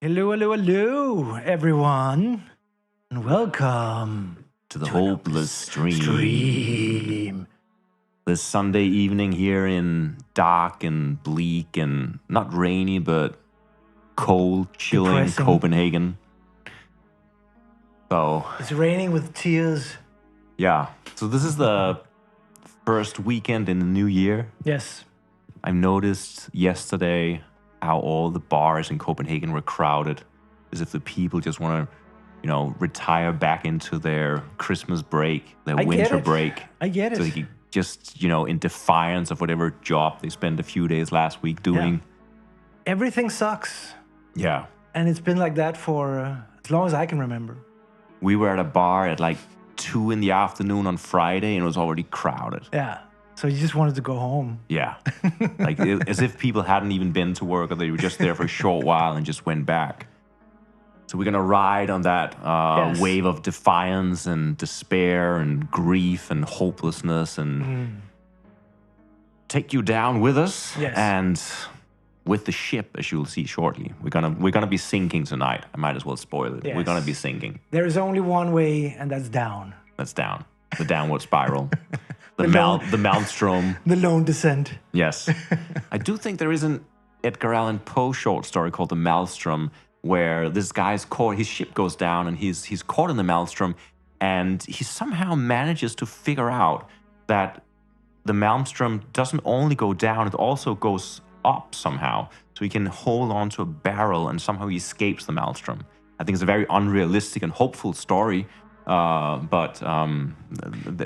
Hello, hello, hello, everyone, and welcome to the hopeless stream. stream. This Sunday evening here in dark and bleak and not rainy, but cold, chilling Depressing. Copenhagen. So, It's raining with tears. yeah. So this is the first weekend in the new year. Yes. I noticed yesterday how all the bars in Copenhagen were crowded, as if the people just want to, retire back into their Christmas break, their I get winter it. break. I get So it. they could just, in defiance of whatever job they spent a few days last week doing. Everything sucks, Yeah. and it's been like that for as long as I can remember. We were at a bar at like 2 in the afternoon on Friday and it was already crowded. Yeah. So you just wanted to go home. Yeah. As if people hadn't even been to work or they were just there for a short while and just went back. So we're going to ride on that Yes. wave of defiance and despair and grief and hopelessness and take you down with us. Yes. And with the ship, as you'll see shortly. We're gonna be sinking tonight. I might as well spoil it. Yes. We're gonna be sinking. There is only one way, and that's down. That's down. The downward spiral. The The Maelstrom. The lone descent. Yes. I do think there is an Edgar Allan Poe short story called The Maelstrom, where this guy's caught, his ship goes down and he's caught in the Maelstrom, and he somehow manages to figure out that the Maelstrom doesn't only go down, it also goes up somehow. So he can hold on to a barrel and somehow he escapes the Maelstrom. I think it's a very unrealistic and hopeful story, but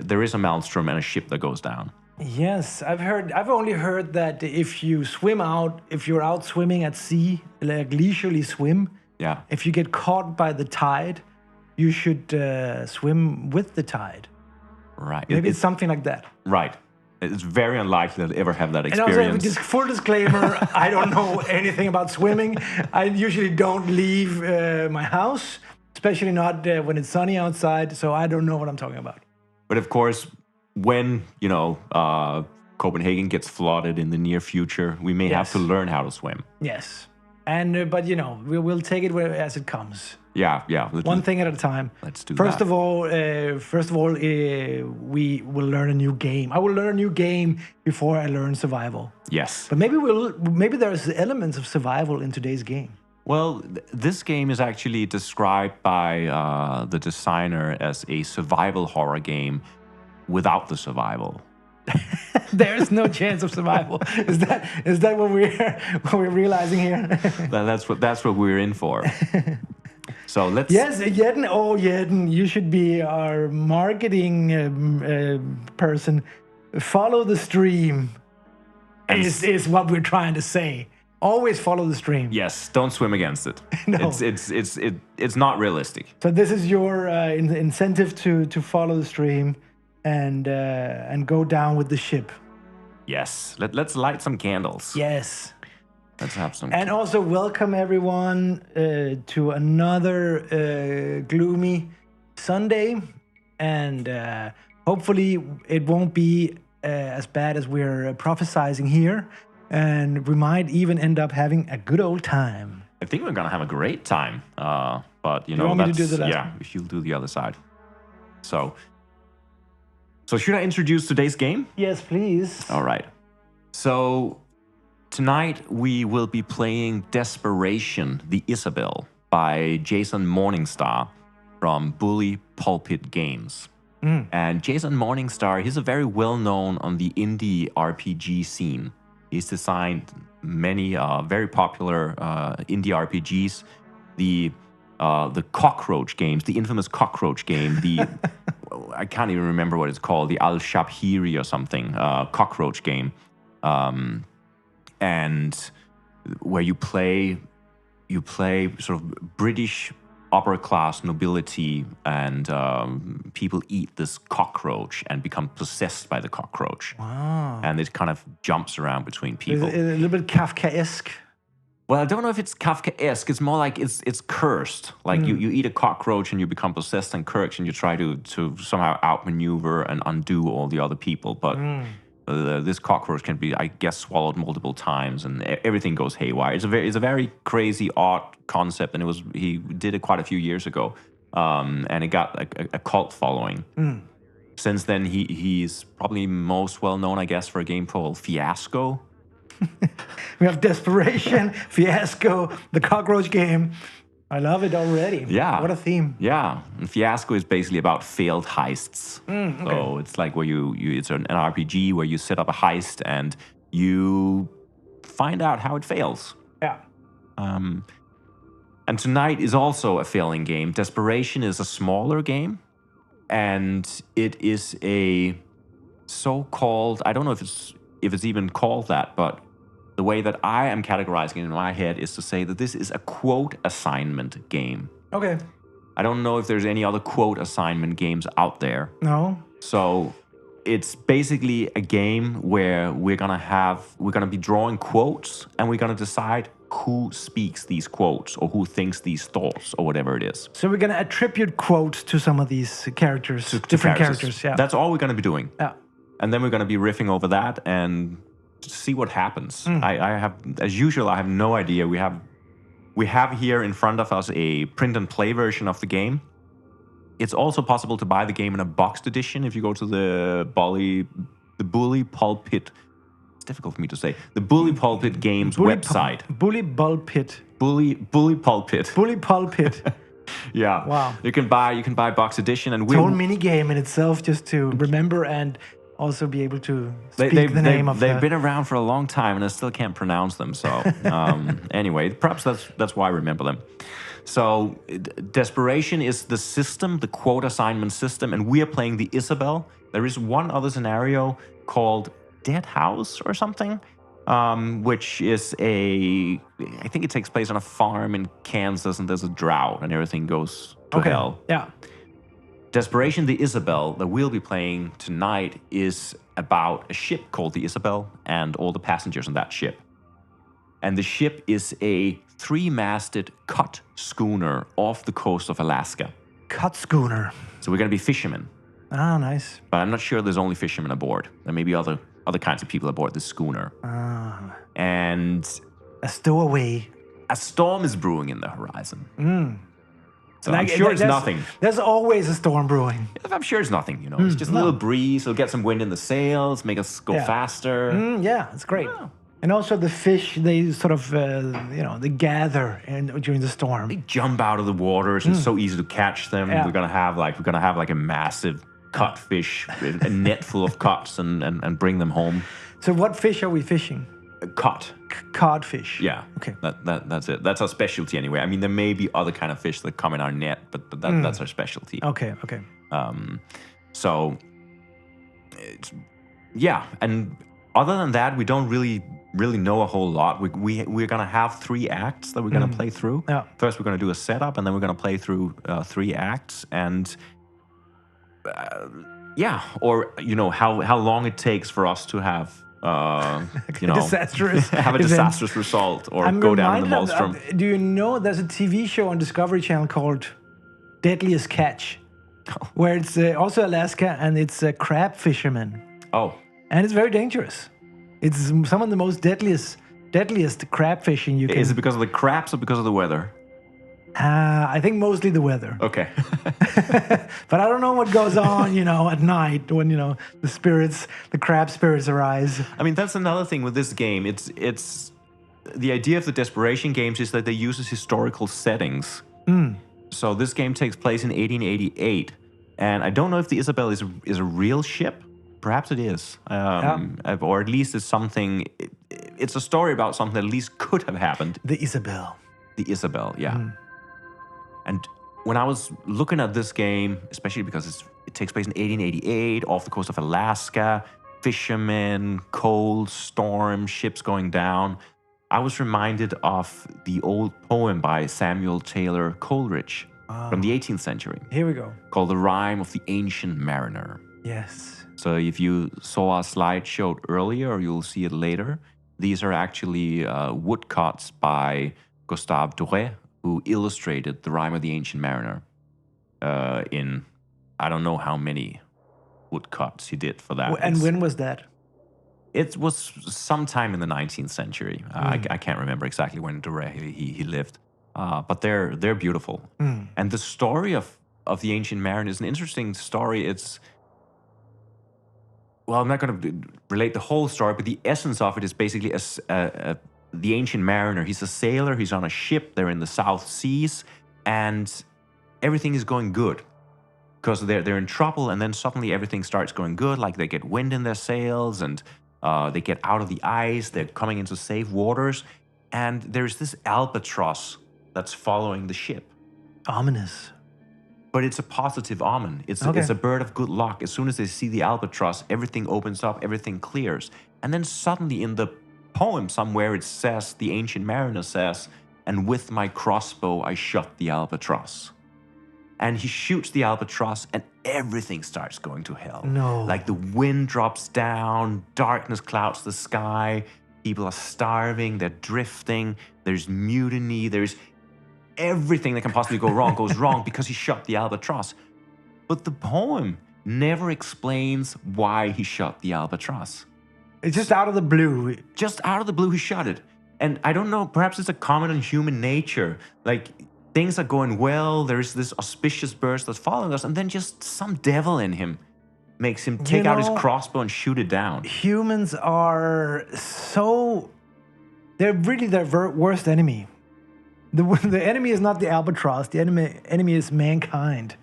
there is a Maelstrom and a ship that goes down. Yes, I've only heard that if you're out swimming at sea, like leisurely swim, Yeah. if you get caught by the tide, you should swim with the tide. Right. Maybe it's something like that. Right. It's very unlikely that I ever have that And also, experience. just full disclaimer, I don't know anything about swimming. I usually don't leave my house, especially not when it's sunny outside, so I don't know what I'm talking about. But of course, when, Copenhagen gets flooded in the near future, we may have Yes. to learn how to swim. Yes. And but we'll take it as it comes. Yeah. One thing at a time. Let's do First that. of all, we will learn a new game. I will learn a new game before I learn survival. Yes. But maybe there's elements of survival in today's game. Well, this game is actually described by the designer as a survival horror game without the survival. There's no chance of survival. Is that what we're realizing here? That's what we're in for. So let's. Yes, Jeden, you should be our marketing person. Follow the stream is what we're trying to say. Always follow the stream. Yes, don't swim against it. No. It's not realistic. So this is your incentive to follow the stream and go down with the ship. Yes. Let's light some candles. Yes. Let's have some. And also welcome everyone to another gloomy Sunday, and hopefully it won't be as bad as we're prophesizing here, and we might even end up having a good old time. I think we're gonna have a great time. But you want me to that's do the last yeah. one? If you'll do the other side. So should I introduce today's game? Yes, please. All right. So tonight we will be playing Desperation, the Isabel, by Jason Morningstar from Bully Pulpit Games. And Jason Morningstar, he's a very well-known on the indie RPG scene. He's designed many very popular indie RPGs. The cockroach games, the infamous cockroach game, the I can't even remember what it's called, the Al-Shabhiri or something, cockroach game, and where you play sort of British upper class nobility, and people eat this cockroach and become possessed by the cockroach. Wow. And it kind of jumps around between Is people. it a little bit Kafkaesque? Well, I don't know if it's Kafkaesque. It's more like it's cursed. Like you eat a cockroach and you become possessed and cursed, and you try to somehow outmaneuver and undo all the other people. But This cockroach can be, I guess, swallowed multiple times, and everything goes haywire. It's a very crazy, odd concept, and he did it quite a few years ago, and it got a cult following. Since then, he's probably most well known, I guess, for a game called Fiasco. We have Desperation, Fiasco, the cockroach game. I love it already. Yeah. What a theme. Yeah. And Fiasco is basically about failed heists. Okay. So it's like where it's an RPG where you set up a heist and you find out how it fails. Yeah. And tonight is also a failing game. Desperation is a smaller game, and it is a so-called, I don't know if it's even called that, but the way that I am categorizing it in my head is to say that this is a quote assignment game. Okay. I don't know if there's any other quote assignment games out there. No. So it's basically a game where we're gonna be drawing quotes, and we're gonna decide who speaks these quotes or who thinks these thoughts or whatever it is. So we're gonna attribute quotes to some of these characters, different characters. Yeah. That's all we're gonna be doing. Yeah. And then we're gonna be riffing over that and see what happens. I have, as usual, I have no idea. We have here in front of us a print and play version of the game. It's also possible to buy the game in a boxed edition if you go to the Bully Pulpit. It's difficult for me to say. The Bully Pulpit Games website. Bully Pulpit. Bully Pulpit. Bully Pulpit. Yeah. Wow. You can buy box edition, and It's a whole mini game in itself, just to remember and also be able to speak the name of. They've been around for a long time, and I still can't pronounce them. So anyway, perhaps that's why I remember them. So Desperation is the system, the quote assignment system, and we are playing the Isabel. There is one other scenario called Dead House or something, which is I think it takes place on a farm in Kansas, and there's a drought, and everything goes to hell. Yeah. Desperation, the Isabel, that we'll be playing tonight, is about a ship called the Isabel and all the passengers on that ship. And the ship is a 3-masted cut schooner off the coast of Alaska. Cut schooner. So we're going to be fishermen. Ah, nice. But I'm not sure there's only fishermen aboard. There may be other kinds of people aboard this schooner. Ah. And A stowaway. a storm is brewing in the horizon. So I'm Like, sure it's there's- nothing. There's always a storm brewing. I'm sure it's nothing, you know. It's just a little breeze. It'll get some wind in the sails, make us go Yeah. faster. Yeah, it's great. Yeah. And also the fish, they sort of, they gather during the storm. They jump out of the waters. It's so easy to catch them. Yeah. We're gonna have like a massive catfish, a net full of cuts, and bring them home. So what fish are we fishing? A cut. Codfish. Yeah. Okay. That's it. That's our specialty anyway. I mean, there may be other kind of fish that come in our net, but that's our specialty. Okay. So, and other than that, we don't really know a whole lot. We're gonna have 3 acts that we're gonna play through. Yeah. First, we're gonna do a setup, and then we're gonna play through 3 acts, and or how long it takes for us to have disastrous have a event. disastrous result or I'm go down in the reminded maelstrom. do you know there's a TV show on Discovery Channel called Deadliest Catch, where it's also Alaska, and it's a crab fisherman, Oh, and it's very dangerous. It's some of the most deadliest crab fishing you can. is it because of the crabs or because of the weather? I think mostly the weather. Okay. But I don't know what goes on, at night when, the crab spirits arise. I mean, that's another thing with this game. It's the idea of the Desperation games is that they use historical settings. So this game takes place in 1888, and I don't know if the Isabel is a real ship. Perhaps it is, or at least it's something. It's a story about something that at least could have happened. The Isabel. The Isabel, yeah. And when I was looking at this game, especially because it takes place in 1888 off the coast of Alaska, fishermen, cold, storm, ships going down, I was reminded of the old poem by Samuel Taylor Coleridge from the 18th century Here we go. called The Rime of the Ancient Mariner. Yes. So if you saw our slideshow earlier, or you'll see it later, these are actually woodcuts by Gustave Doré, who illustrated The Rime of the Ancient Mariner in, I don't know how many woodcuts he did for that. And when was that? It was sometime in the 19th century. I can't remember exactly when he lived, but they're beautiful. And the story of the Ancient Mariner is an interesting story. Well, I'm not going to relate the whole story, but the essence of it is basically the Ancient Mariner. He's a sailor. He's on a ship. They're in the South Seas, and everything is going good because they're in trouble. And then suddenly everything starts going good. Like they get wind in their sails, and they get out of the ice. They're coming into safe waters, and there's this albatross that's following the ship. Ominous. But it's a positive omen. It's a bird of good luck. As soon as they see the albatross, everything opens up, everything clears. And then suddenly in the poem somewhere it says, the Ancient Mariner says, and with my crossbow I shot the albatross. And he shoots the albatross and everything starts going to hell. No. Like the wind drops down, darkness clouds the sky, people are starving, they're drifting, there's mutiny, there's everything that can possibly go wrong goes wrong because he shot the albatross. But the poem never explains why he shot the albatross. It's just out of the blue. Just out of the blue, he shot it. And I don't know, perhaps it's a comment on human nature. Like, things are going well, there's this auspicious burst that's following us, and then just some devil in him makes him take out his crossbow and shoot it down. Humans are so... They're really their worst enemy. The enemy is not the albatross. The enemy is mankind.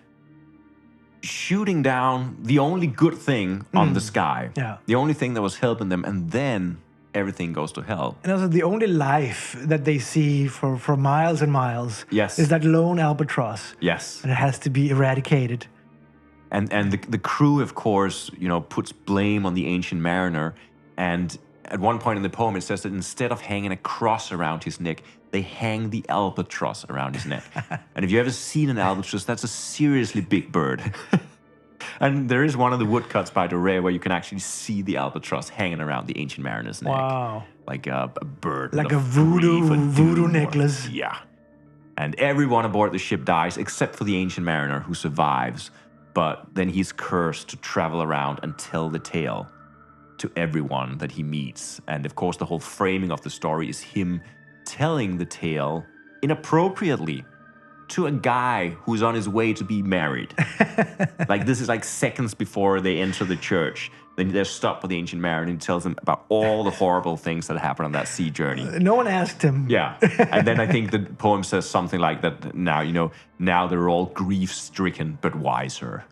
Shooting down the only good thing on the sky. Yeah. The only thing that was helping them, and then everything goes to hell. And also the only life that they see for miles and miles is that lone albatross. Yes. And it has to be eradicated. And the crew, of course, puts blame on the Ancient Mariner. And at one point in the poem, it says that instead of hanging a cross around his neck, they hang the albatross around his neck. And if you've ever seen an albatross, that's a seriously big bird. And there is one of the woodcuts by Doré where you can actually see the albatross hanging around the Ancient Mariner's neck. Wow. Like a bird. Like a voodoo necklace. Yeah. And everyone aboard the ship dies except for the Ancient Mariner who survives. But then he's cursed to travel around and tell the tale to everyone that he meets. And of course, the whole framing of the story is him telling the tale inappropriately to a guy who's on his way to be married. Like, this is like seconds before they enter the church. Then they're stopped by the Ancient Mariner and he tells them about all the horrible things that happened on that sea journey. No one asked him. Yeah. And then I think the poem says something like that, now they're all grief-stricken but wiser.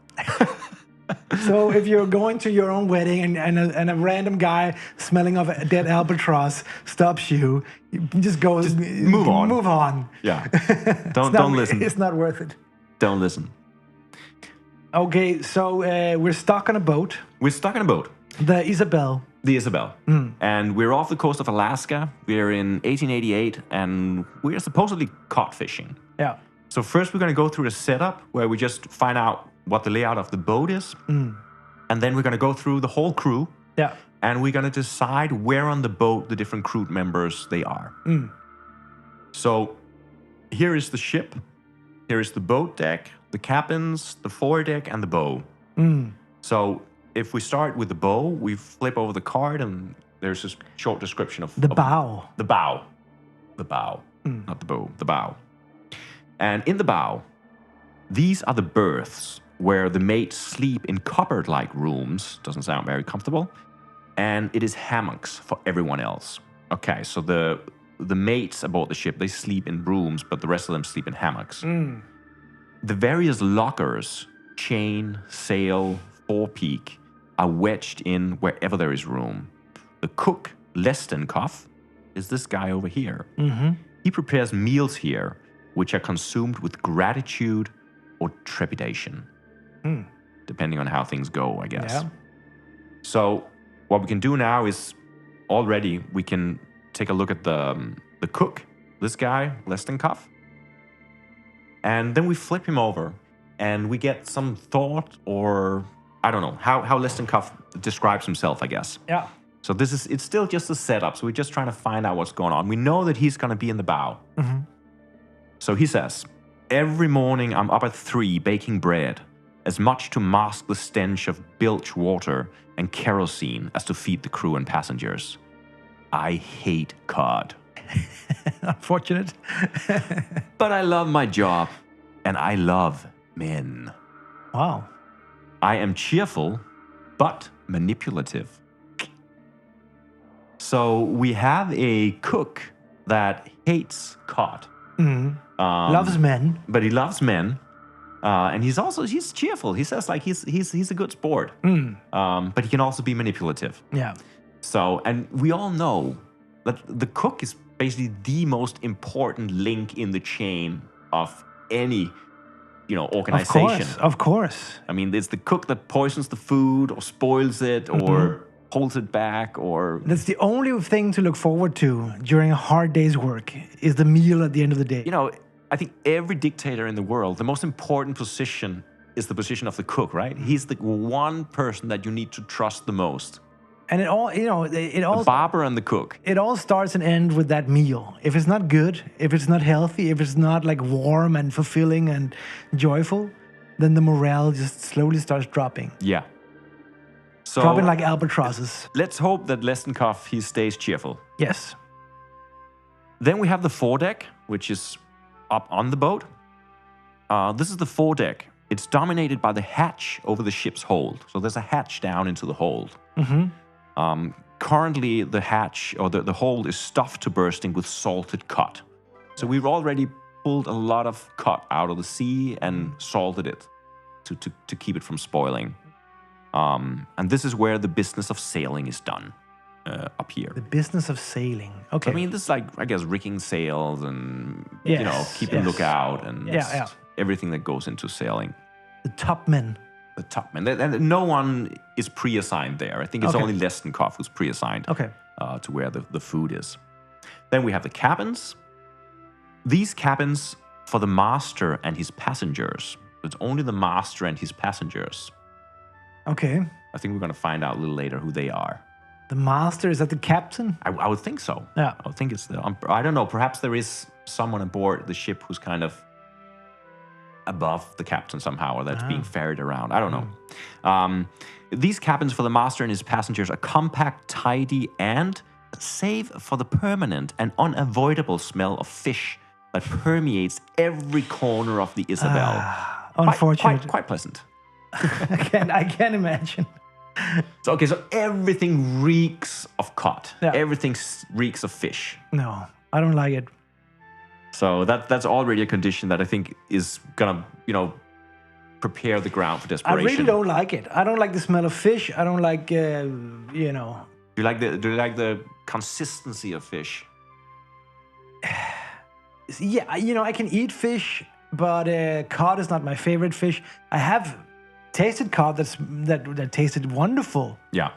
So if you're going to your own wedding and a random guy smelling of a dead albatross stops you, you just go... move on. Move on. Yeah. Don't listen. It's not worth it. Don't listen. Okay, so we're stuck on a boat. We're stuck on a boat. The Isabel. The Isabel. And we're off the coast of Alaska. We're in 1888, and we're supposedly caught fishing. Yeah. So first we're going to go through a setup where we just find out what the layout of the boat is. And then we're going to go through the whole crew. Yeah. And we're going to decide where on the boat the different crew members they are. So here is the ship. Here is the boat deck, the cabins, the foredeck, and the bow. So if we start with the bow, we flip over the card and there's this short description of... The bow. The bow. The bow. Not the bow. The bow. And in the bow, these are the berths where the mates sleep in cupboard-like rooms. Doesn't sound very comfortable. And it is hammocks for everyone else. Okay, so the mates aboard the ship, they sleep in rooms, but the rest of them sleep in hammocks. The various lockers, chain, sail, forepeak, are wedged in wherever there is room. The cook, Lestenkoff, is this guy over here. He prepares meals here, which are consumed with gratitude or trepidation, depending on how things go, I guess. Yeah. So what we can do now is already we can take a look at the cook, this guy, Lestenkoff, and then we flip him over and we get some thought, or I don't know, how Lestenkoff describes himself, I guess. Yeah. So it's still just a setup, so we're just trying to find out what's going on. We know that he's going to be in the bow. So he says, every morning I'm up at 3 baking bread. as much to mask the stench of bilge water and kerosene as to feed the crew and passengers. I hate cod. Unfortunate. But I love my job, and I love men. Wow. I am cheerful, but manipulative. So we have a cook that hates cod. Loves men. But he loves men. And he's cheerful. He says like he's a good sport. But he can also be manipulative. Yeah. So, and we all know that the cook is basically the most important link in the chain of any, organization. Of course. I mean, it's the cook that poisons the food or spoils it or holds it back or... That's the only thing to look forward to during a hard day's work is the meal at the end of the day. I think every dictator in the world, the most important position is the position of the cook, right? He's the one person that you need to trust the most. And it all, The barber and the cook. It all starts and ends with that meal. If it's not good, if it's not healthy, if it's not like warm and fulfilling and joyful, then the morale just slowly starts dropping. Yeah. So Dropping like albatrosses. let's hope that Lessenkopf, he stays cheerful. Yes. Then we have the foredeck, which is up on the boat. This is the foredeck. It's dominated by the hatch over the ship's hold. So there's a hatch down into the hold. Currently, the hatch or the hold is stuffed to bursting with salted cod. So we've already pulled a lot of cod out of the sea and salted it to keep it from spoiling. And this is where the business of sailing is done up here. The business of sailing. Okay. I mean, this is like, I guess, rigging sails and, Yes, keeping yes. lookout and Yeah. everything that goes into sailing. The top men. The top man. And no one is pre-assigned there. I think it's Okay. only Lessenkopf who's pre-assigned Okay. to where the food is. Then we have the cabins. These cabins for the master and his passengers. It's only the master and his passengers. Okay. I think we're going to find out a little later who they are. The master, is that the captain? I would think so. Yeah. I would think it's I don't know. Perhaps there is someone aboard the ship who's kind of above the captain somehow, or that's being ferried around. I don't know. These cabins for the master and his passengers are compact, tidy, and save for the permanent and unavoidable smell of fish that permeates every corner of the Isabel. Unfortunate. Quite pleasant. I can't imagine. So everything reeks of cod. Yeah. Everything reeks of fish. No, I don't like it. So that's already a condition that I think is gonna, prepare the ground for I desperation. really don't like it. I don't like the smell of fish. I don't like, Do you like the consistency of fish? Yeah, I can eat fish, but cod is not my favorite fish. I have tasted cod that tasted wonderful, Yeah.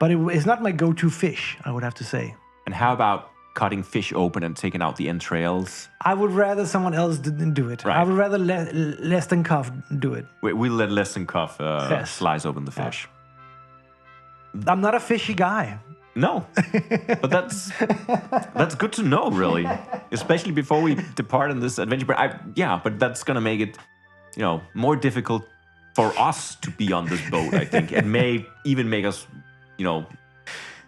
but it's not my go-to fish, I would have to say. And how about cutting fish open and taking out the entrails? I would rather someone else do it. Right. I would rather less than Cuff do it. We'll let Lessenkopf Yes. slice open the fish. I'm not a fishy guy. No, but that's good to know, really, especially before we depart on this adventure. But that's gonna make it, more difficult for us to be on this boat. I think it may even make us,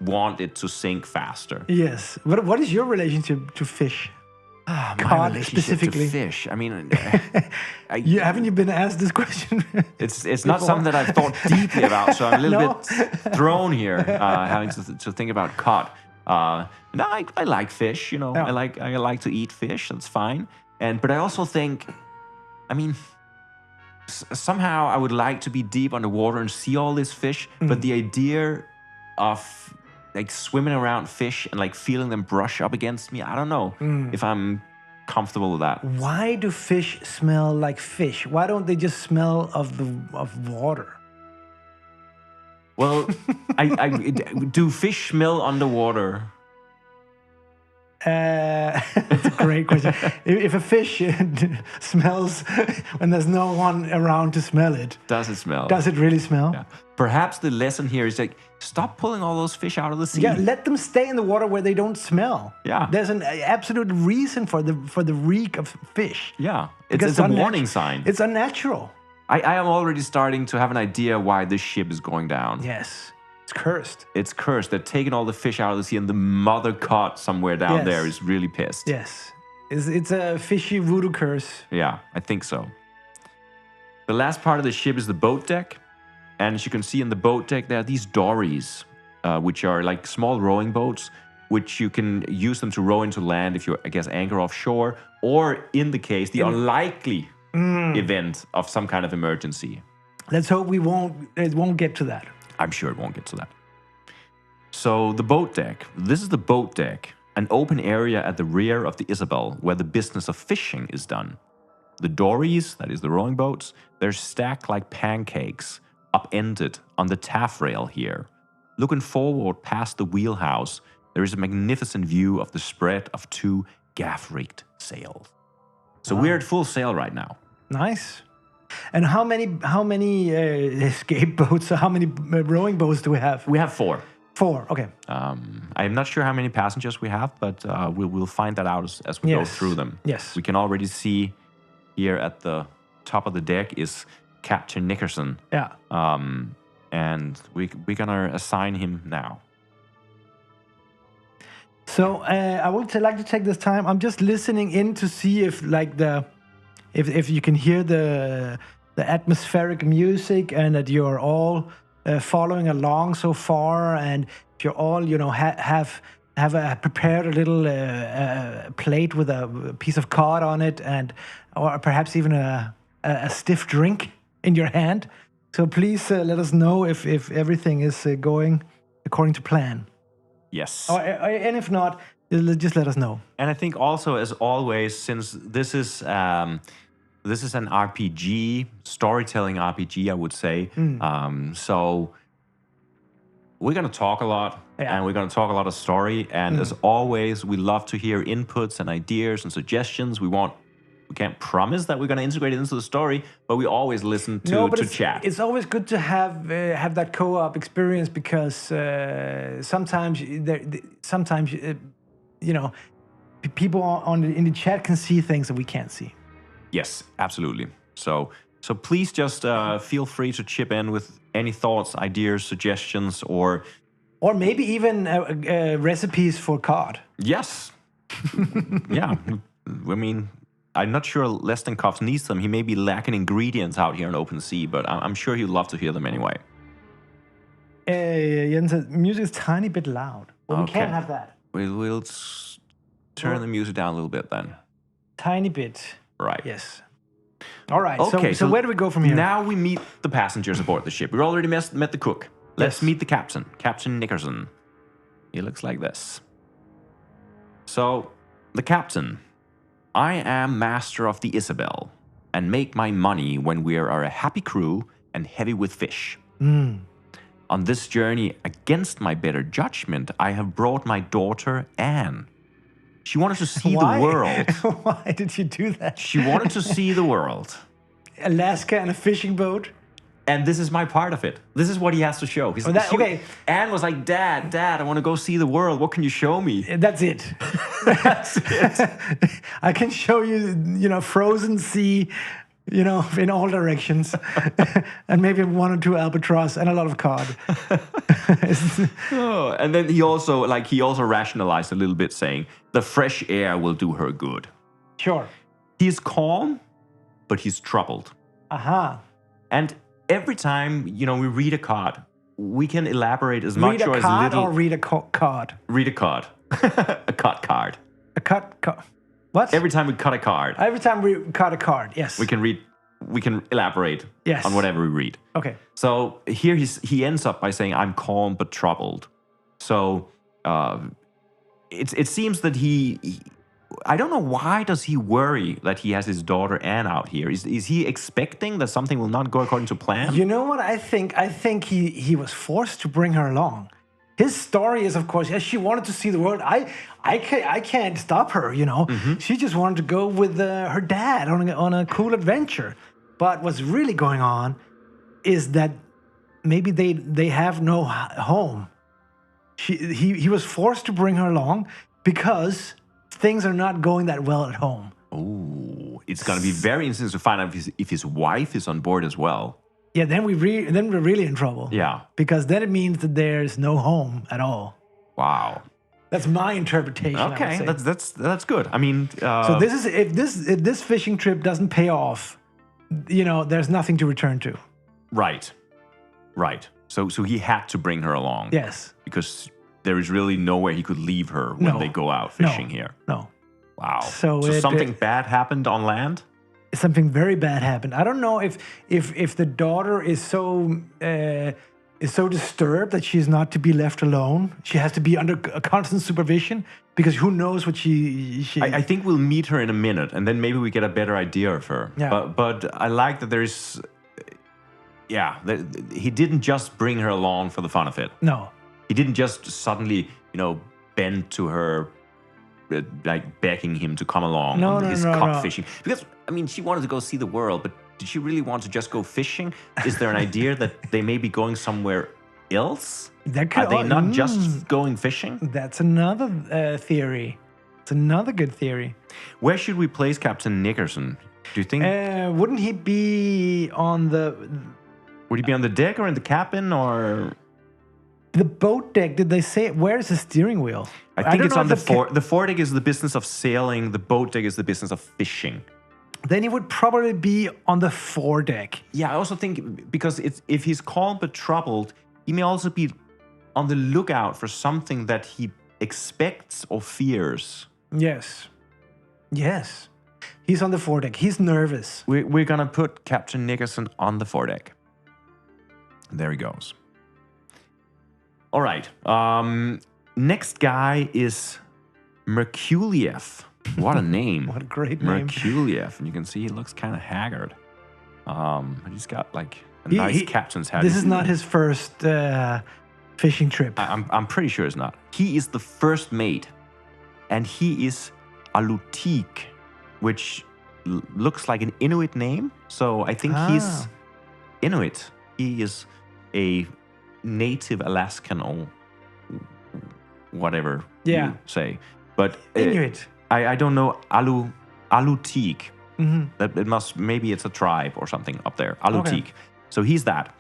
want it to sink faster. Yes. What is your relationship to fish? My Cod relationship specifically. to fish. I mean, Haven't you been asked this question? it's not something that I've thought deeply about, so I'm a little No? bit thrown here, having to think about cod. No, I like fish. Yeah. I like to eat fish. That's fine. But I also think, I mean, somehow I would like to be deep underwater and see all this fish. But the idea of like swimming around fish and like feeling them brush up against me, I don't know if I'm comfortable with that. Why do fish smell like fish? Why don't they just smell of water? Well, do fish smell underwater? It's a great question. If a fish smells when there's no one around to smell it, Does it smell? does it really smell? Yeah. Perhaps the lesson here is like, stop pulling all those fish out of the sea. Yeah, let them stay in the water where they don't smell. Yeah. There's an absolute reason for the reek of fish. Yeah. Because It's a unnatu- warning sign. It's unnatural. I am already starting to have an idea why this ship is going down. Yes. It's cursed. It's cursed. They're taking all the fish out of the sea, and the mother cod somewhere down there is really pissed. Yes. It's a fishy voodoo curse. Yeah, I think so. The last part of the ship is the boat deck. And as you can see in the boat deck, there are these dories, which are like small rowing boats, which you can use them to row into land if you, I guess, anchor offshore, or in the case, the unlikely event of some kind of emergency. Let's hope it won't get to that. I'm sure it won't get to that. So the boat deck. This is the boat deck, an open area at the rear of the Isabel where the business of fishing is done. The dories, that is the rowing boats, they're stacked like pancakes, upended on the taffrail here. Looking forward past the wheelhouse, there is a magnificent view of the spread of 2 gaff-rigged sails. So we're at full sail right now. Nice. And how many escape boats, how many rowing boats do we have? We have 4. 4, okay. I'm not sure how many passengers we have, but we'll find that out as we go through them. Yes. We can already see here at the top of the deck is Captain Nickerson. Yeah. And we're gonna assign him now. So I would like to take this time. I'm just listening in to see if if you can hear the atmospheric music and that you're all following along so far, and if you're all have prepared a little plate with a piece of cod on it, or perhaps even a stiff drink in your hand. So please let us know if everything is going according to plan. Yes. And if not, just let us know. And I think also, as always, since this is an RPG, storytelling RPG, I would say. So we're going to talk a lot, and we're going to talk a lot of story. And as always, we love to hear inputs and ideas and suggestions. We can't promise that we're going to integrate it into the story, but we always listen to chat. It's always good to have that co-op experience, because sometimes people in the chat can see things that we can't see. Yes, absolutely. So please just feel free to chip in with any thoughts, ideas, suggestions, or maybe even recipes for cod. Yes. Yeah. I mean, I'm not sure Lestenkoff needs them. He may be lacking ingredients out here in open sea, but I'm sure he'd love to hear them anyway. Jens, music is a tiny bit loud. Well, we can't have that. We'll turn the music down a little bit then. Tiny bit. Right. Yes. All right. Okay, so where do we go from here? Now we meet the passengers aboard the ship. We already met the cook. Let's meet the captain, Captain Nickerson. He looks like this. So, the captain. I am master of the Isabel, and make my money when we are a happy crew and heavy with fish. On this journey, against my better judgment, I have brought my daughter, Anne. She wanted to see the world. Why did you do that? She wanted to see the world. Alaska and a fishing boat? And this is my part of it. This is what he has to show. Okay. Anne was like, Dad, I want to go see the world. What can you show me? That's it. That's it. I can show you, frozen sea, in all directions. And maybe 1 or 2 albatross and a lot of cod. And then he also rationalized a little bit, saying, the fresh air will do her good. Sure. He's calm, but he's troubled. Uh-huh. And every time, we read a card, we can elaborate as much or as little. Read a card? Read a card. A cut card. A cut card. What? Every time we cut a card. Every time we cut a card, yes. We can elaborate on whatever we read. Okay. So here he ends up by saying, I'm calm but troubled. So it seems that I don't know, why does he worry that he has his daughter Anne out here? Is he expecting that something will not go according to plan? You know what I think? I think he was forced to bring her along. His story is, of course, yes, she wanted to see the world. I can't stop her, She just wanted to go with her dad on a cool adventure. But what's really going on is that maybe they have no home. He was forced to bring her along because things are not going that well at home. Oh, it's going to be very interesting to find out if his wife is on board as well. Yeah, then we're really in trouble. Yeah. Because then it means that there's no home at all. Wow. That's my interpretation. Okay, that's good. I mean, so this is if this fishing trip doesn't pay off, there's nothing to return to. Right. So he had to bring her along. Yes. Because there is really nowhere he could leave her when they go out fishing here. No. Wow. So something bad happened on land? Something very bad happened. I don't know if the daughter is so disturbed that she's not to be left alone. She has to be under a constant supervision because who knows what she. I think we'll meet her in a minute, and then maybe we get a better idea of her. Yeah. But I like that there's. Yeah, he didn't just bring her along for the fun of it. No. He didn't just suddenly, bend to her, like begging him to come along on his cod fishing. Because, she wanted to go see the world, but did she really want to just go fishing? Is there an idea that they may be going somewhere else? Are they not just going fishing? That's another theory. It's another good theory. Where should we place Captain Nickerson? Do you think? Wouldn't he be on the... Would he be on the deck or in the cabin or... The boat deck, did they say, where is the steering wheel? I think it's on the fore. The foredeck is the business of sailing. The boat deck is the business of fishing. Then he would probably be on the foredeck. Yeah, I also think because if he's calm but troubled, he may also be on the lookout for something that he expects or fears. Yes. He's on the foredeck. He's nervous. We're going to put Captain Nickerson on the foredeck. There he goes. All right. Next guy is Merkuliev. What a name. What a great name. Merkuliev. And you can see he looks kind of haggard. He's got like a nice captain's hat. This is not his first fishing trip. I'm pretty sure it's not. He is the first mate. And he is Alutik, which looks like an Inuit name. So I think he's Inuit. He is a native Alaskan or whatever you say. But Inuit. I don't know Alutik. That maybe it's a tribe or something up there. Alutik. Okay. So he's that.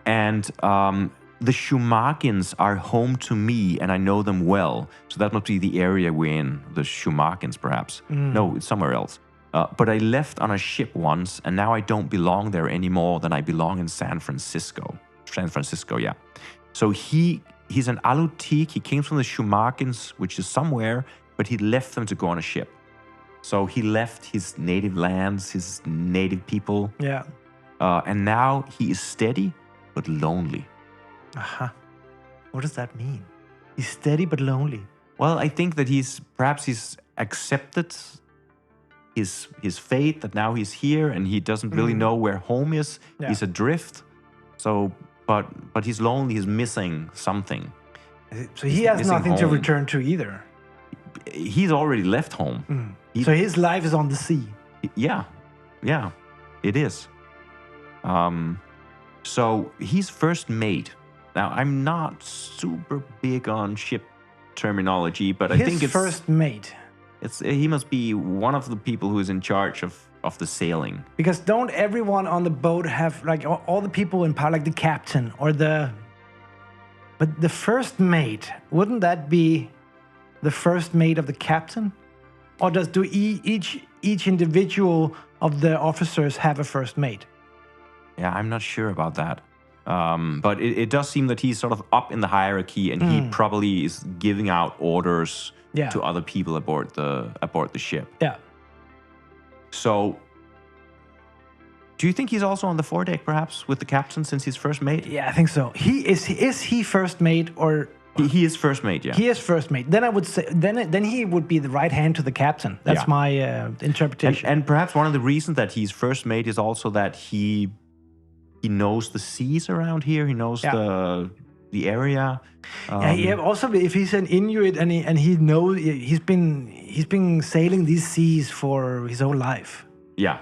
And the Shumakins are home to me and I know them well. So that must be the area we're in. The Shumakins, perhaps. No, it's somewhere else. But I left on a ship once and now I don't belong there any more than I belong in San Francisco. Yeah. So he's an Alutik. He came from the Shumakins, which is somewhere, but he left them to go on a ship. So he left his native lands, his native people. Yeah. And now he is steady but lonely. What does that mean? He's steady but lonely. Well, I think that he's accepted his fate, that now he's here and he doesn't really know where home is. Yeah. He's adrift. So, but he's lonely. He's missing something. So he has nothing to return to either. He's already left home. So his life is on the sea. Yeah, it is. So he's first mate. Now, I'm not super big on ship terminology, but I think it's first mate. He must be one of the people who is in charge of the sailing. Because don't everyone on the boat have, like, all the people in power, like the captain or but the first mate, wouldn't that be the first mate of the captain? Or do each individual of the officers have a first mate? Yeah, I'm not sure about that. But it does seem that he's sort of up in the hierarchy and he probably is giving out orders to other people aboard the ship. Yeah. So, do you think he's also on the foredeck, perhaps, with the captain since he's first mate? Yeah, I think so. Is he first mate or? He is first mate. Yeah. He is first mate. Then I would say then he would be the right hand to the captain. That's my interpretation. And perhaps one of the reasons that he's first mate is also that he knows the seas around here. He knows the area. Also, if he's an Inuit and he knows he's been sailing these seas for his whole life. Yeah.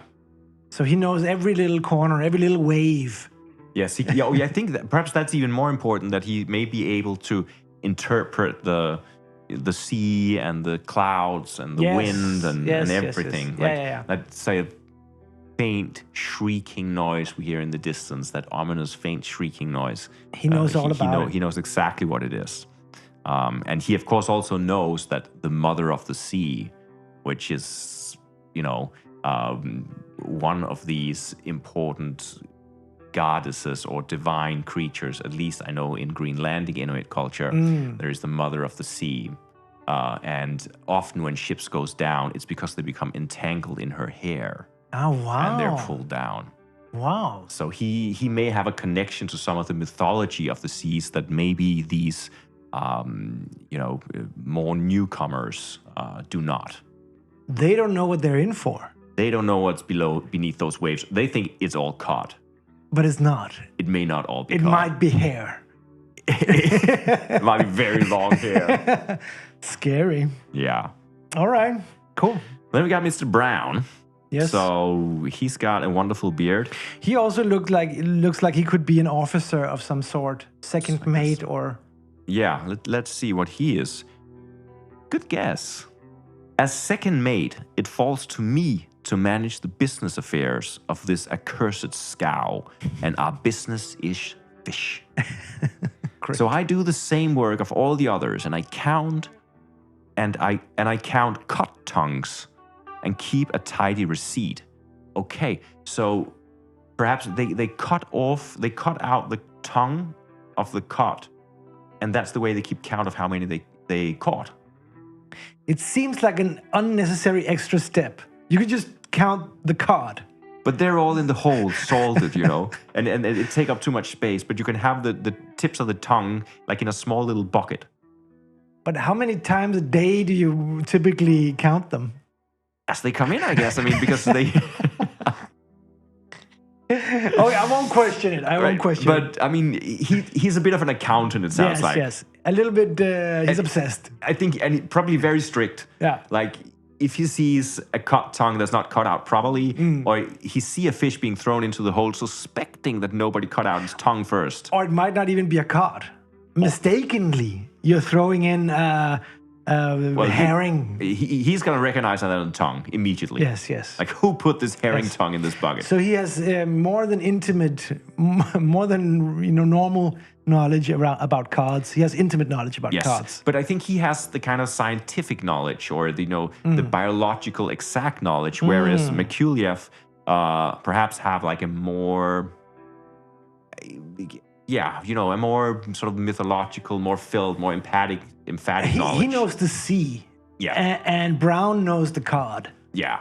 So he knows every little corner, every little wave. Yes. I think that perhaps that's even more important, that he may be able to interpret the the sea and the clouds and the wind and everything. Yes. Like, Yeah. let's say a faint shrieking noise we hear in the distance, that ominous faint shrieking noise. He knows all about it. He knows exactly what it is. And he, of course, also knows that the mother of the sea, which is, one of these important goddesses or divine creatures, at least I know in Greenlandic Inuit culture, there is the mother of the sea. And often when ships goes down, it's because they become entangled in her hair. Oh, wow. And they're pulled down. Wow. So he may have a connection to some of the mythology of the seas that maybe these, more newcomers do not. They don't know what they're in for. They don't know what's beneath those waves. They think it's all caught. But it's not. It may not all be It caught. might be hair. It might be very long hair. Scary. Yeah. All right. Cool. Then we got Mr. Brown. Yes. So he's got a wonderful beard. He also looks like he could be an officer of some sort, second mate or. Yeah. Let's see what he is. Good guess. As second mate, it falls to me to manage the business affairs of this accursed scow, and our business is fish. So I do the same work of all the others, and I count, and I count cod tongues, and keep a tidy receipt. Okay, so perhaps they cut out the tongue of the cod, and that's the way they keep count of how many they caught. It seems like an unnecessary extra step. You could just count the cod. But they're all in the hole, salted, and it take up too much space. But you can have the tips of the tongue like in a small little bucket. But how many times a day do you typically count them? As they come in, I guess. I mean, because they... Okay, I won't question it. I won't question it. But, I mean, he's a bit of an accountant, it sounds like. Yes. A little bit, he's obsessed. I think, and probably very strict. Yeah. Like, if he sees a cod tongue that's not cut out properly, or he see a fish being thrown into the hole, suspecting that nobody cut out his tongue first. Or it might not even be a cod. Mistakenly, you're throwing in herring. He's going to recognize that on the tongue immediately. Yes. Like, who put this herring tongue in this bucket? So he has more than normal knowledge about cards. He has intimate knowledge about cards. But I think he has the kind of scientific knowledge or the biological exact knowledge, whereas Mikulev perhaps have like a more a more sort of mythological, more filled, more emphatic knowledge. He knows the sea. Yeah. And Brown knows the card. Yeah.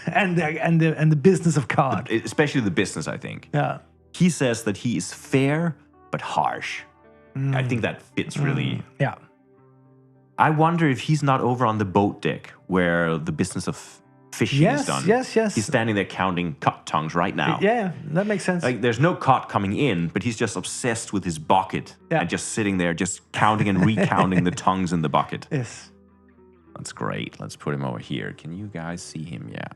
and the business of card. Especially the business, I think. Yeah. He says that he is fair but harsh. I think that fits really. Yeah. I wonder if he's not over on the boat deck where the business of fishing is done. Yes. He's standing there counting cod tongues right now. Yeah, that makes sense. Like, there's no cod coming in, but he's just obsessed with his bucket and just sitting there, just counting and recounting the tongues in the bucket. Yes. That's great. Let's put him over here. Can you guys see him? Yeah.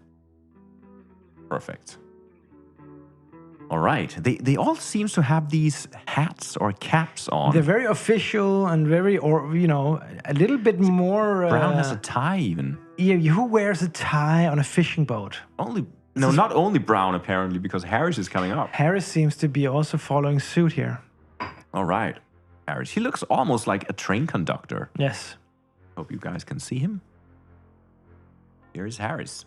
Perfect. All right. They all seem to have these hats or caps on. They're very official and very, a little bit more... Brown has a tie even. Yeah, who wears a tie on a fishing boat? Not only Brown, apparently, because Harris is coming up. Harris seems to be also following suit here. All right. Harris. He looks almost like a train conductor. Yes. Hope you guys can see him. Here is Harris.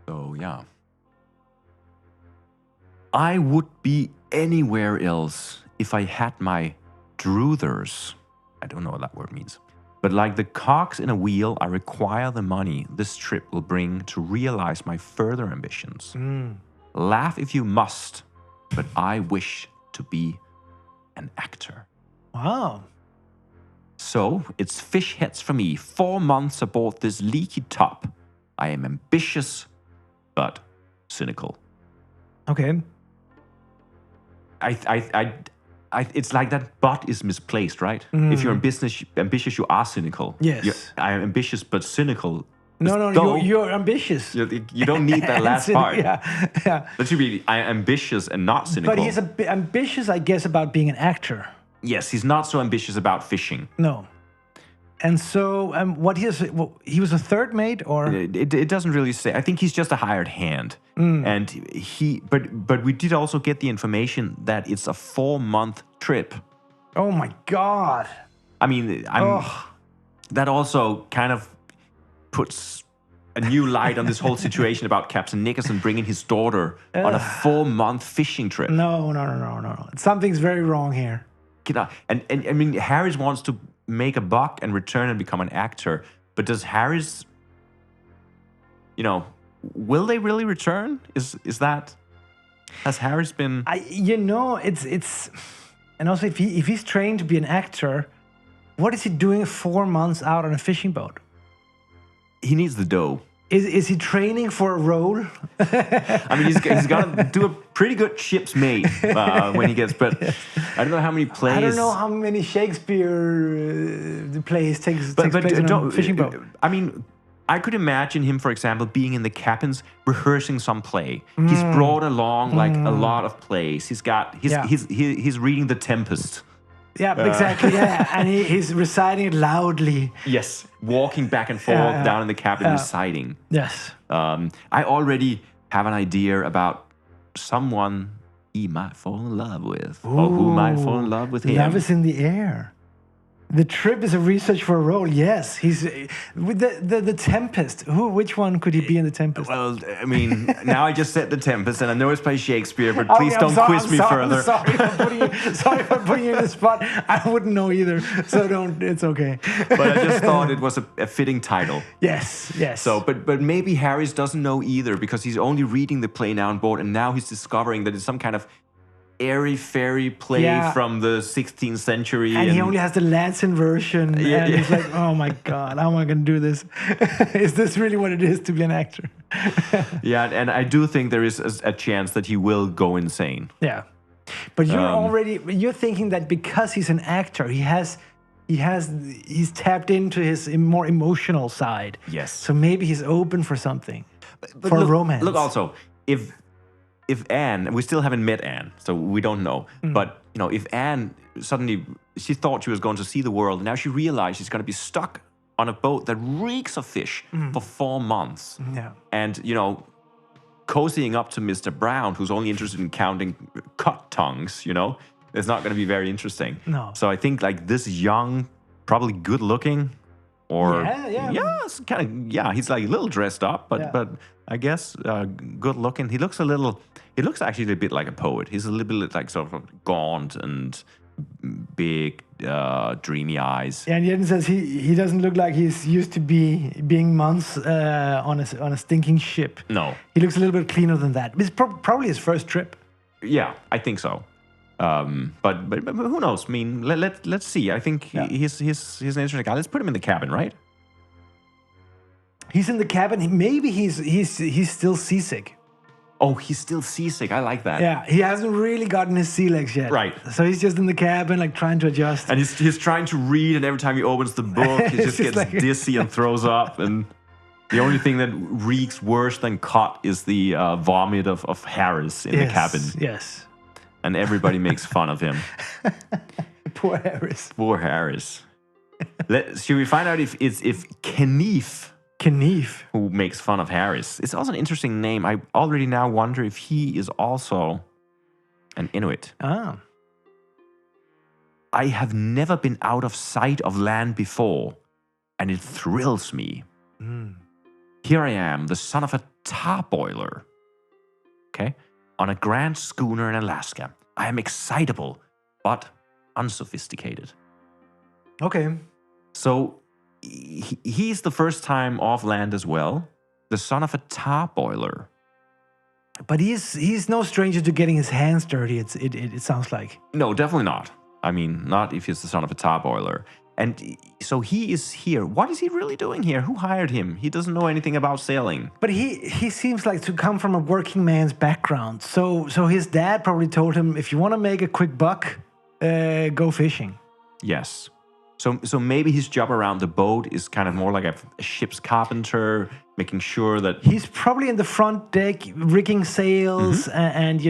So, yeah. I would be anywhere else if I had my druthers. I don't know what that word means. But like the cogs in a wheel, I require the money this trip will bring to realize my further ambitions. Laugh if you must, but I wish to be an actor. Wow. So it's fish heads for me. 4 months aboard this leaky top. I am ambitious, but cynical. Okay. It's like that but is misplaced, right? If you're ambitious, you are cynical. Yes. I am ambitious but cynical. No, you're ambitious. You don't need that last part. Yeah. That should be I am ambitious and not cynical. But he's ambitious, I guess, about being an actor. Yes, he's not so ambitious about fishing. No. And so, he was a third mate, or It doesn't really say. I think he's just a hired hand, and but we did also get the information that it's a 4-month trip. oh my god, I mean, that also kind of puts a new light on this whole situation about Captain Nickerson bringing his daughter on a 4-month fishing trip. no, something's very wrong here. And I mean, Harris wants to make a buck and return and become an actor, but does Harris, will they really return? Has Harris been? It's and also if he's trained to be an actor, what is he doing 4 months out on a fishing boat? He needs the dough. Is he training for a role? I mean, he's got to do a pretty good ship's mate when he gets. But I don't know how many plays. I don't know how many Shakespeare plays takes place on a fishing boat. I mean, I could imagine him, for example, being in the cabins rehearsing some play. He's brought along like a lot of plays. He's reading The Tempest. Yeah, exactly. Yeah, and he's reciting it loudly. Yes, walking back and forth down in the cabin reciting. Yes. I already have an idea about someone he might fall in love with, or who might fall in love with him. Love is in the air. The trip is a research for a role. Yes, he's with the Tempest. Which one could he be in the Tempest? Well, I mean, now I just said the Tempest, and I know it's by Shakespeare, but please don't quiz me further. Sorry for putting you in the spot. I wouldn't know either, so don't. It's okay. But I just thought it was a fitting title. Yes. So, but maybe Harris doesn't know either because he's only reading the play now on board, and now he's discovering that it's some kind of airy-fairy play from the 16th century. And he only has the Latin version. And he's like, oh my God, how am I going to do this? Is this really what it is to be an actor? Yeah, and I do think there is a chance that he will go insane. Yeah. But you're thinking that because he's an actor, he's tapped into his more emotional side. Yes. So maybe he's open for something, but for romance. Look also, if Anne, we still haven't met Anne, so we don't know. But if Anne suddenly, she thought she was going to see the world, and now she realized she's going to be stuck on a boat that reeks of fish for 4 months. Yeah. And cozying up to Mr. Brown, who's only interested in counting cut tongues, it's not going to be very interesting. No. So I think like this young, probably good looking, or it's kind of he's like a little dressed up, but I guess good looking. He looks actually a bit like a poet. He's a little bit like sort of gaunt and big, dreamy eyes. Yeah, and Jeden says he doesn't look like he's used to being months on a stinking ship. No, he looks a little bit cleaner than that. It's probably his first trip. Yeah, I think so. But who knows? I mean, let's see. I think he's an interesting guy. Let's put him in the cabin, right? He's in the cabin. Maybe he's still seasick. Oh, he's still seasick. I like that. Yeah, he hasn't really gotten his sea legs yet. Right. So he's just in the cabin, like trying to adjust. And he's trying to read, and every time he opens the book, he just gets like dizzy and throws up. And the only thing that reeks worse than cod is the vomit of Harris in the cabin. Yes. And everybody makes fun of him. Poor Harris. Poor Harris. Should we find out if Knief, who makes fun of Harris? It's also an interesting name. I already now wonder if he is also an Inuit. Ah. I have never been out of sight of land before, and it thrills me. Here I am, the son of a tar-boiler. Okay? On a grand schooner in Alaska. I am excitable, but unsophisticated. Okay. So he's the first time off land as well. The son of a tar boiler. But he's no stranger to getting his hands dirty, it sounds like. No, definitely not. I mean, not if he's the son of a tar boiler. And so he is here. What is he really doing here? Who hired him? He doesn't know anything about sailing. But he seems like to come from a working man's background. So his dad probably told him, if you want to make a quick buck, go fishing. Yes. So maybe his job around the boat is kind of more like a ship's carpenter, making sure that... He's probably in the front deck, rigging sails and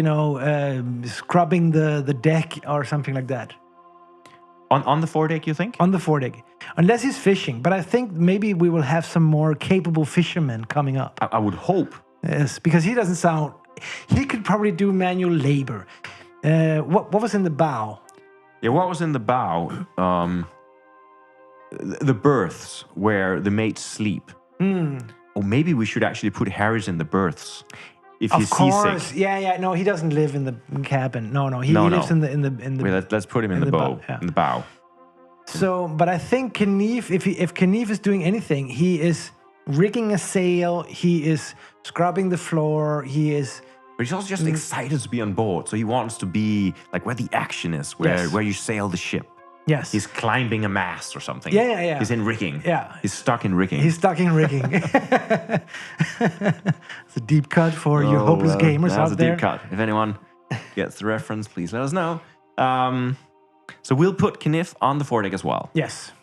scrubbing the deck or something like that. On the foredeck, you think? On the foredeck. Unless he's fishing. But I think maybe we will have some more capable fishermen coming up. I would hope. Yes, because he doesn't sound... He could probably do manual labor. What was in the bow? Yeah, what was in the bow? The berths where the mates sleep. Or maybe we should actually put Harris in the berths. If he's seasick. Yeah. No, he doesn't live in the cabin. No. He lives in the. Wait, let's put him in the bow. In the bow. So, but I think Knief, if Knief is doing anything, he is rigging a sail. He is scrubbing the floor. He is. But he's also just excited to be on board. So he wants to be like where the action is, where you sail the ship. Yes. He's climbing a mast or something. Yeah. He's in rigging. Yeah. He's stuck in rigging. It's a deep cut for you hopeless gamers out there. That's a deep cut. If anyone gets the reference, please let us know. So we'll put Kniff on the foredeck as well. Yes.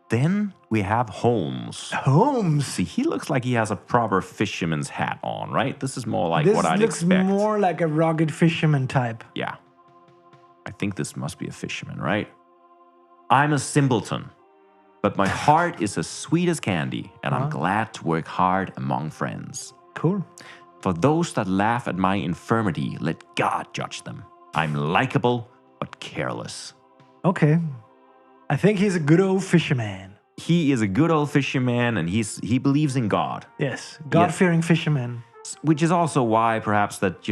Then we have Holmes. See, he looks like he has a proper fisherman's hat on, right? This is more like what I'd expect. This looks more like a rugged fisherman type. Yeah. I think this must be a fisherman, right? I'm a simpleton, but my heart is as sweet as candy, and I'm glad to work hard among friends. Cool. For those that laugh at my infirmity, let God judge them. I'm likable, but careless. Okay. I think he's a good old fisherman. He is a good old fisherman, and he believes in God. Yes, God-fearing fisherman. Which is also why, perhaps, that,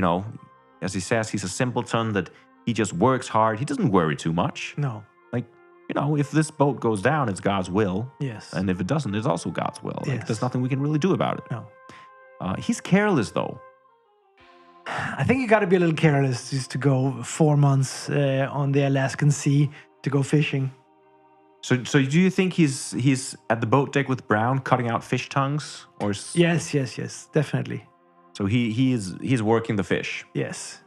as he says, he's a simpleton, that he just works hard. He doesn't worry too much. No. Like, if this boat goes down, it's God's will. Yes. And if it doesn't, it's also God's will. Like, yes. There's nothing we can really do about it. No. He's careless, though. I think you got to be a little careless just to go 4 months on the Alaskan Sea to go fishing. So do you think he's at the boat deck with Brown cutting out fish tongues? Or Yes, definitely. So he's working the fish. Yes.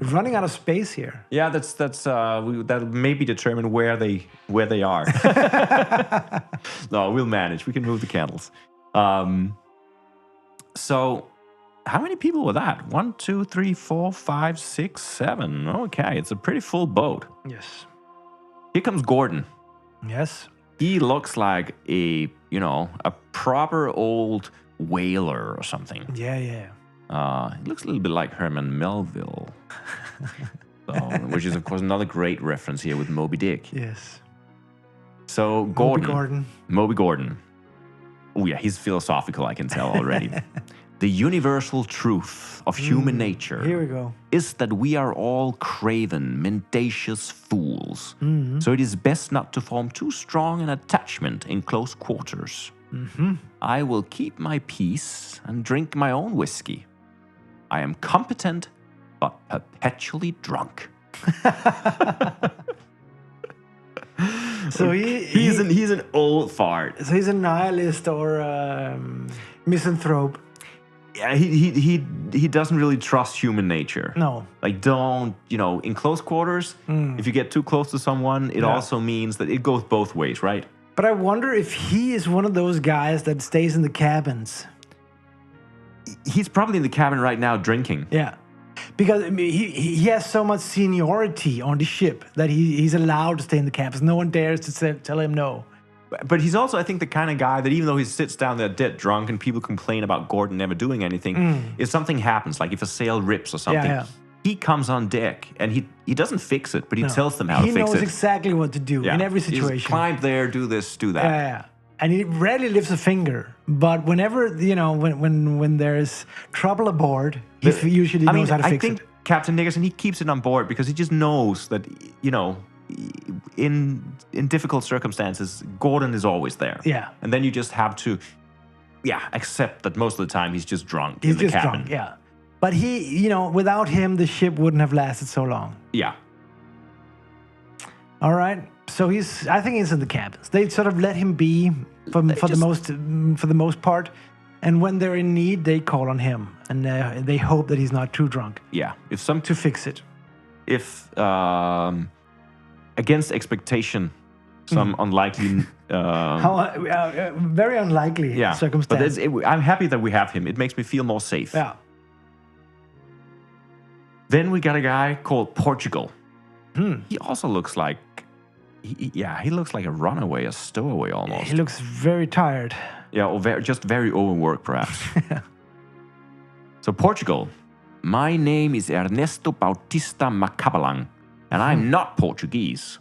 We're running out of space here. Yeah, that'll maybe determine where they are. No, we'll manage. We can move the candles. So how many people were that? 1, 2, 3, 4, 5, 6, 7. Okay, it's a pretty full boat. Yes. Here comes Gordon. Yes. He looks like a proper old whaler or something. Yeah. He looks a little bit like Herman Melville, which is, of course, another great reference here with Moby Dick. Yes. So Moby Gordon. Oh, yeah, he's philosophical, I can tell already. The universal truth of human nature Here we go. is that we are all craven, mendacious fools. So it is best not to form too strong an attachment in close quarters. I will keep my peace and drink my own whiskey. I am competent, but perpetually drunk. So he's an old fart. So he's a nihilist or misanthrope. Yeah, he doesn't really trust human nature. No. Like, don't, in close quarters, if you get too close to someone, it also means that it goes both ways, right? But I wonder if he is one of those guys that stays in the cabins. He's probably in the cabin right now drinking. Yeah. Because he has so much seniority on the ship that he's allowed to stay in the cabins. No one dares to tell him no. But he's also, I think, the kind of guy that even though he sits down there dead drunk and people complain about Gordon never doing anything, if something happens, like if a sail rips or something, he comes on deck and he doesn't fix it, but he tells them how to fix it. He knows exactly what to do in every situation. He's climb there, do this, do that. Yeah. And he rarely lifts a finger. But whenever, when there's trouble aboard, he usually knows how to fix it. I think Captain Nickerson, he keeps it on board because he just knows that, in difficult circumstances, Gordon is always there. Yeah. And then you just have to, accept that most of the time he's just drunk in the cabin. He's just drunk, yeah. But he, without him, the ship wouldn't have lasted so long. Yeah. All right. So I think he's in the cabins. They sort of let him be for the most part. And when they're in need, they call on him. And they hope that he's not too drunk. Yeah. To fix it. If, against expectation, some unlikely... very unlikely circumstance. But I'm happy that we have him. It makes me feel more safe. Yeah. Then we got a guy called Portugal. He also looks like he looks like a runaway, a stowaway almost. He looks very tired. Yeah, or just very overworked, perhaps. So, Portugal. My name is Ernesto Bautista Macabalang, and I'm not Portuguese.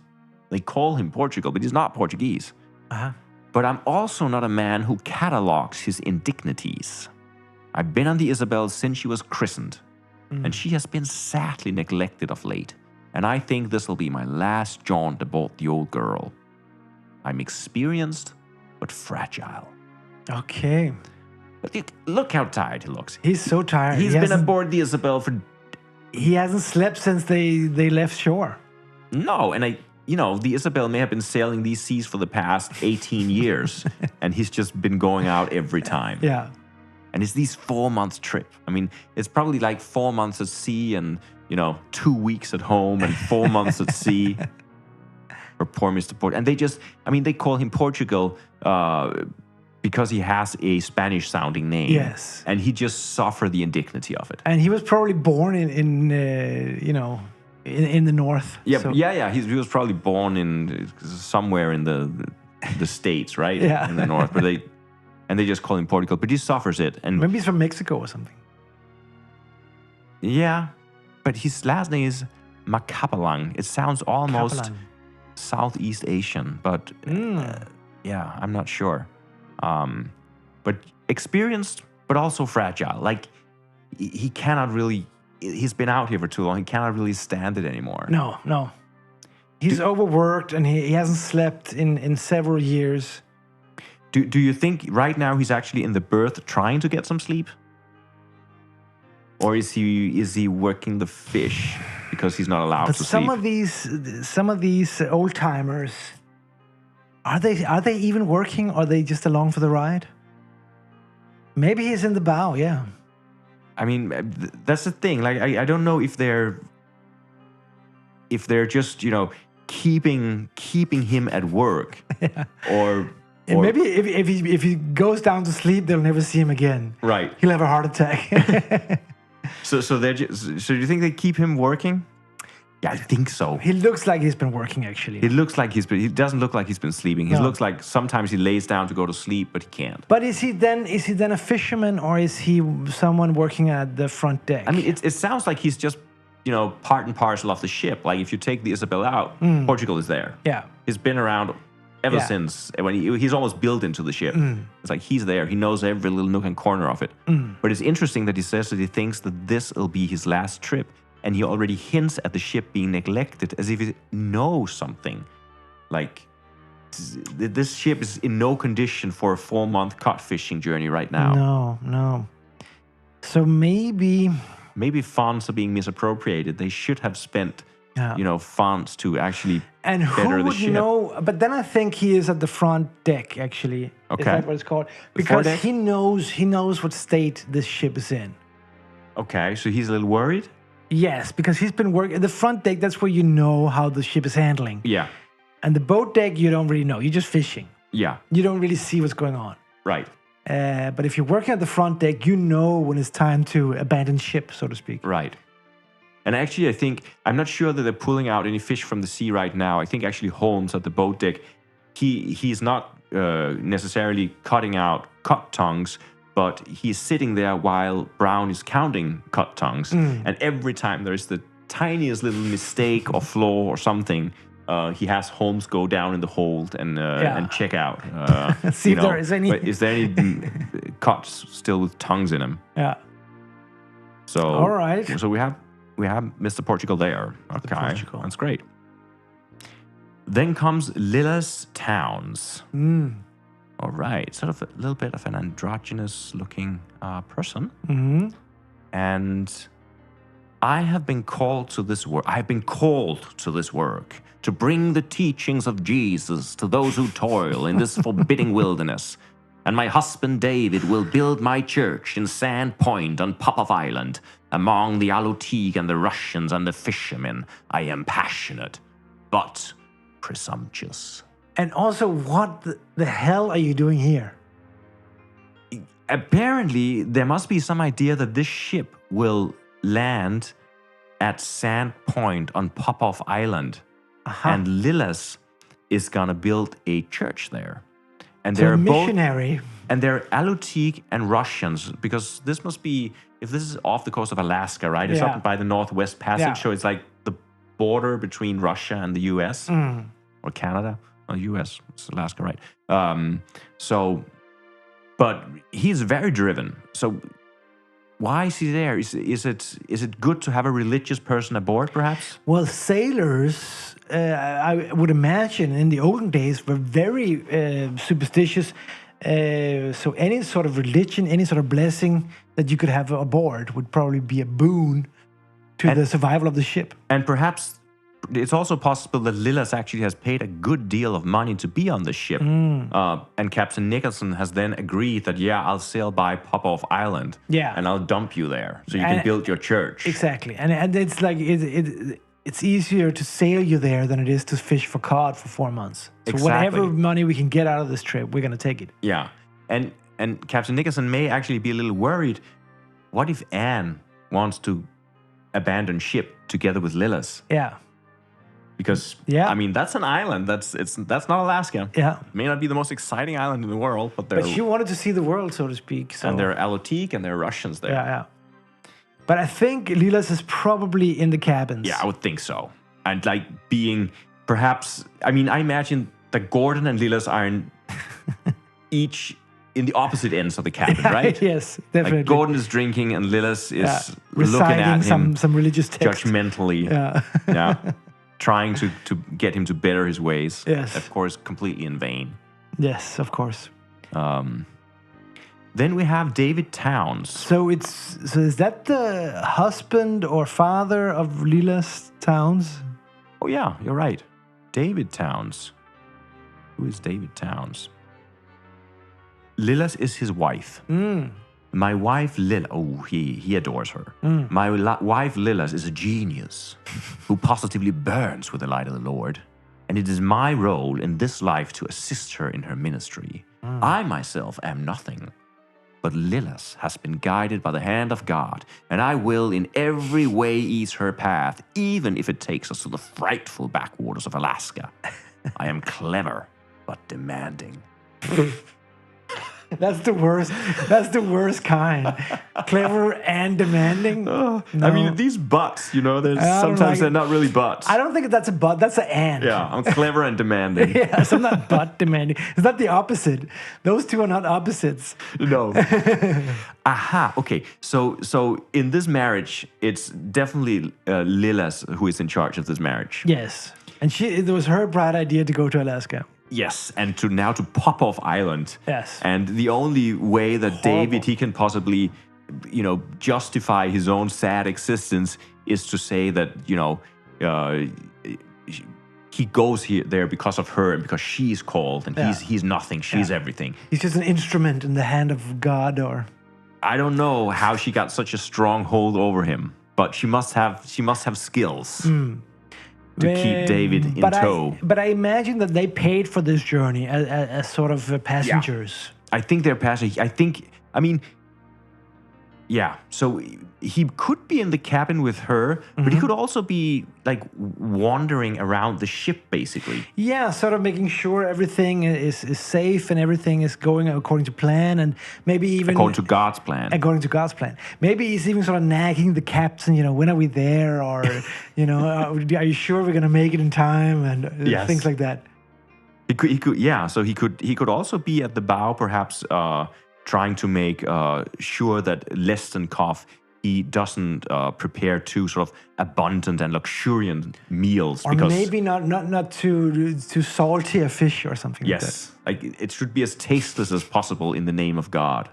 They call him Portugal, but he's not Portuguese. But I'm also not a man who catalogs his indignities. I've been on the Isabel since she was christened, and she has been sadly neglected of late. And I think this will be my last jaunt aboard the old girl. I'm experienced, but fragile. Okay. Look how tired he looks. He's so tired. He's been aboard the Isabel for... He hasn't slept since they left shore. No, and the Isabel may have been sailing these seas for the past 18 years, and he's just been going out every time. Yeah. And it's these 4-month trip. I mean, it's probably like 4 months at sea and, 2 weeks at home and 4 months at sea. For poor Mr. Port. And they call him Portugal because he has a Spanish-sounding name. Yes. And he just suffered the indignity of it. And he was probably born in the north. Yeah, so. yeah. He was probably born in somewhere in the States, right? Yeah. In the north. But they just call him Portugal. But he suffers it. And maybe he's from Mexico or something. Yeah. But his last name is Macapalang. It sounds almost Kapalang. Southeast Asian. But yeah, I'm not sure. But experienced, but also fragile. Like, he cannot really... He's been out here for too long. He cannot really stand it anymore. No. He's overworked and he hasn't slept in several years. Do you think right now he's actually in the berth trying to get some sleep? Or is he working the fish because he's not allowed to sleep? But some of these old timers, are they even working, or are they just along for the ride? Maybe he's in the bow, yeah. I mean, that's the thing. Like, I don't know if they're just keeping him at work, Yeah. or maybe if he goes down to sleep, they'll never see him again. Right. He'll have a heart attack. So do you think they keep him working? Yeah, I think so. He looks like he's been working, actually. He doesn't look like he's been sleeping. He looks like sometimes he lays down to go to sleep, but he can't. But is he then a fisherman, or is he someone working at the front deck? I mean, it sounds like he's just, part and parcel of the ship. Like, if you take the Isabel out, Portugal is there. Yeah. He's been around ever since, when he's almost built into the ship. It's like he's there. He knows every little nook and corner of it. But it's interesting that he says that he thinks that this will be his last trip. And he already hints at the ship being neglected as if he knows something. Like, this ship is in no condition for a 4-month cod fishing journey right now. No. So maybe funds are being misappropriated. They should have spent, funds to actually and better who the would ship. know? But then I think he is at the front deck, actually. Okay. Is that what it's called? Because he knows what state this ship is in. Okay, so he's a little worried? Yes, because he's been working at the front deck. That's where you know how the ship is handling. Yeah. And the boat deck, you don't really know. You're just fishing. Yeah. You don't really see what's going on. Right. But if you're working at the front deck, you know when it's time to abandon ship, so to speak. Right. And actually, I'm not sure that they're pulling out any fish from the sea right now. I think actually Holmes at the boat deck, he's not necessarily cutting out cut tongues, but he's sitting there while Brown is counting cut tongues. And every time there's the tiniest little mistake or flaw or something, he has Holmes go down in the hold and check out. See if there is any. But is there any cuts still with tongues in them? Yeah. So all right. So we have Mr. Portugal there. Okay, Portugal. That's great. Then comes Lillas Towns. All right, sort of a little bit of an androgynous-looking person. And I have been called to this work. I have been called to this work to bring the teachings of Jesus to those who toil in this forbidding wilderness. And my husband David will build my church in Sand Point on Popov Island, among the Alutiiq and the Russians and the fishermen. I am passionate, but presumptuous. And also, what the hell are you doing here? Apparently, there must be some idea that this ship will land at Sand Point on Popov Island. And Lillas is gonna build a church there, and So a they're both missionary. and they're Alutiiq and Russians, because this must be, if this is off the coast of Alaska, right? It's Yeah. up by the Northwest Passage, Yeah. so it's like the border between Russia and the U.S. Or Canada. Or U.S. It's Alaska, right? But he's very driven. So why is he there? Is it good to have a religious person aboard, perhaps? Well, sailors, I would imagine, in the olden days were very superstitious. So any sort of religion, any sort of blessing that you could have aboard would probably be a boon to the survival of the ship. And perhaps it's also possible that Lillas actually has paid a good deal of money to be on the ship. And Captain Nicholson has then agreed that, yeah, I'll sail by Popoff Island. Yeah. And I'll dump you there so you can build your church. Exactly. And it's like it's easier to sail you there than it is to fish for cod for 4 months. So Exactly. whatever money we can get out of this trip, we're going to take it. Yeah. And Captain Nicholson may actually be a little worried. What if Anne wants to abandon ship together with Lillas? Yeah. Because, Yeah. I mean, that's an island. That's not Alaska. Yeah. It may not be the most exciting island in the world, but she wanted to see the world, so to speak. So. and there are Alutiiq and there are Russians there. Yeah. But I think Lillas is probably in the cabins. Yeah, I would think so. And like being perhaps, I mean, I imagine that Gordon and Lillas are each in the opposite ends of the cabin, right? Yes, definitely. Like Gordon is drinking and Lillas is looking reciting at him some religious text. judgmentally. Yeah. Trying to get him to better his ways. Yes. Of course, completely in vain. Yes, of course. Then we have David Towns. So is that the husband or father of Lillas Towns? Oh yeah, you're right. David Towns. Who is David Towns? Lillas is his wife. My wife Lillas, he adores her. My wife Lillas is a genius who positively burns with the light of the Lord. And it is my role in this life to assist her in her ministry. I myself am nothing. But Lillas has been guided by the hand of God, and I will in every way ease her path, even if it takes us to the frightful backwaters of Alaska. I am clever, but demanding. That's the worst. That's the worst kind. Clever and demanding. No. I mean, these buts, sometimes they're not really buts. I don't think that's a but. That's an and. Yeah, I'm clever and demanding. Yeah, so I'm not but demanding. It's not the opposite. Those two are not opposites. No. Aha. Okay. So in this marriage, it's definitely Lillas who is in charge of this marriage. Yes, and it was her bright idea to go to Alaska. Yes, and to Popoff Island. Yes. And the only way that David, he can possibly, justify his own sad existence is to say that, he goes there because of her and because she's called and he's nothing, she's everything. He's just an instrument in the hand of God, or... I don't know how she got such a strong hold over him, but she must have skills. To keep David in tow. But I imagine that they paid for this journey as sort of passengers. Yeah. I think they're passengers. So he could be in the cabin with her, but he could also be like wandering around the ship, basically. Yeah, sort of making sure everything is safe and everything is going according to plan, and maybe even according to God's plan. According to God's plan. Maybe he's even sort of nagging the captain, when are we there, or are you sure we're gonna make it in time, and things like that. He could. Yeah. So he could also be at the bow, perhaps. Trying to make sure that Lestenkov, he doesn't prepare too sort of abundant and luxuriant meals. Or maybe not too salty a fish or something like that. Yes, like it should be as tasteless as possible in the name of God.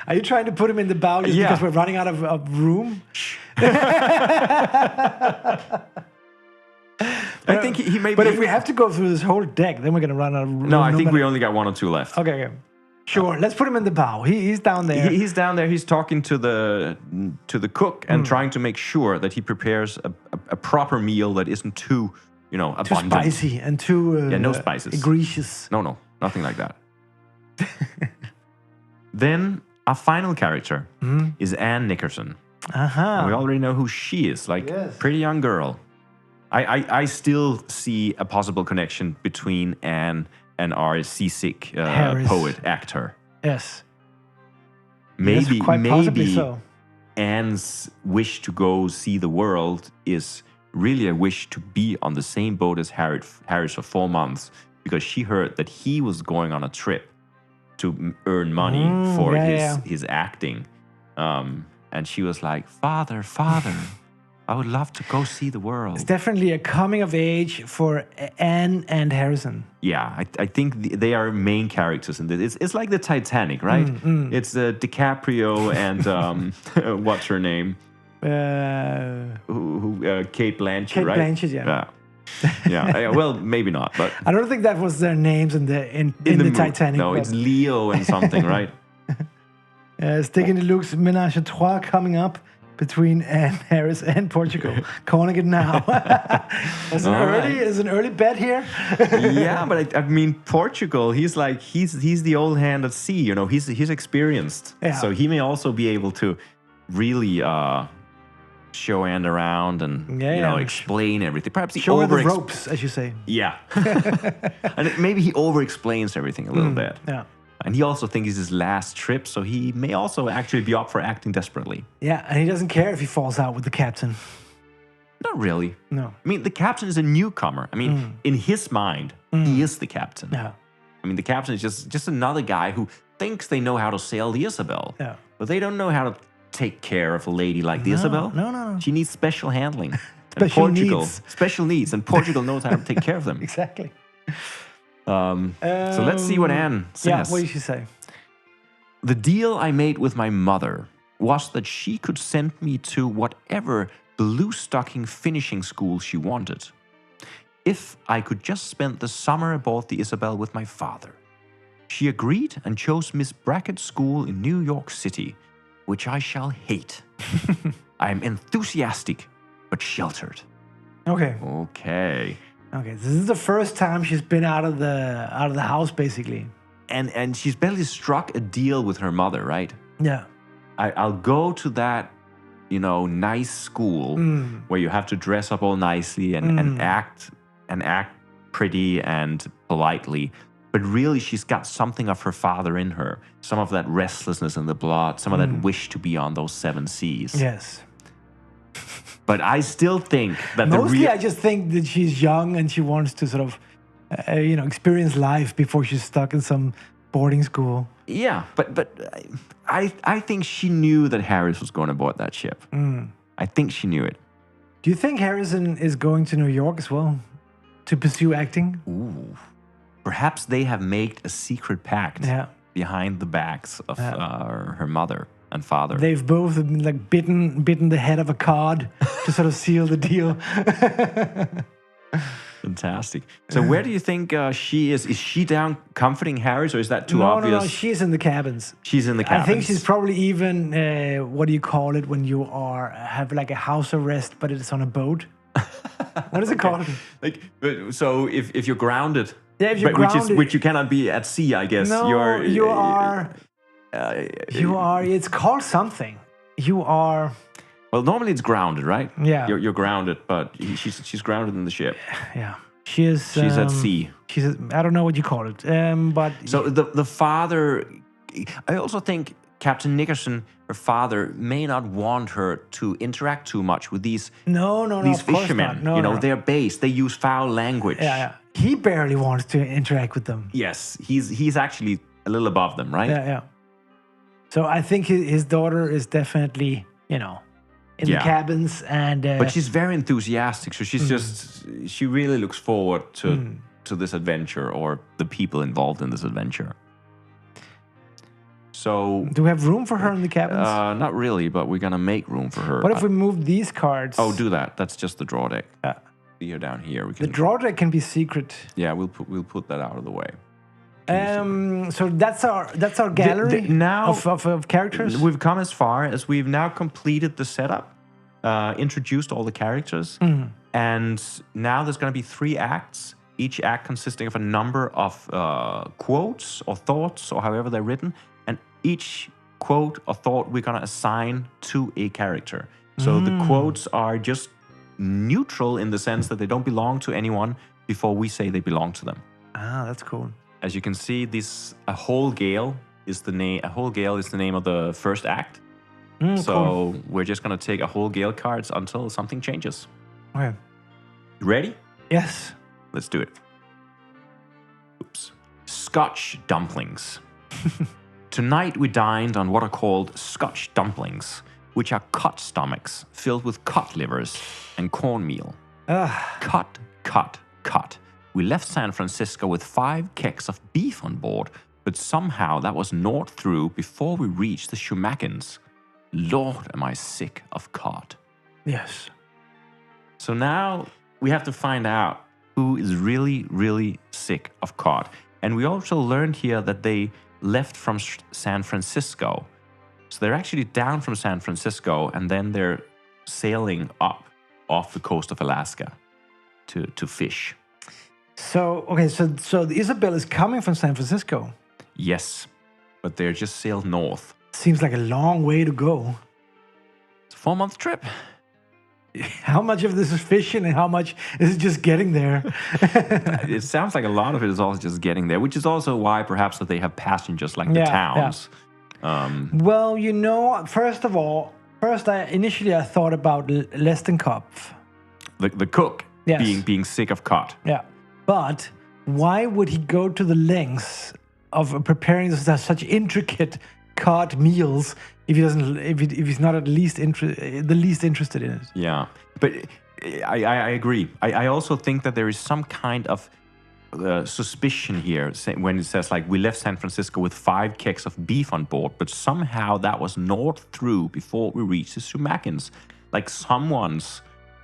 Are you trying to put him in the bow just because we're running out of room? I think he may be... But if we have to go through this whole deck, then we're going to run out of room. No, I think we only got 1 or 2 left. Okay. Sure, let's put him in the bow. He's down there. He's down there. He's talking to the cook and trying to make sure that he prepares a proper meal that isn't too, abundant. Too spicy and too no spices. Egregious. No, nothing like that. Then our final character is Anne Nickerson. Uh-huh. We already know who she is, pretty young girl. I still see a possible connection between Anne and our seasick poet actor. Yes. Maybe yes, quite possibly so. Anne's wish to go see the world is really a wish to be on the same boat as Harris for 4 months, because she heard that he was going on a trip to earn money for his acting. And she was like, Father, I would love to go see the world. It's definitely a coming of age for Anne and Harrison. Yeah, I think they are main characters in this. It's like the Titanic, right? It's DiCaprio and what's her name? Kate Blanchett, Kate right? Blanchett, yeah. Yeah. Well, maybe not, but I don't think that was their names in the Titanic. No, it's Leo and something, right? Sticking to Luke's Ménage à Trois coming up between Anne Harris and Portugal. Calling it now. It's an early bet here. Yeah, but I mean Portugal. He's the old hand at sea. You know, he's experienced, so he may also be able to really show Anne around and explain everything. Perhaps he show her the ropes, as you say. Yeah, and maybe he over-explains everything a little bit. Yeah. And he also thinks it's his last trip, so he may also actually be up for acting desperately. Yeah, and he doesn't care if he falls out with the captain. Not really. No. I mean, the captain is a newcomer. I mean, in his mind, he is the captain. Yeah. I mean, the captain is just another guy who thinks they know how to sail the Isabel. Yeah. But they don't know how to take care of a lady like the Isabel. No. She needs special handling. Special needs. And Portugal knows how to take care of them. Exactly. So let's see what Anne says. Yeah, what did she say? The deal I made with my mother was that she could send me to whatever blue stocking finishing school she wanted, if I could just spend the summer aboard the Isabel with my father. She agreed and chose Miss Brackett's school in New York City, which I shall hate. I am enthusiastic, but sheltered. Okay, this is the first time she's been out of the house, basically. And she's barely struck a deal with her mother, right? Yeah. I'll go to that, nice school where you have to dress up all nicely and act pretty and politely. But really, she's got something of her father in her. Some of that restlessness in the blood, some of that wish to be on those 7 seas. Yes. But I still think that I just think that she's young and she wants to sort of, experience life before she's stuck in some boarding school. Yeah, but I think she knew that Harris was going aboard that ship. I think she knew it. Do you think Harrison is going to New York as well to pursue acting? Ooh, perhaps they have made a secret pact behind the backs of her mother and father. They've both bitten the head of a cod to sort of seal the deal. Fantastic. So where do you think she is? Is she down comforting Harris, or is that too obvious? No, she's in the cabins. She's in the cabins. I think she's probably even, what do you call it when you have like a house arrest, but it's on a boat? What is it called? So if you're grounded, if you're grounded, which you cannot be at sea, I guess. No, you are. It's called something. You are. Well, normally it's grounded, right? Yeah. You're grounded, but she's grounded in the ship. Yeah. She's at sea. I don't know what you call it. But so the father, I also think Captain Nickerson, her father, may not want her to interact too much with these these fishermen. No, they're base. They use foul language. Yeah. He barely wants to interact with them. Yes, he's actually a little above them, right? Yeah. So I think his daughter is definitely, in the cabins, and but she's very enthusiastic. So she's she really looks forward to this adventure, or the people involved in this adventure. So do we have room for her in the cabins? Not really, but we're gonna make room for her. What if we move these cards? Oh, do that. That's just the draw deck. See her down here. The draw deck can be secret. Yeah, we'll put that out of the way. So that's our gallery now of characters. We've come as far as we've now completed the setup, introduced all the characters, and now there's going to be 3 acts. Each act consisting of a number of quotes or thoughts, or however they're written, and each quote or thought we're going to assign to a character. So the quotes are just neutral in the sense that they don't belong to anyone before we say they belong to them. Ah, that's cool. As you can see, a whole gale is the name. A whole gale is the name of the first act. So Cool. we're just gonna take a whole gale cards until something changes. Okay. You ready? Yes. Let's do it. Oops. Scotch dumplings. Tonight we dined on what are called Scotch dumplings, which are cod stomachs filled with cod livers and cornmeal. Cut, cut, cut. We left San Francisco with 5 kegs of beef on board, but somehow that was gnawed through before we reached the Shumakins. Lord, am I sick of cod. Yes. So now we have to find out who is really, really sick of cod. And we also learned here that they left from San Francisco. So they're actually down from San Francisco and then they're sailing up off the coast of Alaska to fish. So, okay, so the Isabel is coming from San Francisco. Yes, but they're just sailed north. Seems like a long way to go. It's a 4-month trip. How much of this is fishing and how much is just getting there? It sounds like a lot of it is also just getting there, which is also why perhaps that they have passengers like the Yeah, towns. Well, first of all, initially I thought about Lestenkopf. The cook Yes. being sick of cod. Yeah. But why would he go to the lengths of preparing such intricate cod meals if he's not the least interested in it? Yeah, but I agree. I also think that there is some kind of suspicion here when it says like we left San Francisco with 5 kegs of beef on board, but somehow that was gnawed through before we reached the Shumakins. Like someone's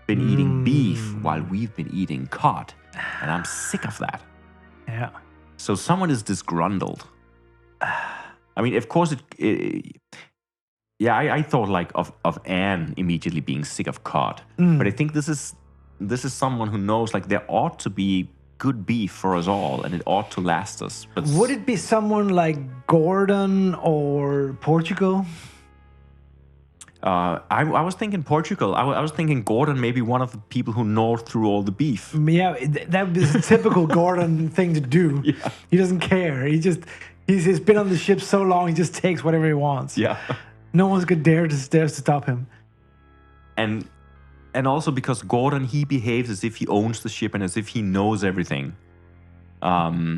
been eating beef while we've been eating cod, and I'm sick of that. Yeah. So someone is disgruntled. I mean, of course, I thought like of Anne immediately being sick of cod, but I think this is someone who knows like there ought to be good beef for us all, and it ought to last us. But Would it be someone like Gordon or Portugal? I was thinking Portugal. I was thinking Gordon, maybe one of the people who gnawed through all the beef. Yeah, that would be a typical Gordon thing to do. Yeah. He doesn't care. He's been on the ship so long, he just takes whatever he wants. Yeah. No one's gonna dare to stop him. And also because Gordon, he behaves as if he owns the ship and as if he knows everything. What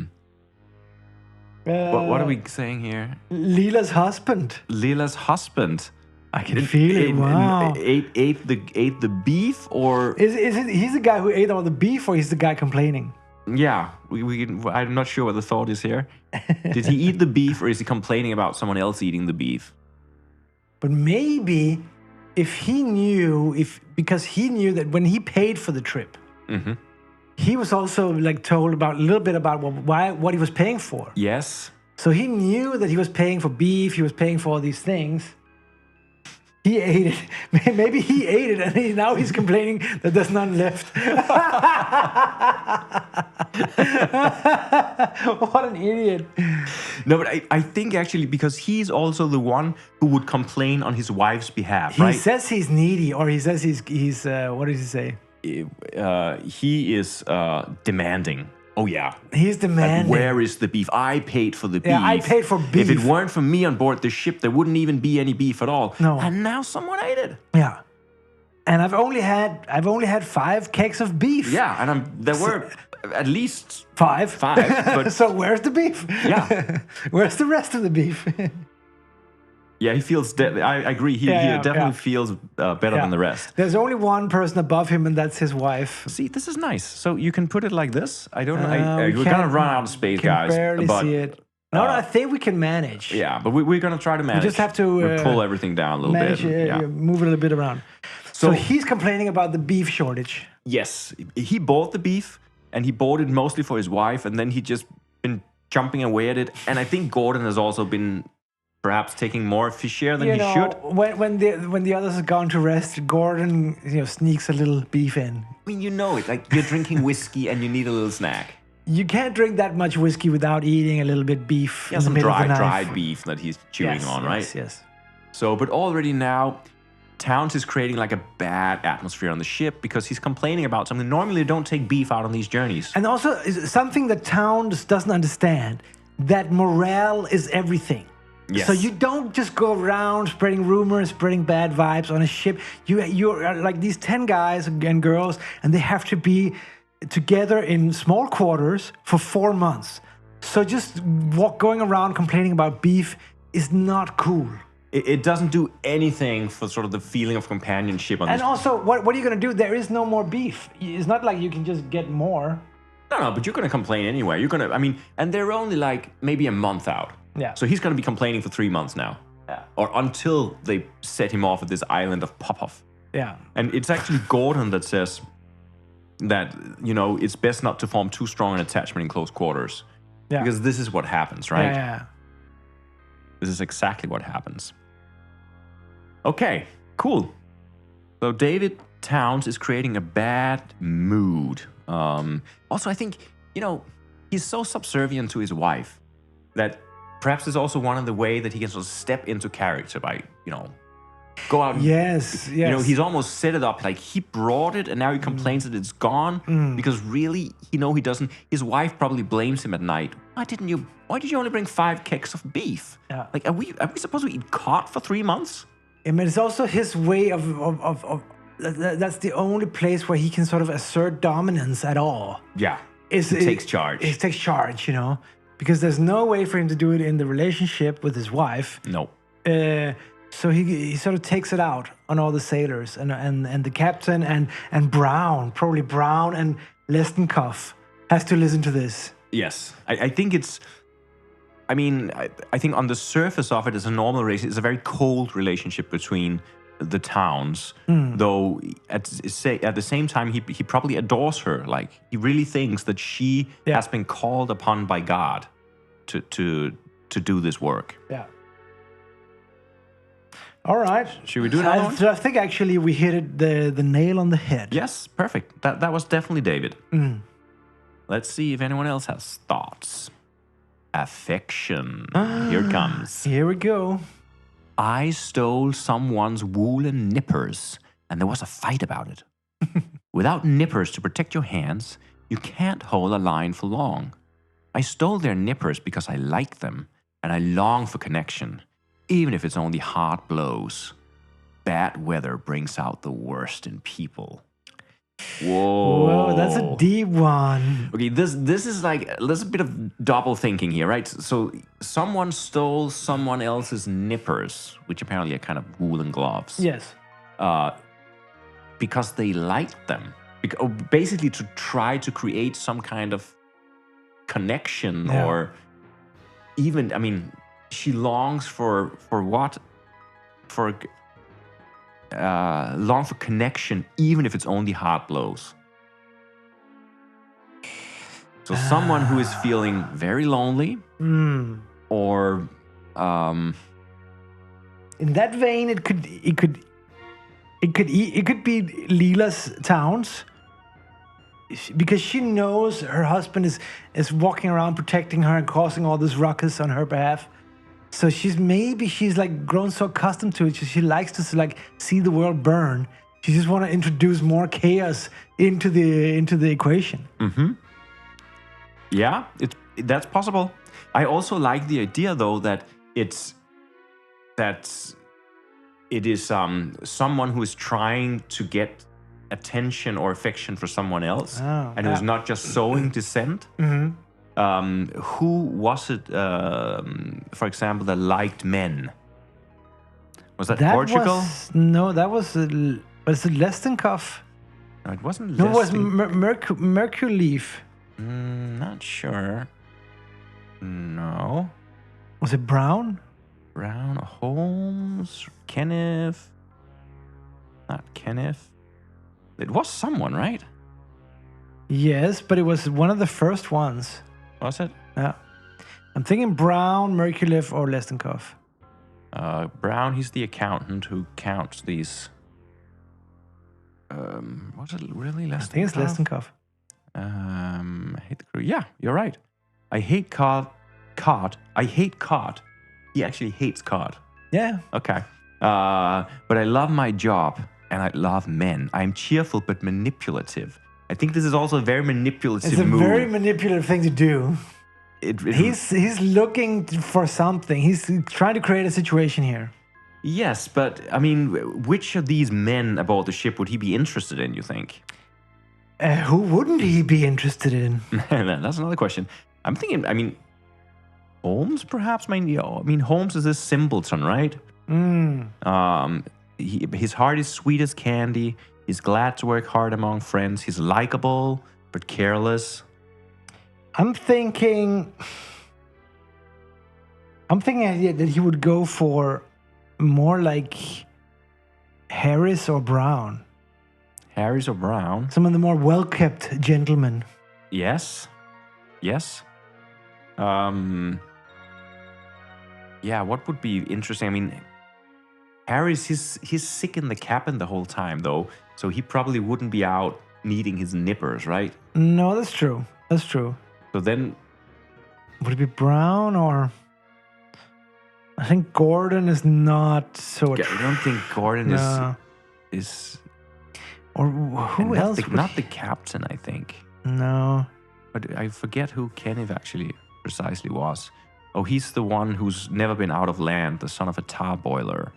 are we saying here? Leela's husband. Leela's husband. I can feel it. Wow. Ate the beef, or Is it he's the guy who ate all the beef, or he's the guy complaining? yeah, I'm not sure what the thought is here. Did he eat the beef, or is he complaining about someone else eating the beef? But maybe if he knew, because he knew that when he paid for the trip, he was also like told a little bit about what he was paying for. Yes. So he knew that he was paying for beef, he was paying for all these things. He ate it. Maybe he ate it, and now he's complaining that there's none left. What an idiot. No, but I think actually because he's also the one who would complain on his wife's behalf, right? He says he's needy, or he says he's what does he say? He is demanding. Oh, yeah. He's demanding. Like, where is the beef? I paid for the beef. Yeah, I paid for beef. If it weren't for me on board the ship, there wouldn't even be any beef at all. No. And now someone ate it. Yeah. And I've only had 5 kegs of beef. Yeah, and there were at least 5. But So where's the beef? Yeah. Where's the rest of the beef? yeah, he feels. I agree. He definitely feels better than the rest. There's only one person above him, and that's his wife. See, this is nice. So you can put it like this. I don't know. We're can't- gonna run out of space, can guys. barely but see it. No, I think we can manage. yeah, but we're gonna try to manage. just have to We'll pull everything down a little manage, bit. move it a little bit around. So he's complaining about the beef shortage. Yes, he bought the beef, and he bought it mostly for his wife, and then he just been jumping away at it. And I think Gordon has also been perhaps taking more of his share than he should. When the others have gone to rest, Gordon sneaks a little beef in. I mean, you know it. Like you're drinking whiskey and you need a little snack. You can't drink that much whiskey without eating a little bit beef. Yeah, some dried beef that he's chewing on, right? Yes. So, but already now, Towns is creating like a bad atmosphere on the ship because he's complaining about something. Normally, they don't take beef out on these journeys. And also, is something that Towns doesn't understand, that morale is everything. Yes. So you don't just go around spreading rumors, spreading bad vibes on a ship. You're like these 10 guys and girls, and they have to be together in small quarters for 4 months. So just going around complaining about beef is not cool. It doesn't do anything for sort of the feeling of companionship on And this. also, what are you going to do? There is no more beef. It's not like you can just get more. No, but you're going to complain anyway. You're going to, I mean, and they're only like maybe a month out. Yeah. So he's going to be complaining for 3 months now. Yeah. Or until they set him off at this island of Popov. Yeah. And it's actually Gordon that says that, you know, it's best not to form too strong an attachment in close quarters. Yeah. Because this is what happens, right? Yeah. This is exactly what happens. Okay, cool. So David Towns is creating a bad mood. Also, I think, you know, he's so subservient to his wife that perhaps it's also one of the way that he can sort of step into character by, you know, go out and, Yes. you know, he's almost set it up like he brought it and now he complains that it's gone because really, he doesn't. His wife probably blames him at night. Why did you only bring 5 kegs of beef? Yeah. Like, are we supposed to eat cod for 3 months? I mean, it's also his way of that's the only place where he can sort of assert dominance at all. Yeah. He takes charge. He takes charge, you know, because there's no way for him to do it in the relationship with his wife. No. So he sort of takes it out on all the sailors and the captain and Brown, probably Brown and Lestenkov has to listen to this. Yes. I think it's, I mean, I think on the surface of it, as a normal race, it's a very cold relationship between the Towns. Though at the same time, he probably adores her. Like, he really thinks that she has been called upon by God to do this work. Yeah. All right. Should we do another one? I think actually we hit the nail on the head. Yes, perfect. That was definitely David. Let's see if anyone else has thoughts. Affection. Here it comes. Here we go. I stole someone's woolen nippers, and there was a fight about it. Without nippers to protect your hands, you can't hold a line for long. I stole their nippers because I like them, and I long for connection, even if it's only hard blows. Bad weather brings out the worst in people. Whoa, that's a deep one. Okay, this is like, there's a bit of double thinking here, right? So someone stole someone else's nippers, which apparently are kind of woolen gloves. Yes. Because they liked them. Basically to try to create some kind of connection or even, I mean, she longs for what? Long for connection, even if it's only hard blows. So someone who is feeling very lonely, or in that vein, it could be Leela's Towns, because she knows her husband is walking around protecting her and causing all this ruckus on her behalf. So she's like grown so accustomed to it. She likes to like see the world burn. She just want to introduce more chaos into the equation. Yeah, that's possible. I also like the idea though that it is someone who is trying to get attention or affection for someone else, and who's not just sowing dissent. Who was it, for example, that liked men? Was that Portugal? Was it Lestenkov? No, it wasn't. No, it was Merculeaf. Not sure. No. Was it Brown? Brown, Holmes, Kenneth. Not Kenneth. It was someone, right? Yes, but it was one of the first ones. Was it? Yeah. I'm thinking Brown, Merkulev, or Lestenkov. Brown, he's the accountant who counts these. Was it really Lestenkov? I think it's Lestenkov. I hate the crew. Yeah, you're right. I hate cod. I hate cod. He actually hates cod. Yeah. Okay. But I love my job and I love men. I'm cheerful but manipulative. I think this is also a very manipulative It's a move. very manipulative thing to do. He's looking for something. He's trying to create a situation here. Yes, but I mean, which of these men aboard the ship would he be interested in, you think? Who wouldn't he be interested in? That's another question. I'm thinking, I mean, Holmes perhaps? I mean, Holmes is a simpleton, right? His heart is sweet as candy. He's glad to work hard among friends. He's likable, but careless. I'm thinking that he would go for more like Harris or Brown. Harris or Brown? Some of the more well-kept gentlemen. Yes. Yes. Yeah, what would be interesting? I mean, Harris, he's sick in the cabin the whole time, though, so he probably wouldn't be out needing his nippers, right? No, that's true. That's true. So then... Would it be Brown or... I think Gordon is not so... I don't think Gordon is... Or who else? Not the captain, I think. No. But I forget who Kenneth actually precisely was. Oh, he's the one who's never been out of land, the son of a tar boiler.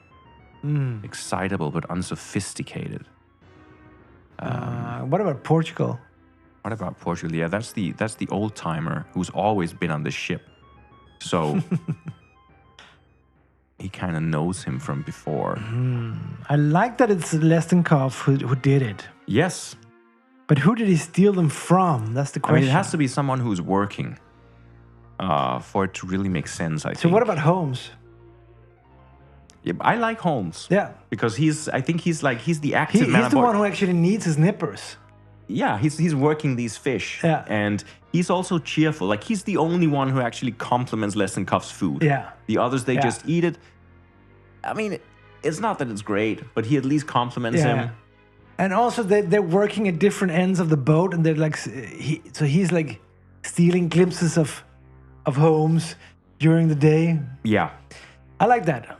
Excitable but unsophisticated. What about Portugal? What about Portugal? Yeah, that's the old timer who's always been on the ship. So he kind of knows him from before. I like that it's Lestenkov who did it. Yes. But who did he steal them from? That's the question. I mean, it has to be someone who's working for it to really make sense, I think. So what about Holmes? Yeah, I like Holmes. Yeah. Because I think he's the active man. He's the one who actually needs his nippers. Yeah, he's working these fish. Yeah. And he's also cheerful. Like, he's the only one who actually compliments Lestenkov's food. Yeah. The others, they just eat it. I mean, it's not that it's great, but he at least compliments him. And also, they're working at different ends of the boat, and they're like, he's like stealing glimpses of Holmes during the day. Yeah. I like that.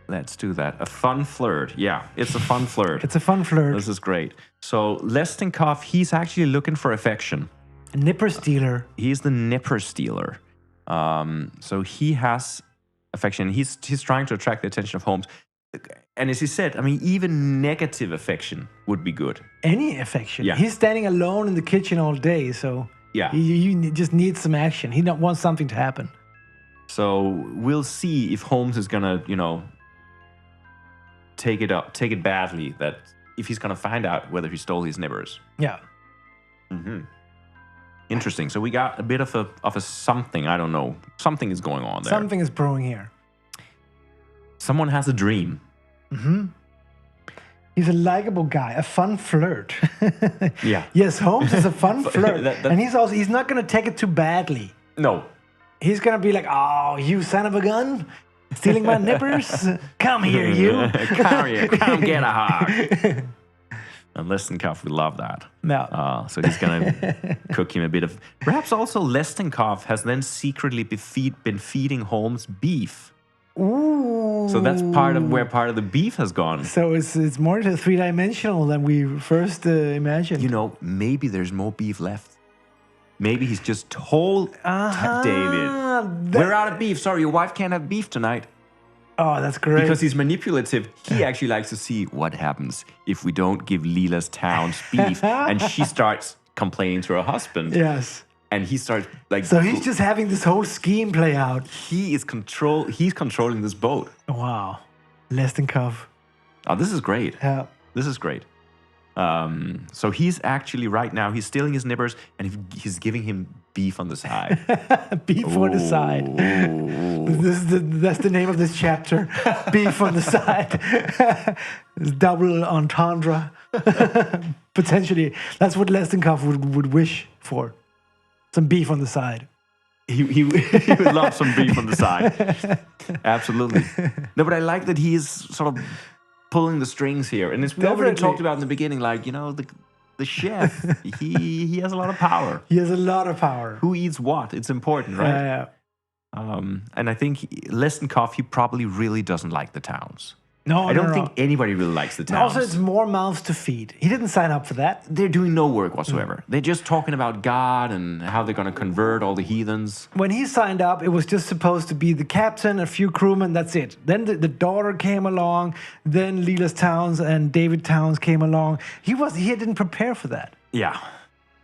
Let's do that. A fun flirt. Yeah, it's a fun flirt. It's a fun flirt. This is great. So Lestenkov, he's actually looking for affection. A nipper stealer. He's the nipper stealer. So he has affection. He's trying to attract the attention of Holmes. And as he said, I mean, even negative affection would be good. Any affection. Yeah. He's standing alone in the kitchen all day, so you just need some action. He wants something to happen. So we'll see if Holmes is gonna, take it badly. That if he's gonna find out whether he stole his nippers. Yeah. Interesting. So we got a bit of a something. I don't know. Something is going on there. Something is brewing here. Someone has a dream. He's a likable guy, a fun flirt. Yeah. Yes, Holmes is a fun flirt, that- and he's not gonna take it too badly. No. He's gonna be like, "Oh, you son of a gun, stealing my nippers! Come here, you! Come here, come get a hug." And Lestenkov will love that. No. So he's gonna cook him a bit of. Perhaps also Lestenkov has then secretly been feeding Holmes beef. Ooh. So that's where part of the beef has gone. So it's more three-dimensional than we first imagined. Maybe there's more beef left. Maybe he's just told David, "We're out of beef. Sorry, your wife can't have beef tonight." Oh, that's great. Because he's manipulative. He actually likes to see what happens if we don't give Leela's towns beef. And she starts complaining to her husband. Yes. And he starts like... So he's just having this whole scheme play out. He's controlling this boat. Wow. Lestenkov. Oh, this is great. Yeah. This is great. So he's actually right now, he's stealing his nippers and he's giving him beef on the side. Beef on the side. That's the name of this chapter. Beef on the side. It's double entendre. Potentially. That's what Lestenkov would wish for. Some beef on the side. He would love some beef on the side. Absolutely. No, but I like that he is sort of pulling the strings here. And it's we already talked about in the beginning, like, the chef, he has a lot of power. He has a lot of power. Who eats what? It's important, right? Yeah. And I think Lessenkopf, he probably really doesn't like the towns. No, I don't no, think no. anybody really likes the And towns. also, it's more mouths to feed. He didn't sign up for that. They're doing no work whatsoever. They're just talking about God and how they're going to convert all the heathens. When he signed up, it was just supposed to be the captain, a few crewmen, that's it. Then the daughter came along, then Leela's Towns and David Towns came along. He didn't prepare for that. Yeah.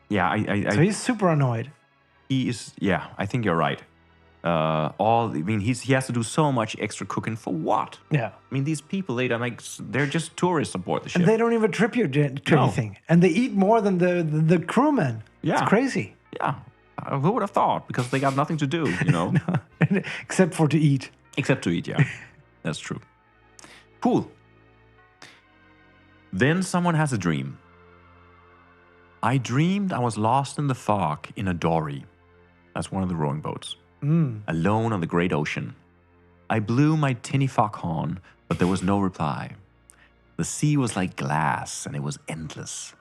Yeah, So he's super annoyed. he is, yeah, I think you're right. He has to do so much extra cooking for what? Yeah. I mean, these people, they're just tourists aboard the ship. And they don't even tribute to No. anything. And they eat more than the crewmen. Yeah. It's crazy. Yeah. Who would have thought? Because they got nothing to do, you know? Except for to eat. Except to eat, yeah. That's true. Cool. Then someone has a dream. I dreamed I was lost in the fog in a dory. That's one of the rowing boats. Alone on the great ocean. I blew my tinny foghorn, but there was no reply. The sea was like glass and it was endless.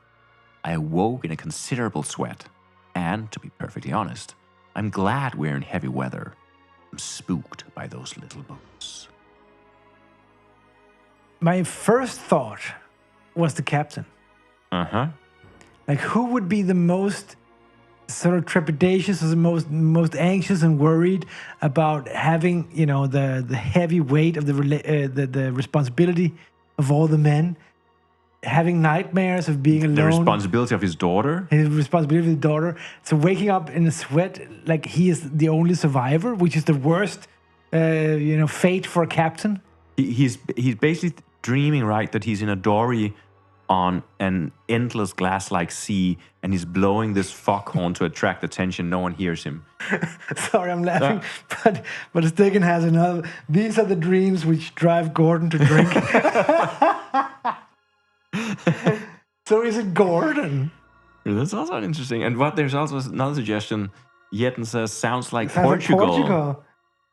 I awoke in a considerable sweat. And, to be perfectly honest, I'm glad we're in heavy weather. I'm spooked by those little boats. My first thought was the captain. Uh-huh. Like, who would be the most sort of trepidatious, or the most anxious and worried about having, you know, the heavy weight of the responsibility of all the men, having nightmares of being alone. The responsibility of his daughter. His responsibility of his daughter. So waking up in a sweat, like he is the only survivor, which is the worst, fate for a captain. He's basically dreaming, right, that he's in a dory on an endless glass-like sea, and he's blowing this foghorn to attract attention. No one hears him. Sorry, I'm laughing, but Stegen has another. These are the dreams which drive Gordon to drink. So is it Gordon? That's also interesting. And there's also another suggestion. Yetten says, sounds like Portugal.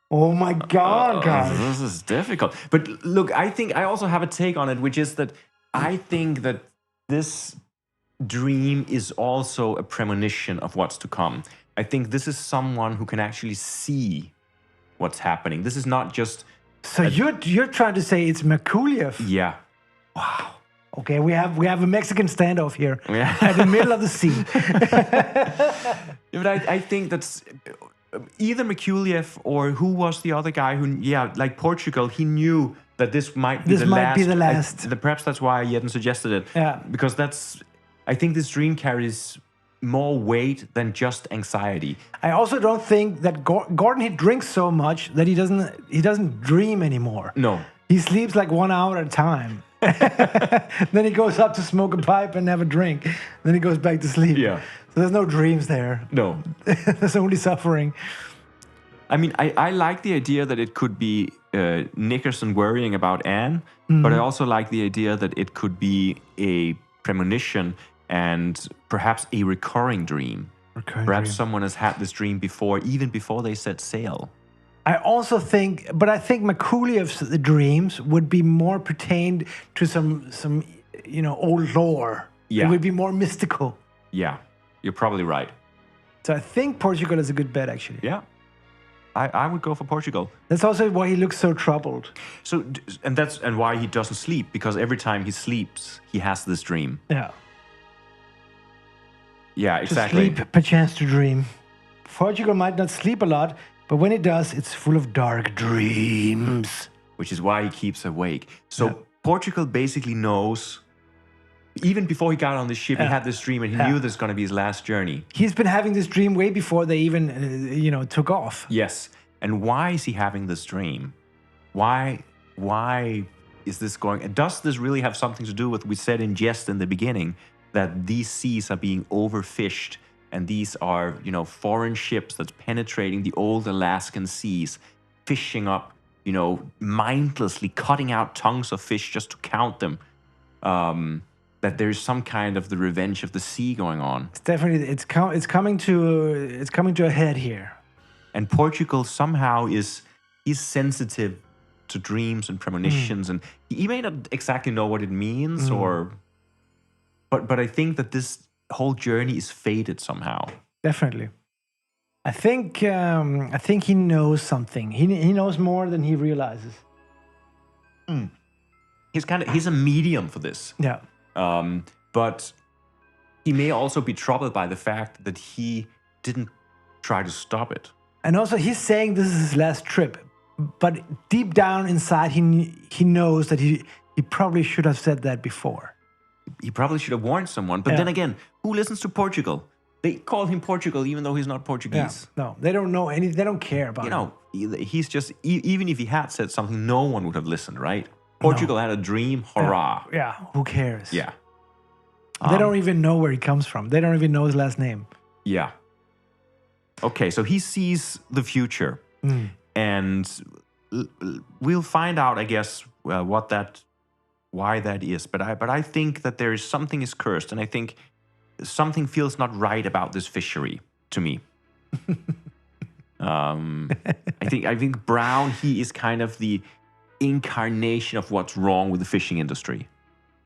Oh my God, guys. This is difficult. But look, I also have a take on it, which is that I think that this dream is also a premonition of what's to come. I think this is someone who can actually see what's happening. This is not just... So you're trying to say it's Merkuliev? Yeah. Wow. Okay, we have a Mexican standoff here. Yeah. At the middle of the sea. But I think that's either Merkuliev or who was the other guy who, like Portugal, he knew that this might be the last. Perhaps that's why Yetten suggested it. Yeah. Because I think this dream carries more weight than just anxiety. I also don't think that Gordon, he drinks so much that he doesn't dream anymore. No. He sleeps like 1 hour at a time. Then he goes up to smoke a pipe and have a drink. Then he goes back to sleep. Yeah. So there's no dreams there. No. There's only suffering. I mean, I like the idea that it could be Nickerson worrying about Anne, but I also like the idea that it could be a premonition and perhaps a recurring dream. Perhaps someone has had this dream before, even before they set sail. I also think, but I think Merkuliev's dreams would be more pertained to some old lore. Yeah. It would be more mystical. Yeah, you're probably right. So I think Portugal is a good bet, actually. Yeah. I would go for Portugal. That's also why he looks so troubled. So, and why he doesn't sleep, because every time he sleeps, he has this dream. Yeah. Yeah, exactly. To sleep, perchance to dream. Portugal might not sleep a lot, but when it does, it's full of dark dreams. Which is why he keeps awake. So Portugal basically knows, even before he got on the ship, he had this dream and he knew this was going to be his last journey. He's been having this dream way before they even, took off. Yes. And why is he having this dream? Why is this going? And does this really have something to do with, we said in jest in the beginning, that these seas are being overfished and these are, foreign ships that's penetrating the old Alaskan seas, fishing up, mindlessly cutting out tongues of fish just to count them. That there's some kind of the revenge of the sea going on. It's definitely it's coming to a head here. And Portugal somehow he's sensitive to dreams and premonitions, and he may not exactly know what it means, but I think that this whole journey is fated somehow. Definitely. I think he knows something. He knows more than he realizes. He's a medium for this. Yeah. But he may also be troubled by the fact that he didn't try to stop it. And also, he's saying this is his last trip, but deep down inside, he knows that he probably should have said that before. He probably should have warned someone. But then again, who listens to Portugal? They call him Portugal even though he's not Portuguese. Yeah. No, they don't know anything. They don't care about him. He's just, even if he had said something, no one would have listened, right? Portugal had a dream, hurrah. Yeah, who cares? Yeah. They don't even know where he comes from. They don't even know his last name. Yeah. Okay, so he sees the future. And we'll find out, I guess, why that is. But I think that there is something is cursed, and I think something feels not right about this fishery to me. I think Brown, he is kind of the incarnation of what's wrong with the fishing industry.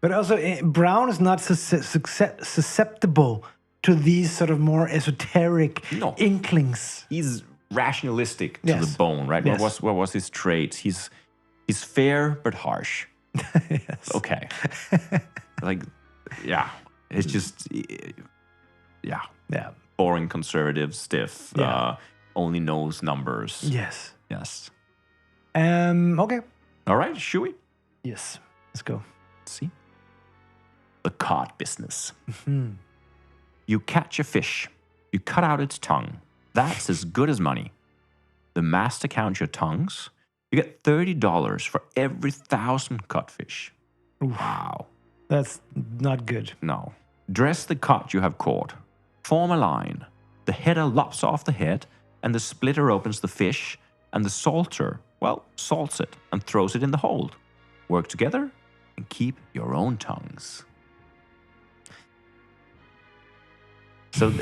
But also, Brown is not susceptible to these sort of more esoteric inklings. He's rationalistic to the bone, right? Yes. What was his trait? He's fair but harsh. Yes. Okay. It's just, boring, conservative, stiff, only knows numbers. Yes. Yes. Okay. All right, should we? Yes. Let's go. Let's see. The cod business. You catch a fish. You cut out its tongue. That's as good as money. The master counts your tongues. You get $30 for every 1,000 caught fish. Wow. That's not good. No. Dress the cod you have caught. Form a line. The header lops off the head, and the splitter opens the fish, and the salter, salts it and throws it in the hold. Work together and keep your own tongues. So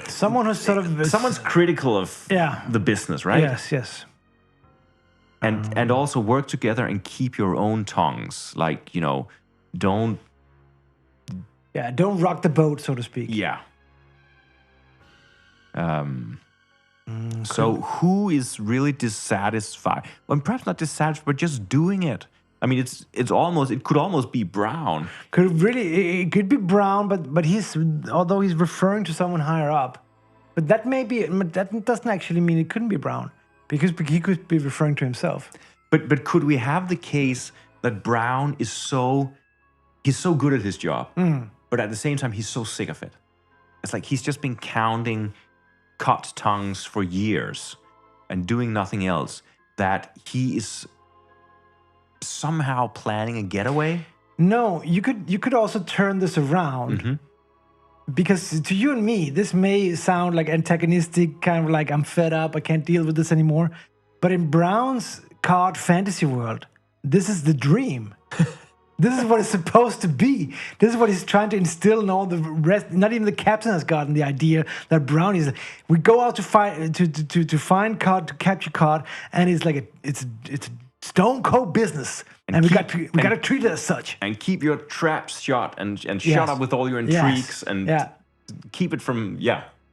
someone who's sort of someone's critical of the business, right? Yes. And also work together and keep your own tongues. Like, don't rock the boat, so to speak. Yeah. So who is really dissatisfied? Well, perhaps not dissatisfied, but just doing it. I mean, it could almost be Brown. It could be Brown, but although he's referring to someone higher up, but that doesn't actually mean it couldn't be Brown, because he could be referring to himself. But could we have the case that Brown is he's so good at his job, but at the same time he's so sick of it? It's like he's just been counting cut tongues for years and doing nothing else, that he is somehow planning a getaway? No, you could also turn this around, because to you and me, this may sound like antagonistic, kind of like I'm fed up, I can't deal with this anymore. But in Brown's card fantasy world, this is the dream. This is what it's supposed to be. This is what he's trying to instill in all the rest. Not even the captain has gotten the idea that Brown is. We go out to find cod, to capture cod, and it's like it's a stone cold business, and we got to treat it as such. And keep your traps shut and shut up with all your intrigues and keep it from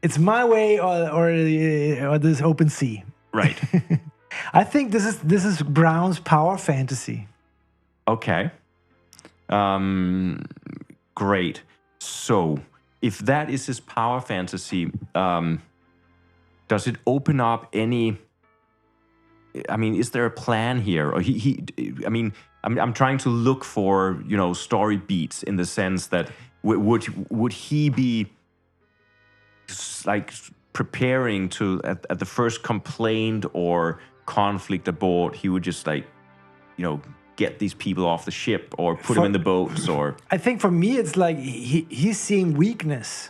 It's my way or this open sea. Right. I think this is Brown's power fantasy. Okay. Great. So, if that is his power fantasy, does it open up any? I mean, is there a plan here? Or I'm trying to look for story beats in the sense that would he be like preparing to at the first complaint or conflict aboard, he would just get these people off the ship or put them in the boats? Or I think for me it's like he's seeing weakness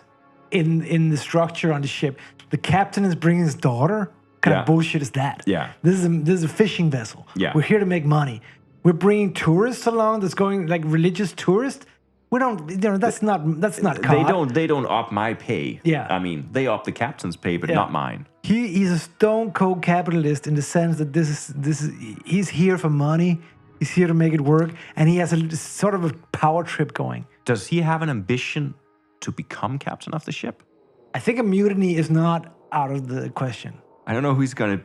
in the structure on the ship. The captain is bringing his daughter. What kind of bullshit is that? Yeah. This is a fishing vessel. Yeah. We're here to make money. We're bringing tourists along that's going like religious tourists. We don't, that's not cod. They don't up my pay. Yeah. I mean, they up the captain's pay, but not mine. He's a stone cold capitalist in the sense that he's here for money. He's here to make it work, and he has a sort of a power trip going. Does he have an ambition to become captain of the ship? I think a mutiny is not out of the question. I don't know who he's gonna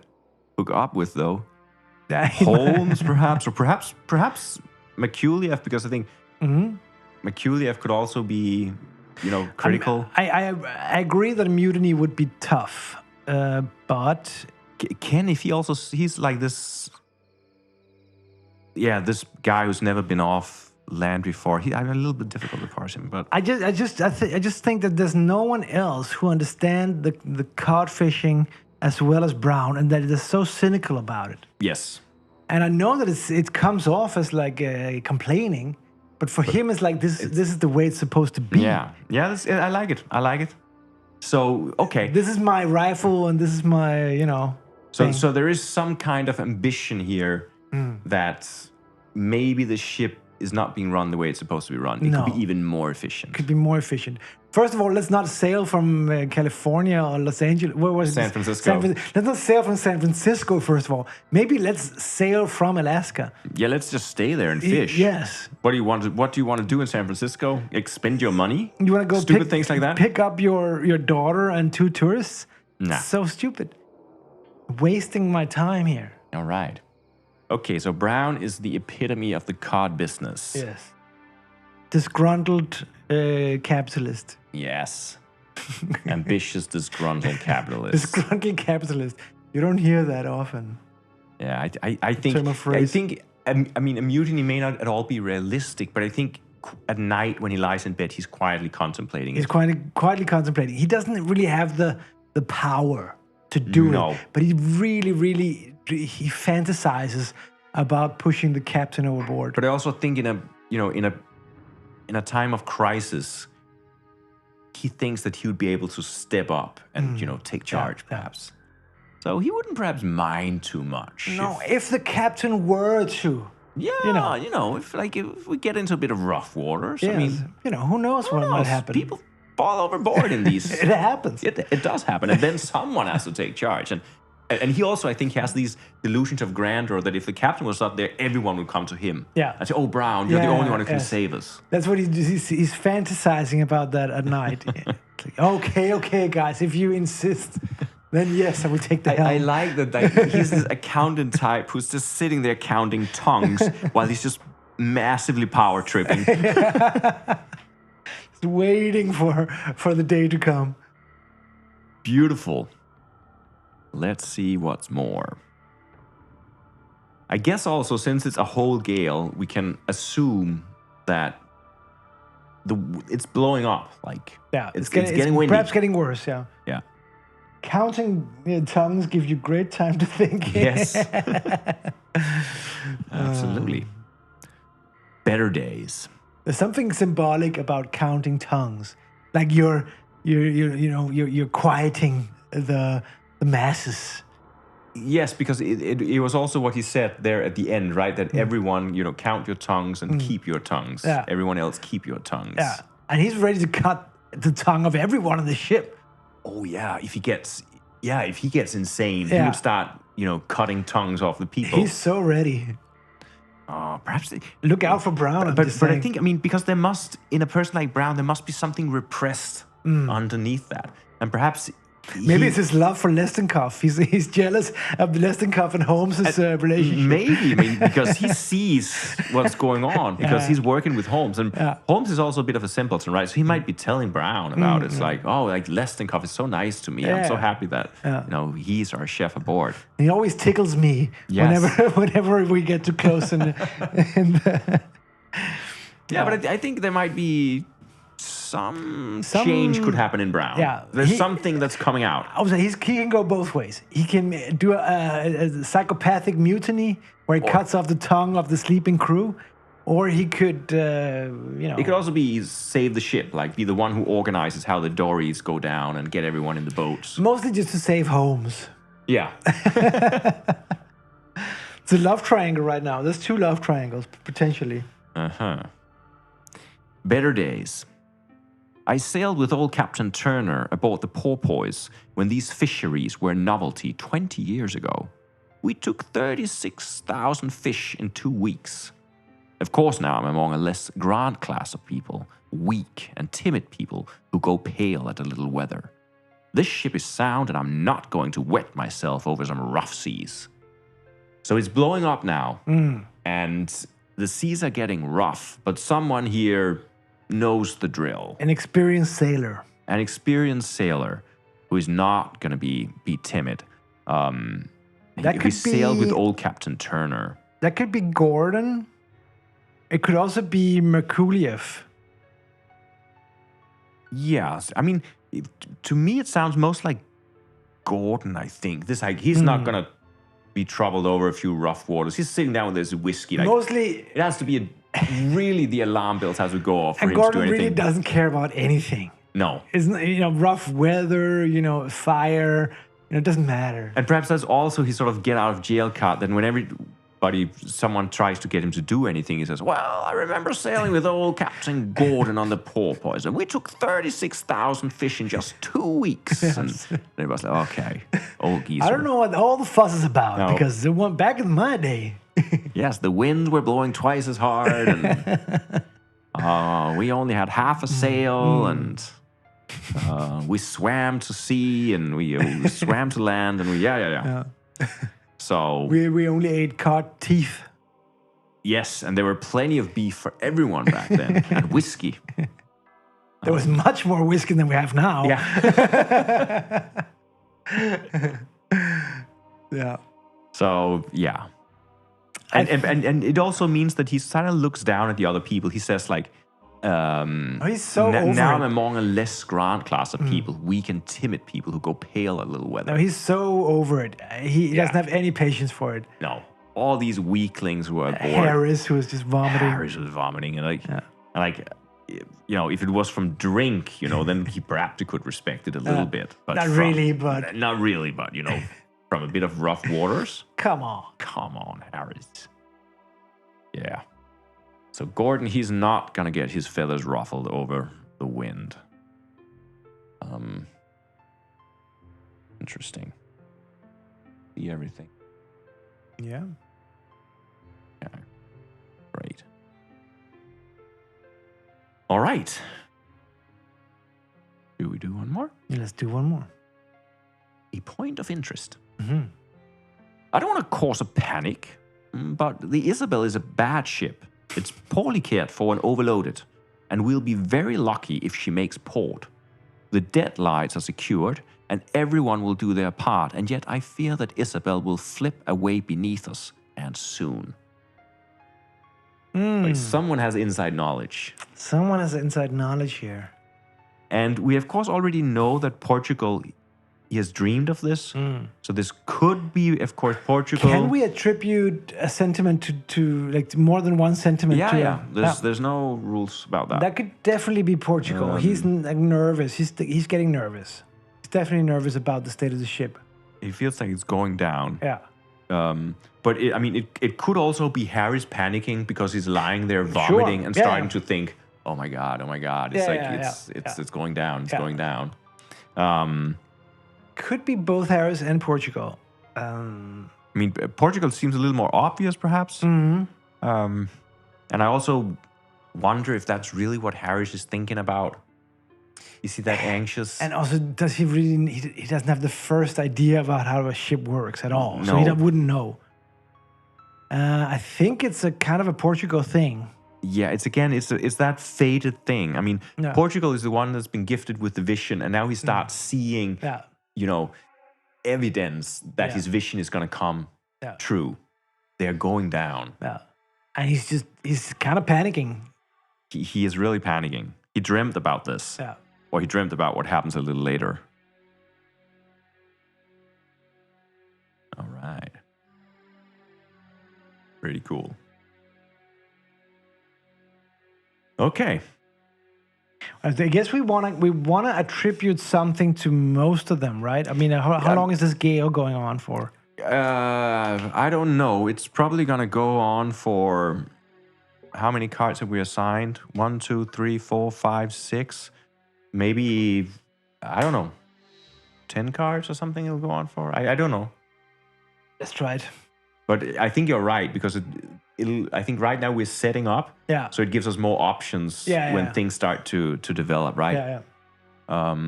hook up with though. Yeah. Holmes, perhaps, or perhaps Makuliev, because I think Mm-hmm. Makuliev could also be, critical. I agree that a mutiny would be tough, but Ken, if he's like this, this guy who's never been off land before. I'm a little bit difficult to parse him, but I just think that there's no one else who understands the cod fishing as well as Brown, and that they're so cynical about it. yes, And I know that it comes off as like complaining, but for him it's like this is the way it's supposed to be. yeah. I like it. I like it. So okay, This is my rifle, and this is my thing. so there is some kind of ambition here that maybe the ship is not being run the way it's supposed to be run. It No. could be even more efficient. Could be more efficient. First of all, let's not sail from California or Los Angeles. Where was it? San Francisco. Let's not sail from San Francisco, first of all. Maybe let's sail from Alaska. Yeah, let's just stay there and fish. Yes. What do you want to do in San Francisco? Expend your money? You want to go stupid things like that? Pick up your daughter and 2 tourists? Nah. So stupid. Wasting my time here. All right. Okay, so Brown is the epitome of the cod business. Yes. Disgruntled capitalist. Yes. Ambitious, disgruntled capitalist. Disgruntled capitalist. You don't hear that often. Yeah, I think. Term of phrase. I mean, a mutiny may not at all be realistic, but I think at night when he lies in bed, he's quietly contemplating He's it. quietly contemplating. He doesn't really have the power to do No. it, but he really he fantasizes about pushing the captain overboard. But I also think in a time of crisis, he thinks that he would be able to step up and take charge, perhaps. So he wouldn't perhaps mind too much. No, if the captain were to. If we get into a bit of rough waters, Yes, I mean, who knows what might happen. People fall overboard in these. It happens. It does happen, and then someone has to take charge. And he also, I think, has these delusions of grandeur that if the captain was not there, everyone would come to him. Yeah. And say, "Oh, Brown, you're the only one who can yes. save us." That's what he's fantasizing about that at night. It's like, okay, guys, if you insist, then yes, I will take the helm. I like that he's this accountant type who's just sitting there counting tongues while he's just massively power tripping. He's waiting for the day to come. Beautiful. Let's see what's more. I guess also, since it's a whole gale, we can assume that it's blowing up. Like, Yeah, it's getting windy. Perhaps getting worse. Yeah. Yeah. Counting tongues gives you great time to think. Yes. Absolutely. Better days. There's something symbolic about counting tongues, like you're quieting the masses. Yes, because it was also what he said there at the end, right? That everyone, count your tongues and keep your tongues. Yeah. Everyone else, keep your tongues. Yeah, and he's ready to cut the tongue of everyone on the ship. Oh yeah, if he gets insane, he Yeah. would start, cutting tongues off the people. He's so ready. Perhaps. Look out for Brown. But I think, because there must, in a person like Brown, there must be something repressed underneath that, and perhaps. Maybe it's his love for Lestenkov. He's jealous of Lestenkov and Holmes' relationship. Maybe, because he sees what's going on, because he's working with Holmes. And Holmes is also a bit of a simpleton, right? So he might be telling Brown about it. It's like, Lestenkov is so nice to me. I'm so happy that, he's our chef aboard. He always tickles me whenever we get too close. But I think there might be some change could happen in Brown. Yeah. There's something that's coming out. I would say he can go both ways. He can do a psychopathic mutiny where he cuts off the tongue of the sleeping crew, or he could, It could also be save the ship, like be the one who organizes how the dories go down and get everyone in the boats. Mostly just to save Holmes. Yeah. It's a love triangle right now. There's 2 love triangles, potentially. Better days. I sailed with old Captain Turner aboard the Porpoise when these fisheries were a novelty 20 years ago. We took 36,000 fish in 2 weeks. Of course, now I'm among a less grand class of people, weak and timid people who go pale at a little weather. This ship is sound, and I'm not going to wet myself over some rough seas. So it's blowing up now, and the seas are getting rough, but someone here knows the drill. An experienced sailor. An experienced sailor who is not going to be timid. He sailed with old Captain Turner. That could be Gordon. It could also be Merkuliev. Yes. I mean, to me, it sounds most like Gordon, I think. He's not going to be troubled over a few rough waters. He's sitting down with his whiskey. Mostly... It has to be really the alarm bells has to go off for and him Gordon to do anything. really doesn't care about anything. No. Isn't rough weather, fire, it doesn't matter. And perhaps that's also his sort of get out of jail card. Then whenever someone tries to get him to do anything, he says, well, I remember sailing with old Captain Gordon on the porpoise, and we took 36,000 fish in just 2 weeks. Yes. And everybody's like, okay, old geezer. I don't know what all the fuss is about, no. because it went back in my day. Yes, the winds were blowing twice as hard, and we only had half a sail, and we swam to sea, and we swam to land, and yeah. So we only ate cod teeth. Yes, and there were plenty of beef for everyone back then, and whiskey. There was much more whiskey than we have now. Yeah. Yeah. So yeah. And it also means that he kind of looks down at the other people. He says like, he's so over now I'm it. among a less grand class of people, weak and timid people who go pale at little weather. No, he's so over it. He doesn't have any patience for it. No, all these weaklings who are bored. Harris, who was just vomiting. Harris was vomiting, and if it was from drink, then he perhaps could respect it a little bit. But not really, but from a bit of rough waters. Come on, Harris. Yeah. So Gordon, he's not gonna get his feathers ruffled over the wind. Interesting. See everything. Yeah. Yeah. Great. All right. Do we do one more? Yeah, let's do one more. A point of interest. Mm-hmm. I don't want to cause a panic, but the Isabel is a bad ship. It's poorly cared for and overloaded, and we'll be very lucky if she makes port. The deadlights are secured, and everyone will do their part, and yet I fear that Isabel will flip away beneath us, and soon. Like someone has inside knowledge. Someone has inside knowledge here. And we, of course, already know that Portugal... He has dreamed of this. So this could be, of course, Portugal. Can we attribute a sentiment to like more than one sentiment? Yeah. There's no rules about that. That could definitely be Portugal. He's nervous. He's getting nervous. He's definitely nervous about the state of the ship. He feels like it's going down. Yeah. But it could also be Harry's panicking because he's lying there vomiting and starting to think, oh my god. It's going down. It's going down. Could be both Harris and Portugal. Portugal seems a little more obvious, perhaps. Mm-hmm. And I also wonder if that's really what Harris is thinking about. Is he that anxious? And also, does he really? He doesn't have the first idea about how a ship works at all, No. so he wouldn't know. I think it's a kind of a Portugal thing. Yeah, it's that fated thing. Portugal is the one that's been gifted with the vision, and now he starts seeing. Yeah. Evidence that his vision is going to come true. They're going down. Yeah. And he's kind of panicking. He is really panicking. He dreamt about this. Yeah. Or he dreamt about what happens a little later. All right. Pretty cool. Okay. I guess we wanna attribute something to most of them, right? How long is this gale going on for? I don't know. It's probably gonna go on for how many cards have we assigned? 1, 2, 3, 4, 5, 6. Maybe I don't know. 10 cards or something it'll go on for. I don't know. Let's try it. But I think you're right because I think right now we're setting up. Yeah. So it gives us more options when things start to develop, right? Yeah.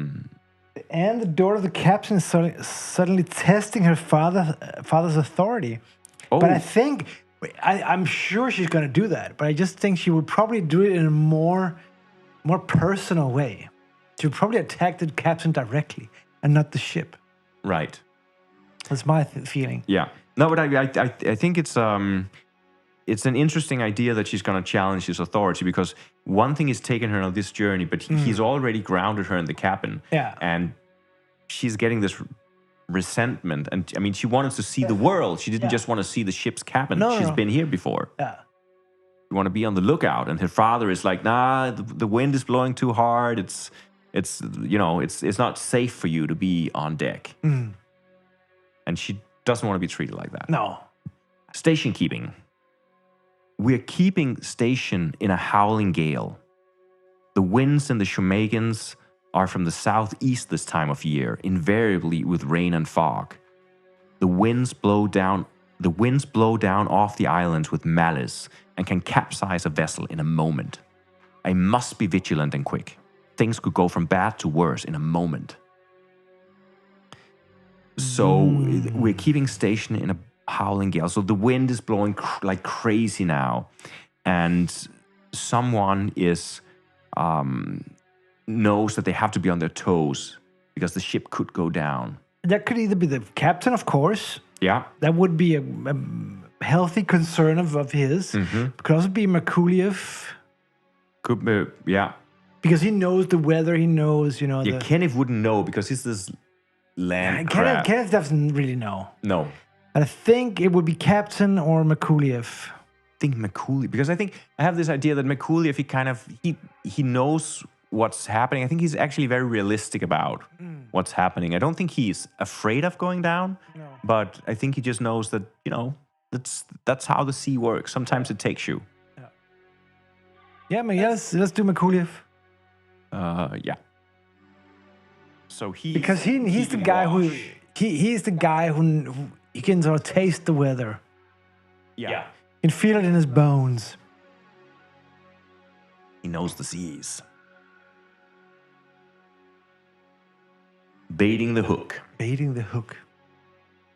And the daughter of the captain is suddenly testing her father's authority. Oh, But I think, I'm sure she's going to do that. But I just think she would probably do it in a more personal way. She would probably attack the captain directly and not the ship. right. That's my feeling. Yeah. No, but I think it's an interesting idea that she's going to challenge his authority, because one thing is taking her on this journey, but he's already grounded her in the cabin. Yeah. And she's getting this resentment. And I mean, she wanted to see the world. She didn't just want to see the ship's cabin. She's been here before. Yeah. You want to be on the lookout. And her father is like, nah, the wind is blowing too hard. It's not safe for you to be on deck. And she doesn't want to be treated like that. No. Station keeping. We're keeping station in a howling gale. The winds in the Shumagans are from the southeast this time of year, invariably with rain and fog. The winds blow down off the islands with malice and can capsize a vessel in a moment. I must be vigilant and quick. Things could go from bad to worse in a moment. So we're keeping station in a howling gale. So the wind is blowing like crazy now. And someone knows that they have to be on their toes because the ship could go down. That could either be the captain, of course. Yeah. That would be a healthy concern of his. Could also be Merkuliev. Could be, yeah. Because he knows the weather, he knows, Kenneth wouldn't know because he's this land crab. Kenneth doesn't really know. No. But I think it would be Captain or Merkuliev. I think Merkuliev, because I have this idea that Merkuliev, he knows what's happening. I think he's actually very realistic about what's happening. I don't think he's afraid of going down, but I think he just knows that, that's how the sea works. Sometimes it takes you. Yeah, let's do Merkuliev. Yeah. So because he's the guy he's the guy who he can sort of taste the weather. Yeah. He can feel it in his bones. He knows the seas. Baiting the hook. Baiting the hook.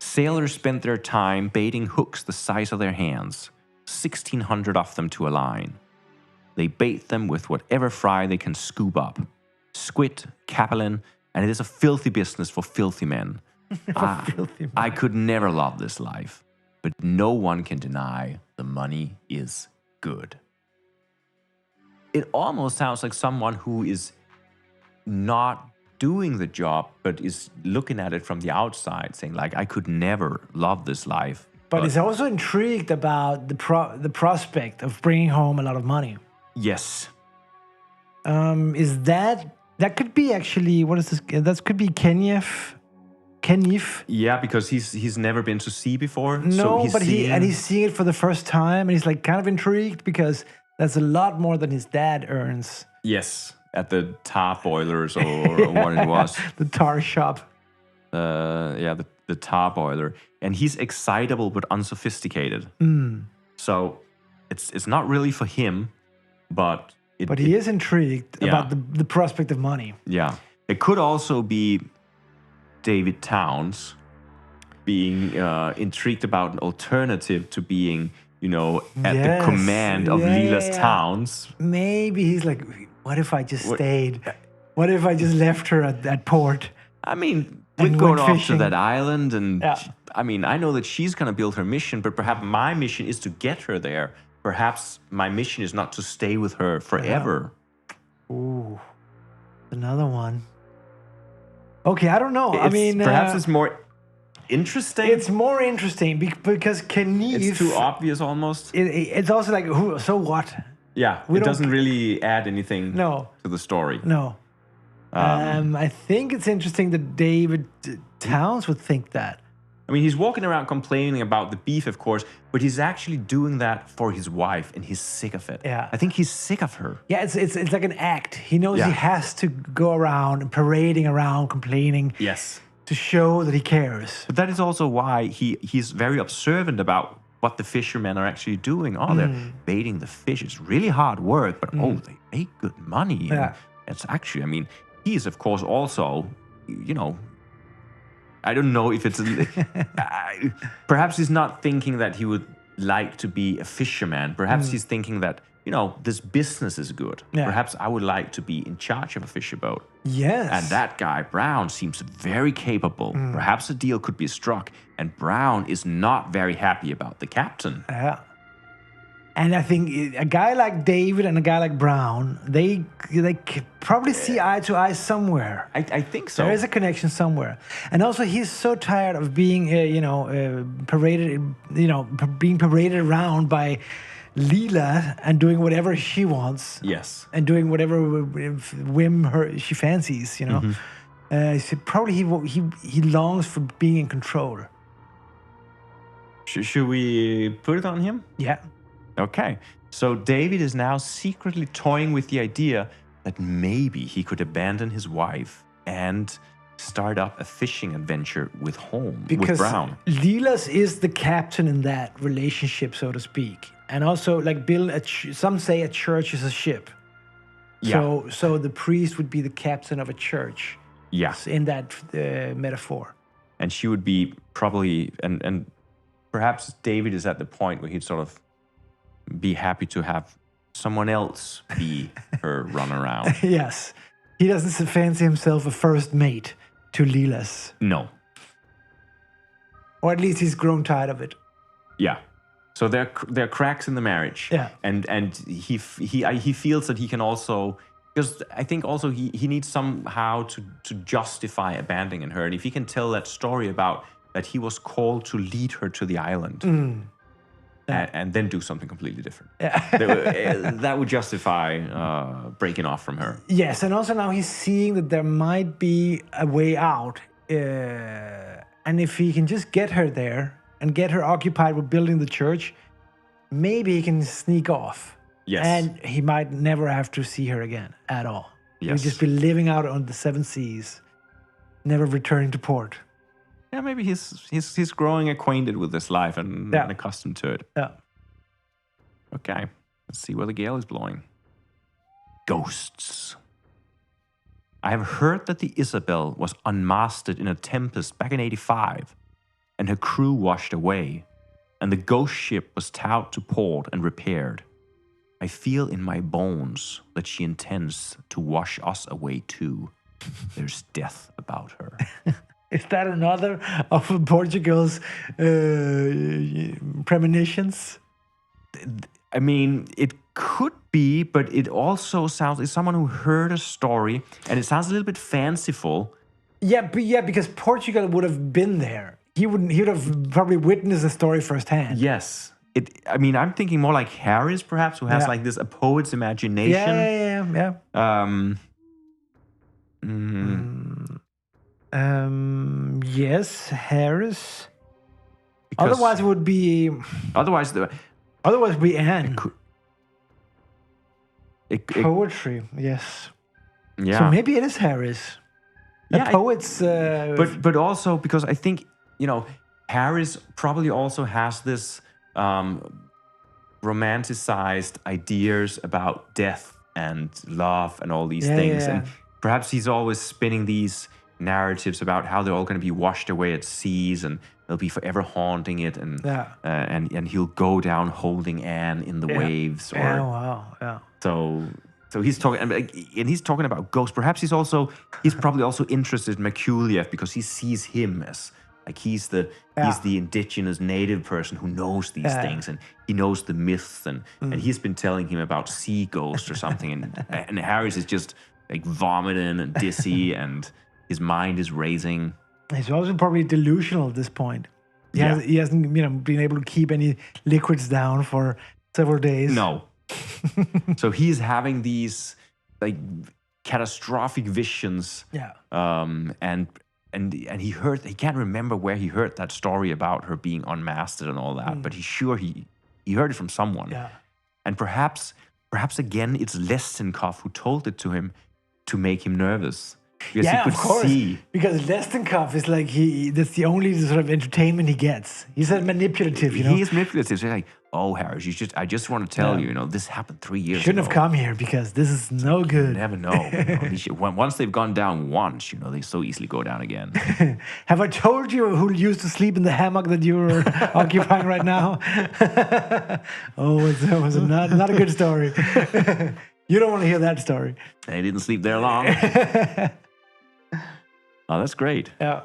Sailors spent their time baiting hooks the size of their hands, 1,600 of them to a line. They bait them with whatever fry they can scoop up. Squid, capelin, and it is a filthy business for filthy men. I could never love this life, but no one can deny the money is good. It almost sounds like someone who is not doing the job, but is looking at it from the outside, saying like, I could never love this life. But he's also intrigued about the prospect of bringing home a lot of money. Yes. Is that could be actually, what is this? That could be Kenneth. Yeah, because he's never been to sea before. No, so but he's seeing it for the first time, and he's like kind of intrigued because that's a lot more than his dad earns. Yes, at the tar boilers or what it was. The tar shop. The tar boiler. And he's excitable but unsophisticated. So it's not really for him, but he is intrigued about the prospect of money. Yeah. It could also be David Towns being intrigued about an alternative to being, at the command of Leela's Towns. Maybe he's like, what if I just stayed? What if I just left her at that port? I mean, we're going off to that island, and I know that she's going to build her mission, but perhaps my mission is to get her there. Perhaps my mission is not to stay with her forever. Ooh, another one. Okay, I don't know. Perhaps it's more interesting. It's more interesting because Kenneth... It's too obvious almost. It's also like, so what? Yeah, it doesn't really add anything to the story. No. I think it's interesting that David Towns would think that. I mean, he's walking around complaining about the beef, of course, but he's actually doing that for his wife, and he's sick of it. Yeah. I think he's sick of her. Yeah, it's like an act. He knows he has to go around and parading around, complaining. Yes. To show that he cares. But that is also why he's very observant about what the fishermen are actually doing. Oh, they're baiting the fish. It's really hard work, but they make good money. Yeah. And it's actually, he is, of course, also I don't know if it's perhaps he's not thinking that he would like to be a fisherman. Perhaps he's thinking that, this business is good. Yeah. Perhaps I would like to be in charge of a fisher boat. Yes. And that guy, Brown, seems very capable. Perhaps a deal could be struck. And Brown is not very happy about the captain. Yeah. And I think a guy like David and a guy like Brown, they probably see eye to eye somewhere. I think so. There is a connection somewhere. And also, he's so tired of being, paraded, being paraded around by Leela and doing whatever she wants. Yes. And doing whatever whim she fancies, So probably he longs for being in control. Should we put it on him? Yeah. Okay. So David is now secretly toying with the idea that maybe he could abandon his wife and start up a fishing adventure with because Brown. Leela's is the captain in that relationship, so to speak. And also, like build some say a church is a ship. Yeah. So the priest would be the captain of a church. Yes. In that metaphor. And she would be probably, and perhaps David is at the point where he'd sort of be happy to have someone else be her runaround. Yes. He doesn't fancy himself a first mate to Leela's. No. Or at least he's grown tired of it. Yeah. So there are cracks in the marriage. Yeah. And he feels that he can also, because I think also he needs somehow to justify abandoning her. And if he can tell that story about that he was called to lead her to the island. And then do something completely different. Yeah. That would justify breaking off from her. Yes, and also now he's seeing that there might be a way out. And if he can just get her there and get her occupied with building the church, maybe he can sneak off. Yes. And he might never have to see her again at all. Yes. He'll just be living out on the seven seas, never returning to port. Yeah, maybe he's growing acquainted with this life and accustomed to it. Yeah. Okay, let's see where the gale is blowing. Ghosts. I have heard that the Isabel was unmasted in a tempest back in 85, and her crew washed away, and the ghost ship was towed to port and repaired. I feel in my bones that she intends to wash us away too. There's death about her. Is that another of Portugal's premonitions? I mean, it could be, but it also sounds like someone who heard a story, and it sounds a little bit fanciful. Yeah, because Portugal would have been there. He would have probably witnessed the story firsthand. Yes. I'm thinking more like Harris, perhaps, who has like this a poet's imagination. Yeah. Yes, Harris. Because otherwise, it would be. Otherwise, it'd be Anne. Poetry, yes. Yeah. So maybe it is Harris. Yeah, poet's. But also because I think Harris probably also has this romanticized ideas about death and love and all these things, and perhaps he's always spinning these narratives about how they're all going to be washed away at seas and they'll be forever haunting it, and and he'll go down holding Anne in the waves. Or, So he's talking, and he's talking about ghosts. Perhaps he's probably also interested in Merkuliev because he sees him as like he's the indigenous native person who knows these things, and he knows the myths, and he's been telling him about sea ghosts or something, and Harris is just like vomiting and dizzy, and his mind is racing. He's also probably delusional at this point. He hasn't been able to keep any liquids down for several days. No. So he's having these like catastrophic visions. Yeah. And he can't remember where he heard that story about her being unmasted and all that, but he's sure he heard it from someone. Yeah. And perhaps again it's Lestenkov who told it to him to make him nervous. Because he could of course. see. Because Lestenkov is like that's the only sort of entertainment he gets. He's manipulative, He is manipulative. So he's like, oh, Harris, I just want to tell you, this happened 3 years Shouldn't ago. have come here because this is no You good. never know. Once they've gone down once, they so easily go down again. Have I told you who used to sleep in the hammock that you're occupying right now? It was not a good story. You don't want to hear that story. They didn't sleep there long. Oh, that's great. Yeah.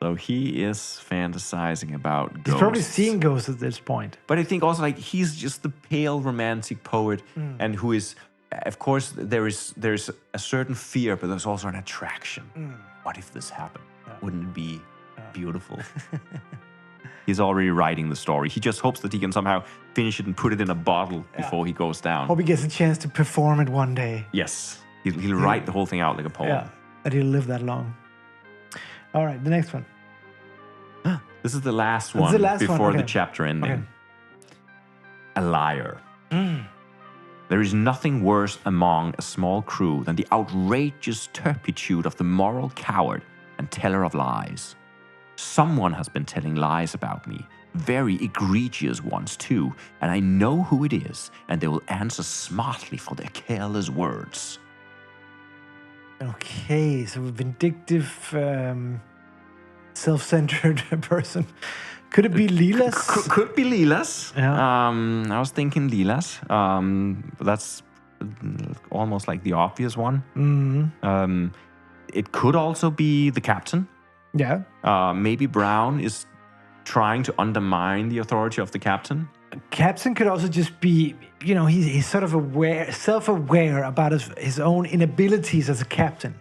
So he is fantasizing about ghosts. He's probably seeing ghosts at this point. But I think also he's just the pale romantic poet, and who is, of course, there's a certain fear, but there's also an attraction. What if this happened? Yeah. Wouldn't it be beautiful? He's already writing the story. He just hopes that he can somehow finish it and put it in a bottle before he goes down. Hope he gets a chance to perform it one day. Yes, he'll write the whole thing out like a poem. Yeah, that he'll live that long. All right, the next one. This is the last one before the chapter ending. Okay. A liar. There is nothing worse among a small crew than the outrageous turpitude of the moral coward and teller of lies. Someone has been telling lies about me, very egregious ones too, and I know who it is, and they will answer smartly for their careless words. Okay, so a vindictive, self-centered person. Could it be Lilas? Could be Lilas. Yeah. I was thinking Lilas. But that's almost like the obvious one. It could also be the captain. Yeah. Maybe Brown is trying to undermine the authority of the captain. Captain could also just be, he's sort of self-aware about his own inabilities as a captain.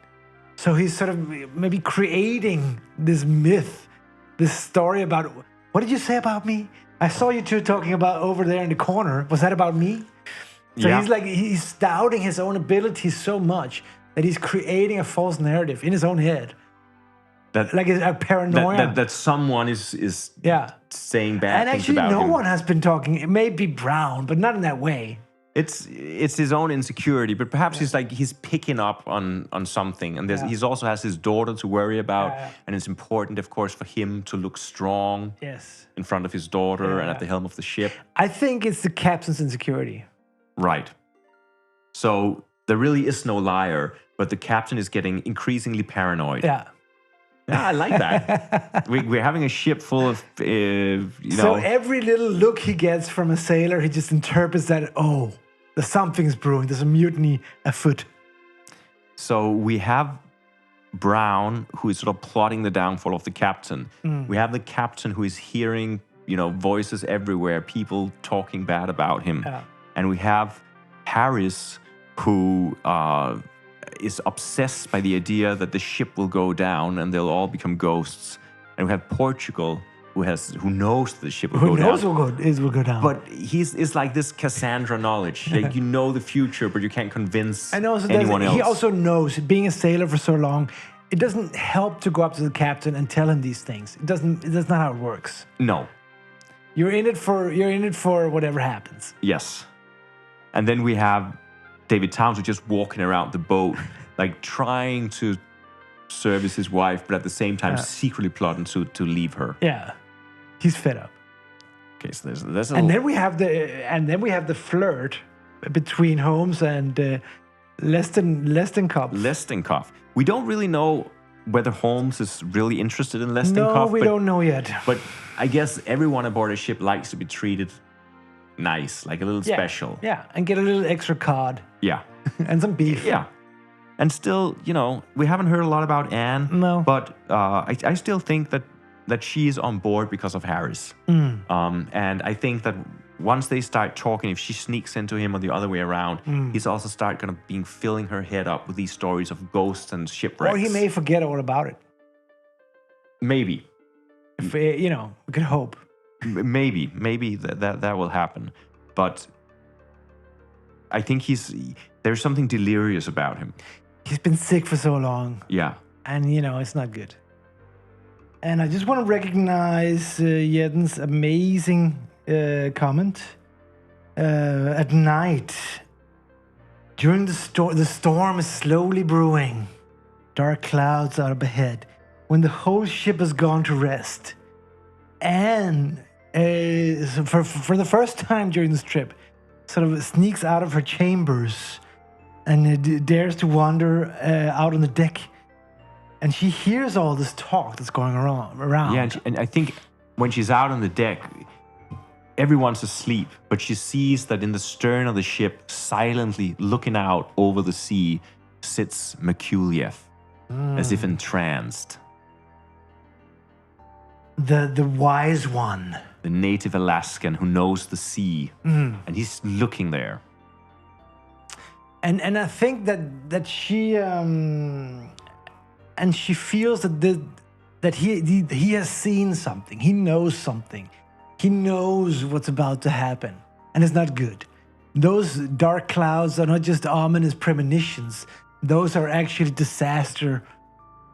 So he's sort of maybe creating this myth, this story about, what did you say about me? I saw you two talking about over there in the corner. Was that about me? So he's doubting his own abilities so much that he's creating a false narrative in his own head. Like a paranoia. That someone is saying bad things about him. And actually no one has been talking. It may be Brown, but not in that way. It's his own insecurity, but perhaps he's picking up on something. And he also has his daughter to worry about. And it's important, of course, for him to look strong in front of his daughter and at the helm of the ship. I think it's the captain's insecurity. Right. So there really is no liar, but the captain is getting increasingly paranoid. Yeah. Yeah, I like that. We're having a ship full of, So every little look he gets from a sailor, he just interprets that, there's something's brewing. There's a mutiny afoot. So we have Brown, who is sort of plotting the downfall of the captain. We have the captain who is hearing, voices everywhere, people talking bad about him. Yeah. And we have Harris, who is obsessed by the idea that the ship will go down and they'll all become ghosts. And we have Portugal, who knows the ship will go down. Who knows will go down. But it's like this Cassandra knowledge. Like you know the future, but you can't convince anyone else. He also knows, being a sailor for so long, it doesn't help to go up to the captain and tell him these things. That's not how it works. No. You're in it for whatever happens. Yes. And then we have David Townsend just walking around the boat, like trying to service his wife, but at the same time secretly plotting to leave her. Yeah. He's fed up. Okay, so there's then we have the flirt between Holmes and Lestenkopf. Lestenkopf. We don't really know whether Holmes is really interested in Lestenkopf. No, we don't know yet. But I guess everyone aboard a ship likes to be treated nice, like a little special. Yeah, and get a little extra cod. Yeah. And some beef. Yeah. And still, we haven't heard a lot about Anne. No. But I still think that she is on board because of Harris. And I think that once they start talking, if she sneaks into him or the other way around, he's also filling her head up with these stories of ghosts and shipwrecks. Or he may forget all about it. Maybe. If, we could hope. Maybe that will happen. But I think there's something delirious about him. He's been sick for so long. Yeah. And, it's not good. And I just want to recognize Jeden's amazing comment. At night, during the storm is slowly brewing. Dark clouds are up ahead. When the whole ship has gone to rest. And so for the first time during this trip, sort of sneaks out of her chambers and dares to wander out on the deck. And she hears all this talk that's going around. Yeah, and I think when she's out on the deck, everyone's asleep, but she sees that in the stern of the ship, silently looking out over the sea, sits Merkuliev, as if entranced. The wise one. The native Alaskan who knows the sea, and he's looking there. And I think that she and she feels that he has seen something. He knows something. He knows what's about to happen, and it's not good. Those dark clouds are not just ominous premonitions. Those are actually disaster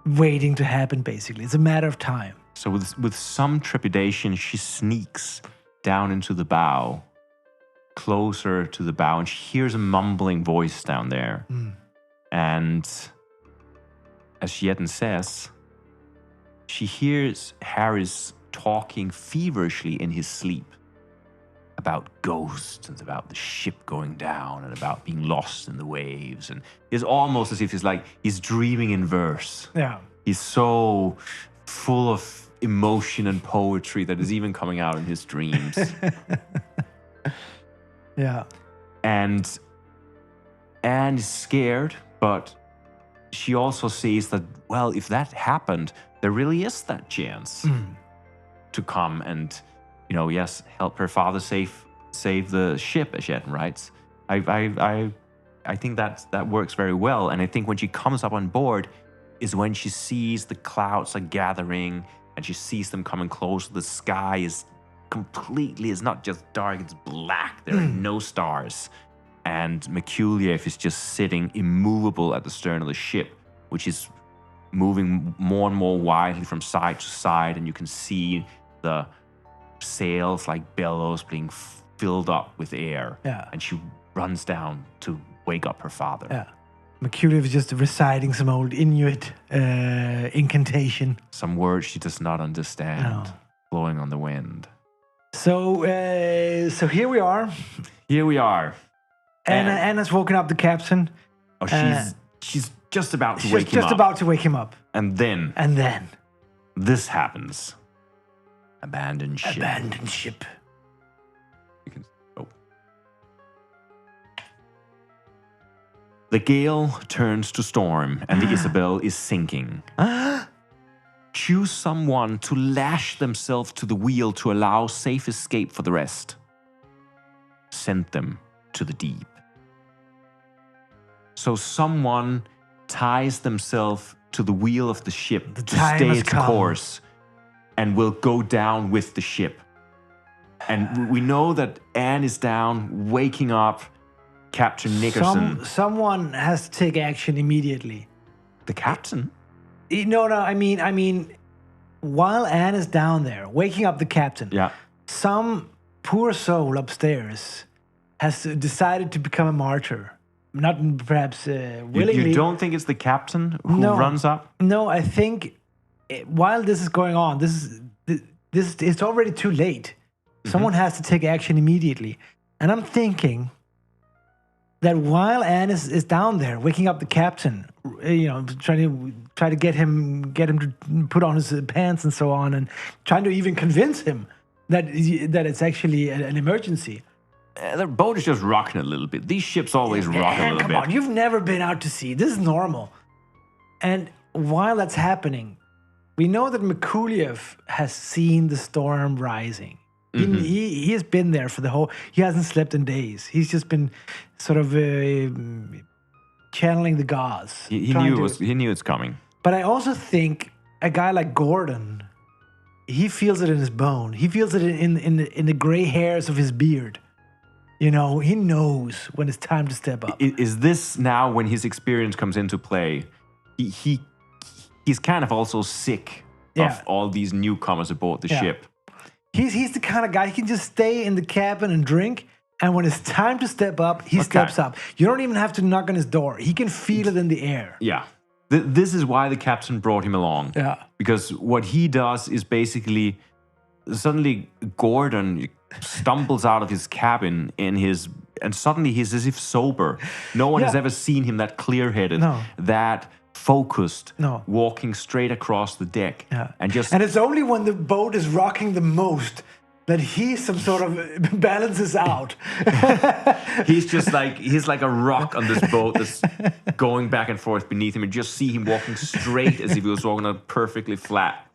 waiting to happen, basically. It's a matter of time. So with some trepidation, she sneaks down into the bow, closer to the bow, and she hears a mumbling voice down there. And as Jeden says, she hears Harris talking feverishly in his sleep about ghosts and about the ship going down and about being lost in the waves. And it's almost as if he's dreaming in verse. Yeah. He's so full of emotion and poetry that is even coming out in his dreams. Yeah. And Anne is scared, but she also sees that, well, if that happened, there really is that chance to come and, yes, help her father save the ship, as Jeden writes. I think that works very well. And I think when she comes up on board is when she sees the clouds are gathering and she sees them coming close. The sky is not just dark, it's black. There are no stars. And Merkuliev is just sitting immovable at the stern of the ship, which is moving more and more wildly from side to side. And you can see the sails like bellows being filled up with air. Yeah. And she runs down to wake up her father. Yeah. Merkuliev is just reciting some old Inuit incantation. Some words she does not understand, blowing on the wind. So here we are. Here we are. Anna's woken up the captain. Oh, she's just about to wake him up. Just about to wake him up. And then this happens. Abandoned ship. The gale turns to storm, and the Isabel is sinking. Choose someone to lash themselves to the wheel to allow safe escape for the rest. Send them to the deep. So someone ties themselves to the wheel of the ship to stay its course and will go down with the ship. And we know that Anne is down, waking up Captain Nickerson. Someone has to take action immediately. The captain? No, I mean, while Anne is down there, waking up the captain, some poor soul upstairs has decided to become a martyr. Not perhaps willingly. You don't think it's the captain who runs up? No, I think while this is going on, it's already too late. Someone has to take action immediately. And I'm thinking that while Anne is down there, waking up the captain, try to get him to put on his pants and so on, and trying to even convince him that it's actually an emergency. The boat is just rocking a little bit. These ships always rock a little bit. Come on, you've never been out to sea. This is normal. And while that's happening, we know that Merkuliev has seen the storm rising. He has been there for the whole... He hasn't slept in days. He's just been sort of channeling the gods. He knew it's coming. But I also think a guy like Gordon, he feels it in his bone. He feels it in the gray hairs of his beard. He knows when it's time to step up. Is this now when his experience comes into play? He's kind of also sick of all these newcomers aboard the ship. He's the kind of guy, he can just stay in the cabin and drink, and when it's time to step up, he steps up. You don't even have to knock on his door. He can feel it in the air. Yeah. This is why the captain brought him along. Yeah. Because what he does is basically suddenly Gordon stumbles out of his cabin and suddenly he's as if sober. No one has ever seen him that clear-headed, that focused, walking straight across the deck. And it's only when the boat is rocking the most that he some sort of balances out. he's like a rock on this boat that's going back and forth beneath him, and just see him walking straight as if he was walking on a perfectly flat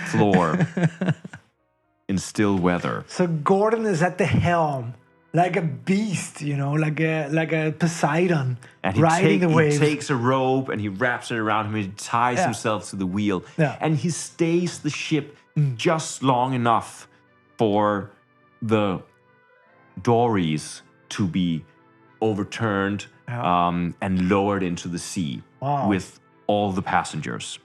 floor in still weather. So Gordon is at the helm, like a beast, like a Poseidon, and riding the waves. He takes a rope and he wraps it around him and he ties himself to the wheel. And he stays the ship just long enough for the dories to be overturned and lowered into the sea with all the passengers.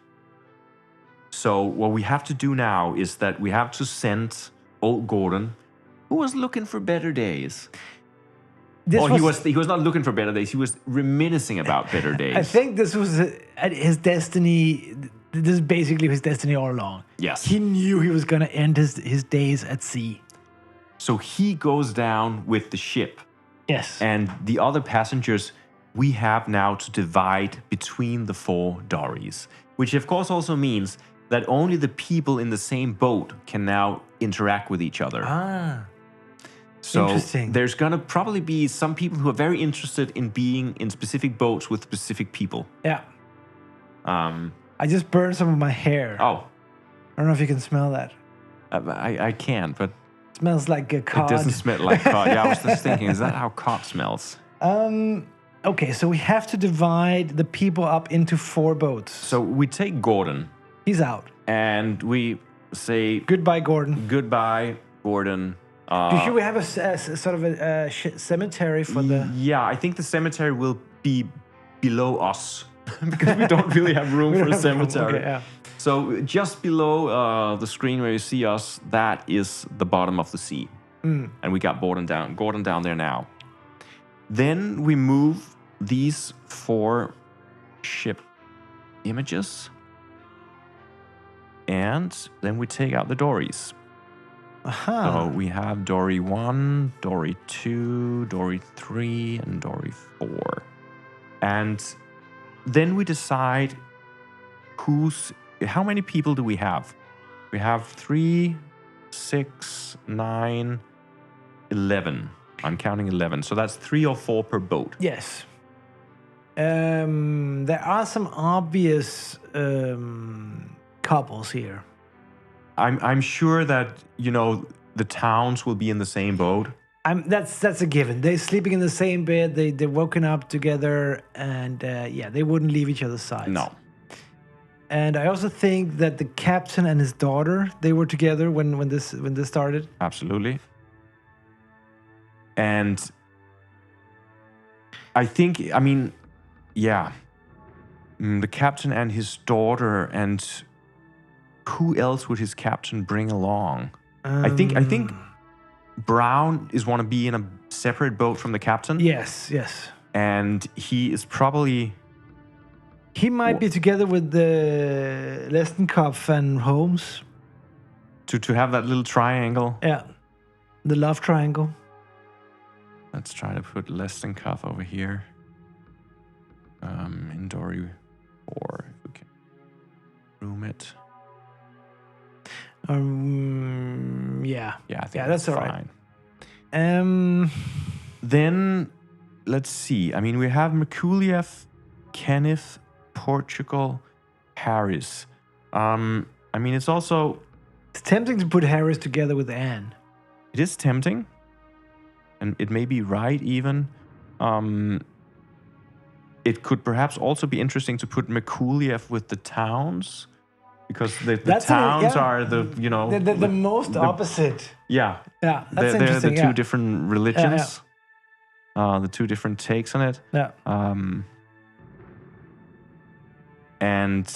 So what we have to do now is that we have to send old Gordon, who was looking for better days. He was not looking for better days. He was reminiscing about better days. I think this was his destiny. This is basically his destiny all along. Yes. He knew he was going to end his days at sea. So he goes down with the ship. Yes. And the other passengers, we have now to divide between the 4 dories, which of course also means that only the people in the same boat can now interact with each other. So interesting. There's going to probably be some people who are very interested in being in specific boats with specific people. Yeah. I just burned some of my hair. Oh. I don't know if you can smell that. I can, but... It smells like a cod. It doesn't smell like cod. Yeah, I was just thinking, is that how cod smells? Okay, so we have to divide the people up into 4 boats. So we take Gordon. He's out. And we say... Goodbye, Gordon. Goodbye, Gordon. Should we have a sort of a cemetery for the... Yeah, I think the cemetery will be below us. Because we don't really have room for a cemetery. Okay, yeah. So just below the screen where you see us, that is the bottom of the sea. And we got Gordon down there now. Then we move these 4 ship images. And then we take out the dories. So we have Dory 1, Dory 2, Dory 3, and Dory 4. And then we decide how many people do we have? We have 3, 6, 9, 11. I'm counting 11. So that's 3 or 4 per boat. Yes. There are some obvious couples here. I'm sure that, the towns will be in the same boat. That's a given. They're sleeping in the same bed. They're woken up together, and they wouldn't leave each other's sides. No. And I also think that the captain and his daughter, they were together when this started. Absolutely. And I think, the captain and his daughter, and who else would his captain bring along? I think Brown is want to be in a separate boat from the captain. Yes. And he is probably... He might be together with the Lestenkopf and Holmes. To have that little triangle. Yeah. The love triangle. Let's try to put Lestenkopf over here. In Dory 4, if we can room it. Yeah, I think that's all fine. Right. Then let's see. We have Merkuliev, Kenneth, Portugal, Harris. It's also... It's tempting to put Harris together with Anne. It is tempting. And it may be right even. It could perhaps also be interesting to put Merkuliev with the towns. Because the towns are the most opposite. Yeah. Yeah, that's they're interesting. the 2 different religions. The 2 different takes on it. Yeah. And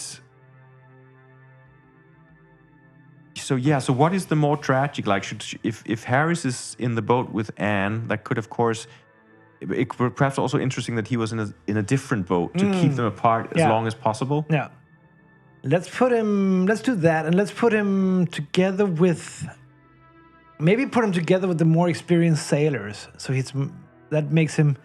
so what is the more tragic? Like, if Harris is in the boat with Anne, that could, of course, it could perhaps also interesting that he was in a different boat to keep them apart as long as possible. Yeah. Let's do that, and let's put him together with. Maybe put him together with the more experienced sailors. So that makes him.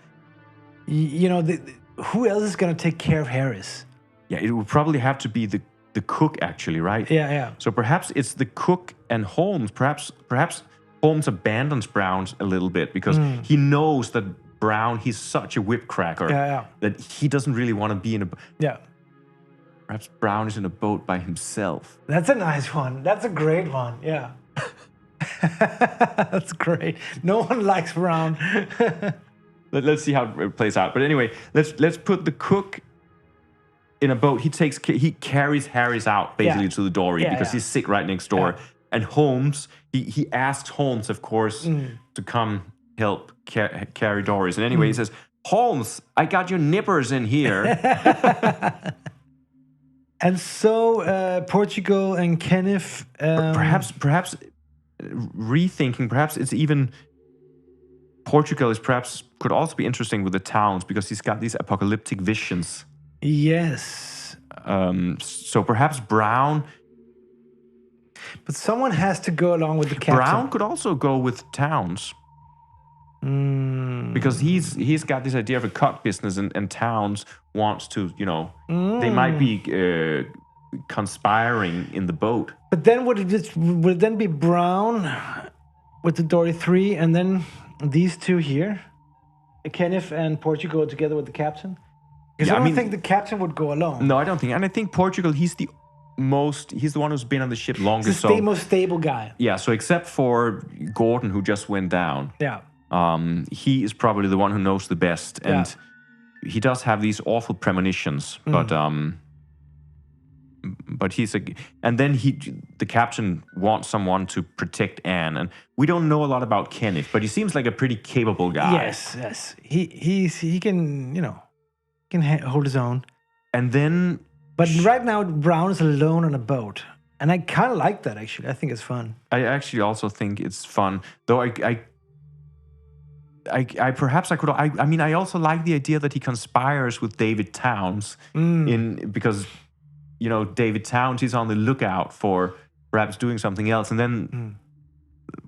Who else is gonna take care of Harris? Yeah, it would probably have to be the cook, actually, right? Yeah. So perhaps it's the cook and Holmes. Perhaps Holmes abandons Brown a little bit because he knows that Brown, he's such a whip cracker that he doesn't really want to be in a. Yeah. Perhaps Brown is in a boat by himself. That's a nice one. That's a great one. Yeah. That's great. No one likes Brown. Let's see how it plays out. But anyway, let's put the cook in a boat. He carries Harris out basically to the dory because he's sick right next door. Yeah. And Holmes, he asks Holmes, of course, to come help carry Doris. And anyway, he says, Holmes, I got your nippers in here. And so Portugal and Kenneth... perhaps rethinking, perhaps it's even... Portugal could also be interesting with the towns because he's got these apocalyptic visions. Yes. So perhaps Brown... But someone has to go along with the captain. Brown could also go with towns. Because he's got this idea of a cut business and towns wants to, they might be conspiring in the boat. But then would it then be Brown with the Dory 3 and then these two here? Kenneth and Portugal together with the captain? Because I don't think the captain would go alone. No, I don't think. And I think Portugal, he's the one who's been on the ship longest. He's the most stable guy. Yeah, so except for Gordon, who just went down. Yeah. He is probably the one who knows the best. And he does have these awful premonitions. But and then the captain wants someone to protect Anne. And we don't know a lot about Kenneth, but he seems like a pretty capable guy. Yes. He can, can hold his own. And then... But right now, Brown is alone on a boat. And I kind of like that, actually. I think it's fun. I actually also think it's fun. Though I also like the idea that he conspires with David Towns because, David Towns, he's on the lookout for perhaps doing something else. And then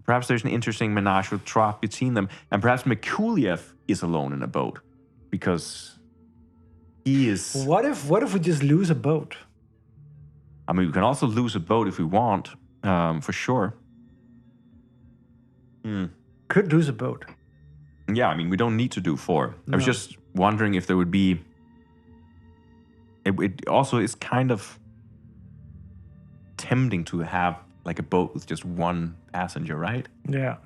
perhaps there's an interesting menage a trois between them. And perhaps Mikulev is alone in a boat because... he is... What if we just lose a boat? I mean, we can also lose a boat if we want, for sure. Could lose a boat. Yeah, I mean, we don't need to do 4. No. I was just wondering if there would be... It also is kind of tempting to have like a boat with just one passenger, right? Yeah.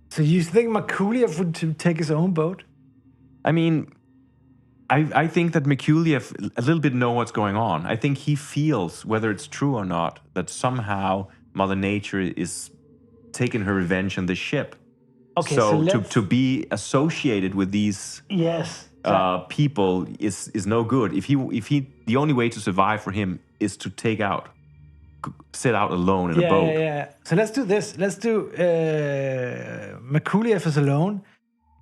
So you think Mikulev would take his own boat? I mean... I think that Mikulev a little bit know what's going on. I think he feels, whether it's true or not, that somehow Mother Nature is taking her revenge on the ship. Okay, so to be associated with these people is no good. If he the only way to survive for him is to sit out alone in a boat. Yeah. So let's do this. Let's do Mikulev is alone.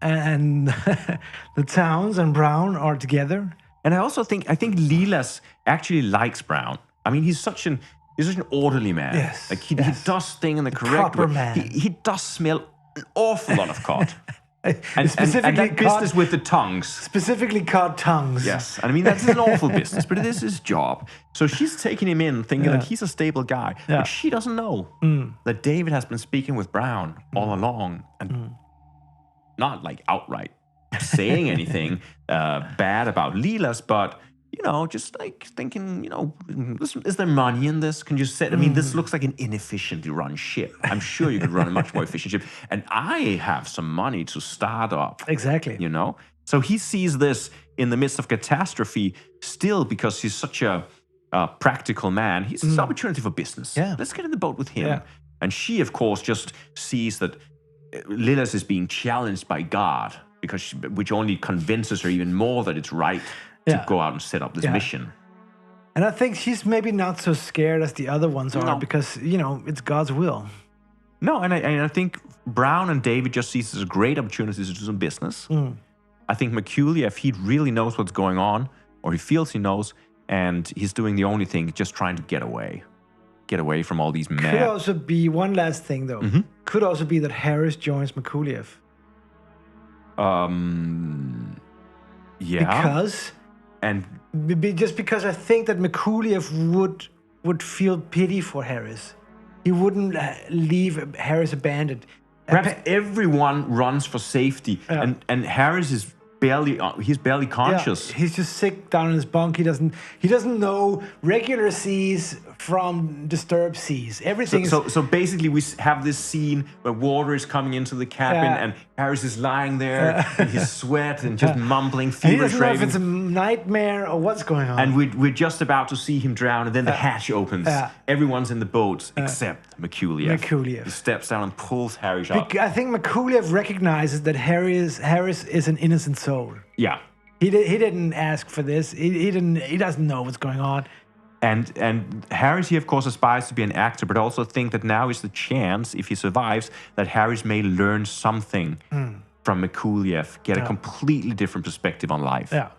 And the Towns and Brown are together. And I think Lilas actually likes Brown. I mean, he's such an orderly man. Yes. Like he does things in the correct way. Man. He does smell an awful lot of cod. and that business with the tongues. Specifically cod tongues. Yes. I mean, that's an awful business, but it is his job. So she's taking him in thinking that he's a stable guy. Yeah. But she doesn't know that David has been speaking with Brown all along. And not like outright saying anything bad about Lilas, but, just like thinking, is there money in this? Can you set, I mean, this looks like an inefficiently run ship. I'm sure you could run a much more efficient ship. And I have some money to start up. Exactly. So he sees this in the midst of catastrophe still because he's such a practical man. He's an opportunity for business. Yeah. Let's get in the boat with him. Yeah. And she, of course, just sees that Lilas is being challenged by God, which only convinces her even more that it's right to go out and set up this mission. And I think she's maybe not so scared as the other ones are because, it's God's will. No, and I think Brown and David just sees this as a great opportunity to do some business. I think Mikulev, he really knows what's going on, or he feels he knows. and he's doing the only thing, just trying to get away from all these Could mad. also be one last thing though. Could also be that Harris joins Mikuliev. Yeah. Because And just because I think that Mikuliev would feel pity for Harris. He wouldn't leave Harris abandoned. perhaps everyone runs for safety, and Harris is barely conscious. Yeah, he's just sick down in his bunk. He doesn't know regular seas from disturbed seas. Everything So basically, we have this scene where water is coming into the cabin, and Harris is lying there in his sweat and just mumbling, and he feverish doesn't know if raving. it's a nightmare or what's going on. And we're just about to see him drown, and then the hatch opens. Everyone's in the boat except Mikuliev. He steps down and pulls Harris up. I think Mikuliev recognizes that Harris is an innocent soul. Yeah. He didn't ask for this. He doesn't know what's going on. And Harris, he of course aspires to be an actor, but also think that now is the chance, if he survives, that Harris may learn something from Mikuliev, get a completely different perspective on life. Yeah.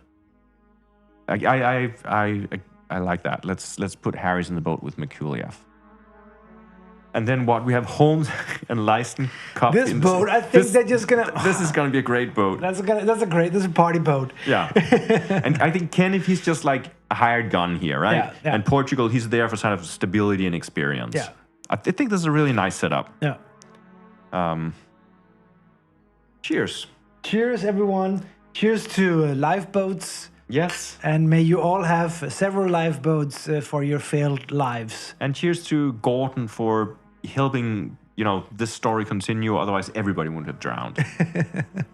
I like that. Let's put Harris in the boat with Mikuliev. And then what? We have Holmes and Leisten. This boat, I think they're just gonna. This is gonna be a great boat. This is a party boat. Yeah. And I think Kenneth, he's just like a hired gun here, right? Yeah. And Portugal, he's there for sort of stability and experience. Yeah. I think this is a really nice setup. Yeah. Cheers. Cheers, everyone. Cheers to lifeboats. Yes. And may you all have several lifeboats for your failed lives. And cheers to Gordon for helping, this story continue. Otherwise, everybody would have drowned.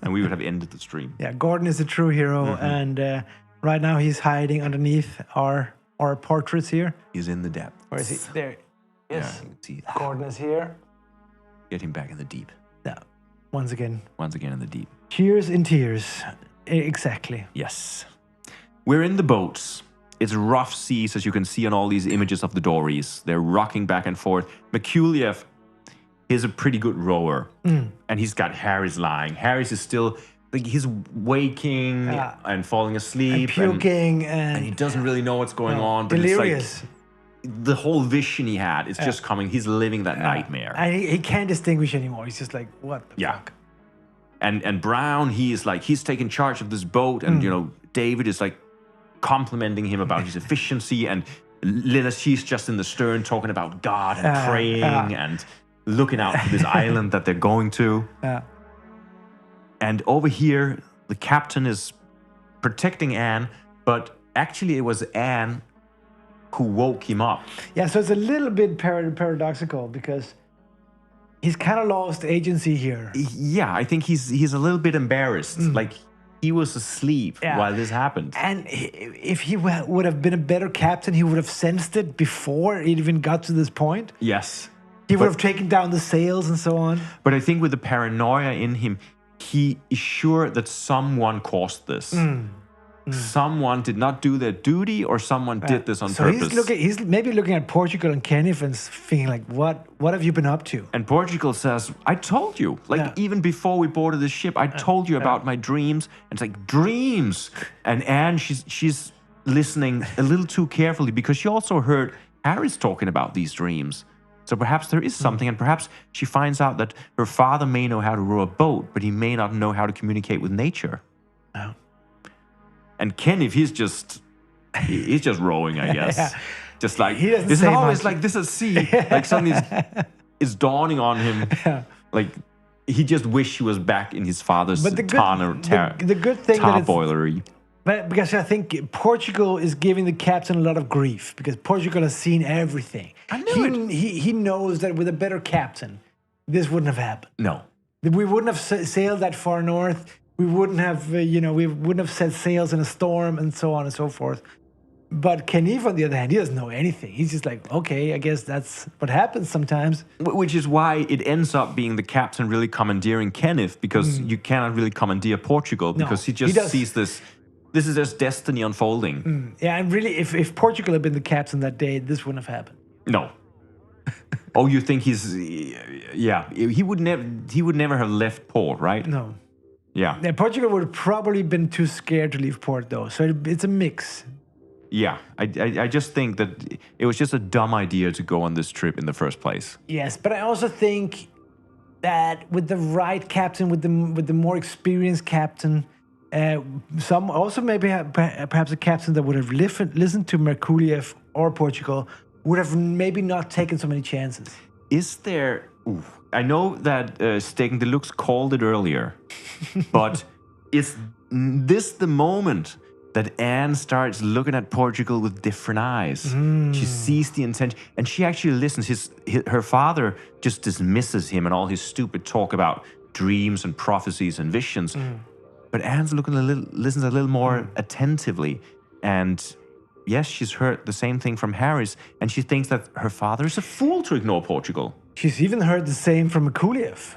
And we would have ended the stream. Yeah, Gordon is a true hero. And right now he's hiding underneath our portraits here. He's in the depth. Where is he? There. Yes. Yeah, you can see. Gordon is here. Get him back in the deep. Yeah. Once again in the deep. Cheers in tears. Exactly. Yes. We're in the boats. It's rough seas, as you can see on all these images of the dories. They're rocking back and forth. Mikuliev is a pretty good rower. And he's got Harris lying. Harris is still, he's waking and falling asleep. And puking. And he doesn't really know what's going on. But delirious. It's like the whole vision he had is just coming. He's living that nightmare. And he can't distinguish anymore. He's just like, what the fuck? And Brown, he's taking charge of this boat. And, David is like, complimenting him about his efficiency, and Lilith, she's just in the stern talking about God and praying and looking out for this island that they're going to. And over here, the captain is protecting Anne, but actually it was Anne who woke him up. Yeah, so it's a little bit paradoxical because he's kind of lost agency here. Yeah, I think he's a little bit embarrassed. Like, he was asleep while this happened. And if he would have been a better captain, he would have sensed it before it even got to this point. Yes. He would have taken down the sails and so on. But I think with the paranoia in him, he is sure that someone caused this. Someone did not do their duty, or someone did this on purpose. He's maybe looking at Portugal and Kenneth and thinking like, what have you been up to? And Portugal says, I told you. Even before we boarded the ship, I told you about my dreams. And it's like, dreams. And Anne, she's listening a little too carefully because she also heard Harris talking about these dreams. So perhaps there is something, and perhaps she finds out that her father may know how to row a boat, but he may not know how to communicate with nature. Oh. And Kenneth, he's just rowing, I guess. Just like, this is always like this at sea. Like something is dawning on him. Like he just wished he was back in his father's the good thing tarboilery. But because I think Portugal is giving the captain a lot of grief because Portugal has seen everything. I knew He knows that with a better captain, this wouldn't have happened. No. We wouldn't have sailed that far north. We wouldn't have, we wouldn't have set sails in a storm and so on and so forth. But Kenneth, on the other hand, he doesn't know anything. He's just like, okay, I guess that's what happens sometimes. Which is why it ends up being the captain really commandeering Kenneth, because you cannot really commandeer Portugal because he just sees this. This is just destiny unfolding. Yeah, and really, if Portugal had been the captain that day, this wouldn't have happened. No. Oh, you think he's? Yeah, he would never have left port, right? No. Yeah. Portugal would have probably been too scared to leave port, though. So it's a mix. Yeah, I just think that it was just a dumb idea to go on this trip in the first place. Yes, but I also think that with the right captain, with the more experienced captain, some also maybe perhaps a captain that would have listened to Merkuliev or Portugal would have maybe not taken so many chances. Is there? Ooh, I know that Stegen Deluxe called it earlier, but is this the moment that Anne starts looking at Portugal with different eyes? She sees the intention, and she actually listens. Her father just dismisses him and all his stupid talk about dreams and prophecies and visions. But Anne's listens a little more attentively, and yes, she's heard the same thing from Harris, and she thinks that her father is a fool to ignore Portugal. She's even heard the same from Merkuliev.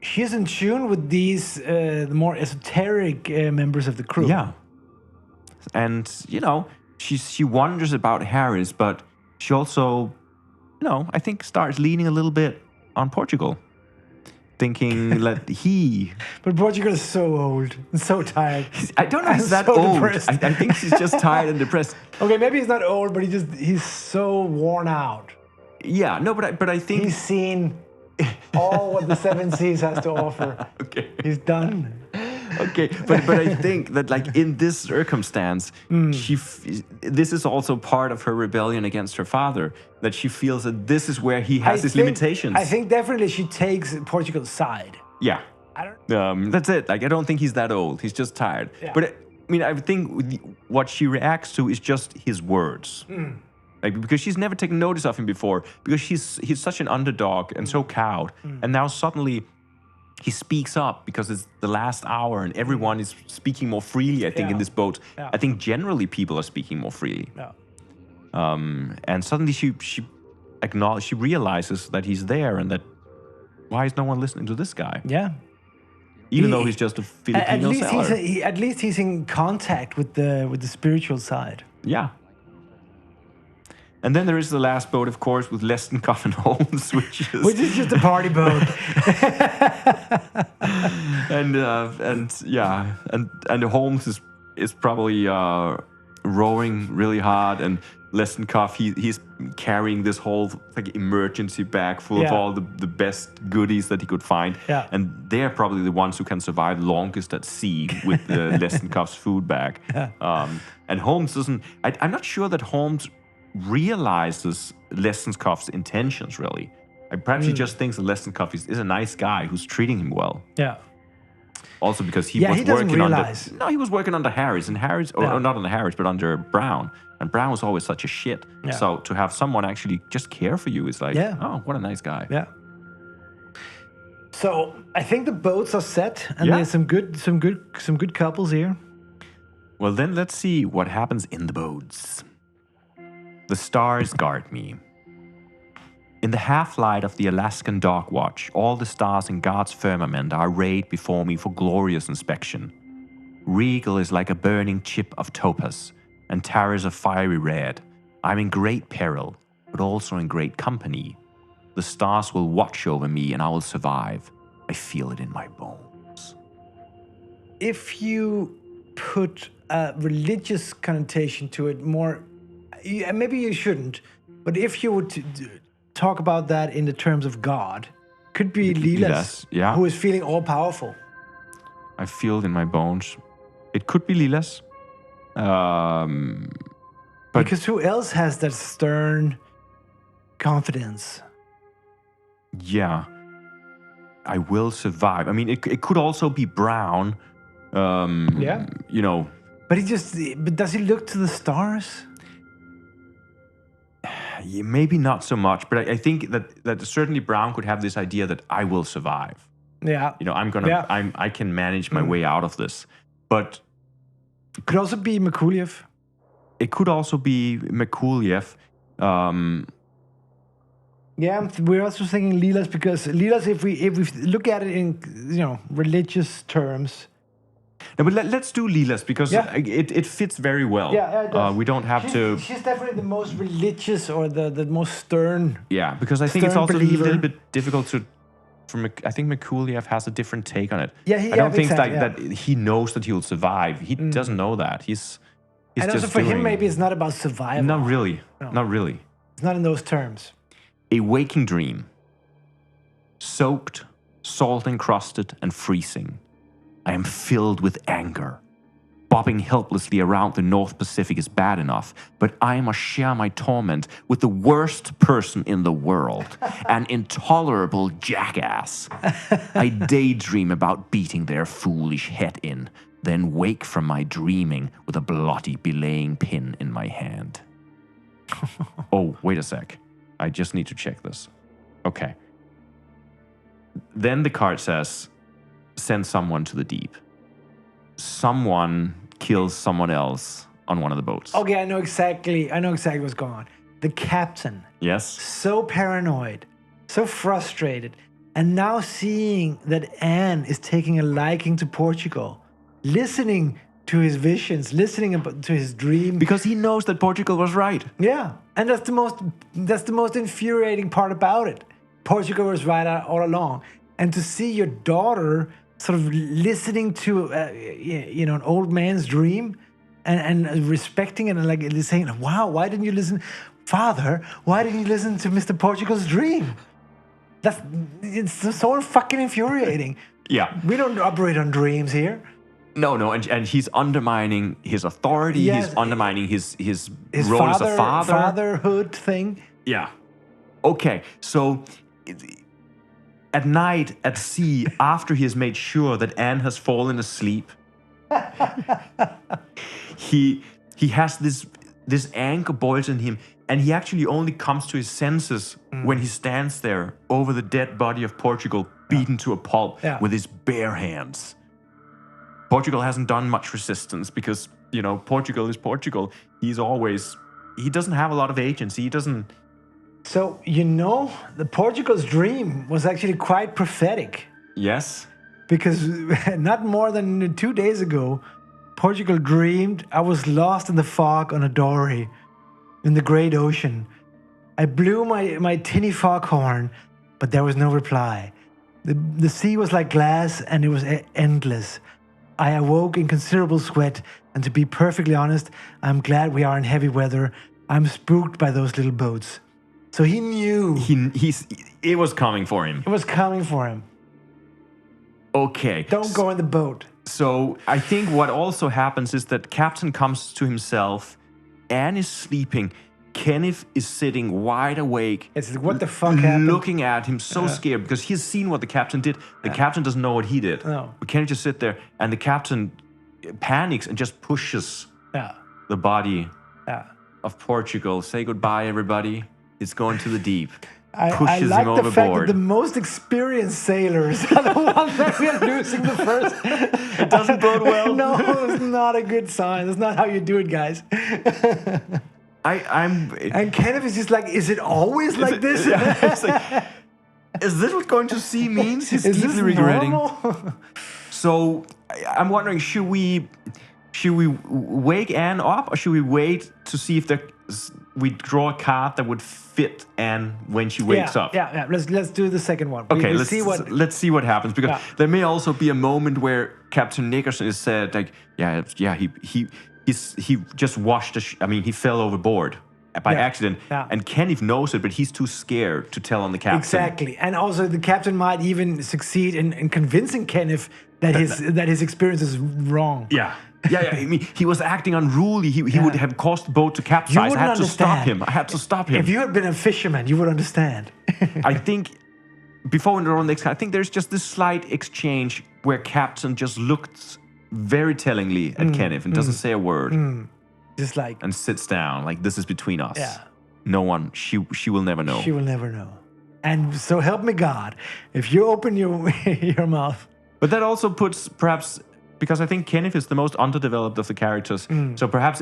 She's in tune with these the more esoteric members of the crew. Yeah. And, she wonders about Harris, but she also, I think starts leaning a little bit on Portugal. Thinking that he... But Portugal is so old and so tired. I don't know if he's that so old. Depressed. I think he's just tired and depressed. Okay, maybe he's not old, but he's so worn out. Yeah, no, but I think... He's seen all what the Seven Seas has to offer. Okay. He's done. Okay, but I think that in this circumstance, this is also part of her rebellion against her father, that she feels that this is where he has his limitations. I think definitely she takes Portugal's side. Yeah. That's it. I don't think he's that old. He's just tired. Yeah. But I think what she reacts to is just his words. Because she's never taken notice of him before, because he's such an underdog and so cowed, and now suddenly he speaks up because it's the last hour and everyone is speaking more freely, I think, in this boat. Yeah. I think generally people are speaking more freely. Yeah. And suddenly she realizes that he's there and that why is no one listening to this guy? Yeah. Even though he's just a Filipino sailor. At least he's in contact with the spiritual side. Yeah. And then there is the last boat, of course, with Lestonkoff and Holmes, which is just a party boat. and Holmes is probably rowing really hard, and Lestonkoff he's carrying this whole emergency bag full of all the best goodies that he could find. Yeah. And they're probably the ones who can survive longest at sea with Lestonkoff's food bag. Yeah. And Holmes doesn't. I'm not sure that Holmes realizes Lestonkoff's intentions, really. Perhaps he just thinks that Lestonkoff is a nice guy who's treating him well. Yeah. Also because he was working under Harris, and Harris, or not under Harris, but under Brown. And Brown was always such a shit. Yeah. So to have someone actually just care for you is oh, what a nice guy. Yeah. So I think the boats are set, and there's some good couples here. Well, then let's see what happens in the boats. The stars guard me. In the half-light of the Alaskan Dog Watch, all the stars in God's firmament are arrayed before me for glorious inspection. Regal is like a burning chip of topaz, and Tara's a fiery red. I'm in great peril, but also in great company. The stars will watch over me, and I will survive. I feel it in my bones. If you put a religious connotation to it more... Maybe you shouldn't, but if you would talk about that in the terms of God, could be Lilas, who is feeling all-powerful. I feel it in my bones. It could be Lilas. Because who else has that stern confidence? Yeah. I will survive. I mean, it could also be Brown. But does he look to the stars? Maybe not so much, but I think that certainly Brown could have this idea that I will survive. Yeah. I can manage my way out of this. But it could also be Merkuliev. It could also be Merkuliev. Yeah, we're also thinking Lilas because Lilas, if we look at it in religious terms. No, but let's do Lilas because it fits very well. Yeah, it does. We don't have to. She's definitely the most religious or the most stern. Yeah, because I think it's also a little bit difficult to. I think Merkuliev has a different take on it. Yeah, I don't think that he knows that he'll survive. He doesn't know that. He's And also just for him, doing- maybe it's not about survival. Not really. No. Not really. It's not in those terms. A waking dream. Soaked, salt encrusted, and freezing. I am filled with anger. Bobbing helplessly around the North Pacific is bad enough, but I must share my torment with the worst person in the world, an intolerable jackass. I daydream about beating their foolish head in, then wake from my dreaming with a bloody belaying pin in my hand. Oh, wait a sec. I just need to check this. Okay. Then the card says, send someone to the deep. Someone kills someone else on one of the boats. Okay, I know exactly what's going on. The captain, Yes? so paranoid, so frustrated, and now seeing that Anne is taking a liking to Portugal, listening to his visions, listening to his dream. Because he knows that Portugal was right. Yeah, and that's the most infuriating part about it. Portugal was right all along, and to see your daughter sort of listening to an old man's dream and respecting it and like saying, "Wow, why didn't you listen, Father? Why didn't you listen to Mr. Portugal's dream?" It's so fucking infuriating. Yeah. We don't operate on dreams here. No, and he's undermining his authority. Yes. He's undermining his role father, as a father. fatherhood thing. Yeah. Okay, so at night at sea, after he has made sure that Anne has fallen asleep, he has this anger boils in him, and he actually only comes to his senses when he stands there over the dead body of Portugal, beaten to a pulp with his bare hands. Portugal hasn't done much resistance because, Portugal is Portugal. He doesn't have a lot of agency. He doesn't... So, the Portugal's dream was actually quite prophetic. Yes? Because not more than 2 days ago, Portugal dreamed I was lost in the fog on a dory in the great ocean. I blew my tinny foghorn, but there was no reply. The sea was like glass and it was endless. I awoke in considerable sweat, and to be perfectly honest, I'm glad we are in heavy weather. I'm spooked by those little boats. So he knew. It was coming for him. It was coming for him. Okay. Don't go in the boat. So I think what also happens is that Captain comes to himself. Anne is sleeping. Kenneth is sitting wide awake. It's like, what the fuck happened? Looking at him, so scared because he's seen what the captain did. The captain doesn't know what he did. No. But Kenneth just sit there, and the captain panics and just pushes the body of Portugal. Say goodbye, everybody. It's going to the deep. I like the fact that the most experienced sailors are the ones that we are losing the first. It doesn't bode well. No, it's not a good sign. That's not how you do it, guys. And Kenneth is just like, is it always like this? It's like, is this what going to sea means? He's is deeply this regretting. normal? So I'm wondering, should we wake Anne up, or should we wait to see if we draw a card that would fit Anne when she wakes up? Yeah. Let's do the second one. Okay, let's see what happens, because there may also be a moment where Captain Nickerson is said, like, he just washed he fell overboard by accident, and Kenneth knows it, but he's too scared to tell on the captain. Exactly, and also the captain might even succeed in convincing Kenneth that his experience is wrong. Yeah. I mean, he was acting unruly. He would have caused the boat to capsize. I had to stop him. If you had been a fisherman, you would understand. I think before we go on next, I think there's just this slight exchange where Captain just looked very tellingly at Kenneth and doesn't say a word. Just like, and sits down like, this is between us. Yeah. No one. She will never know. She will never know. And so help me God, if you open your mouth. But that also puts perhaps, because I think Kenneth is the most underdeveloped of the characters. So perhaps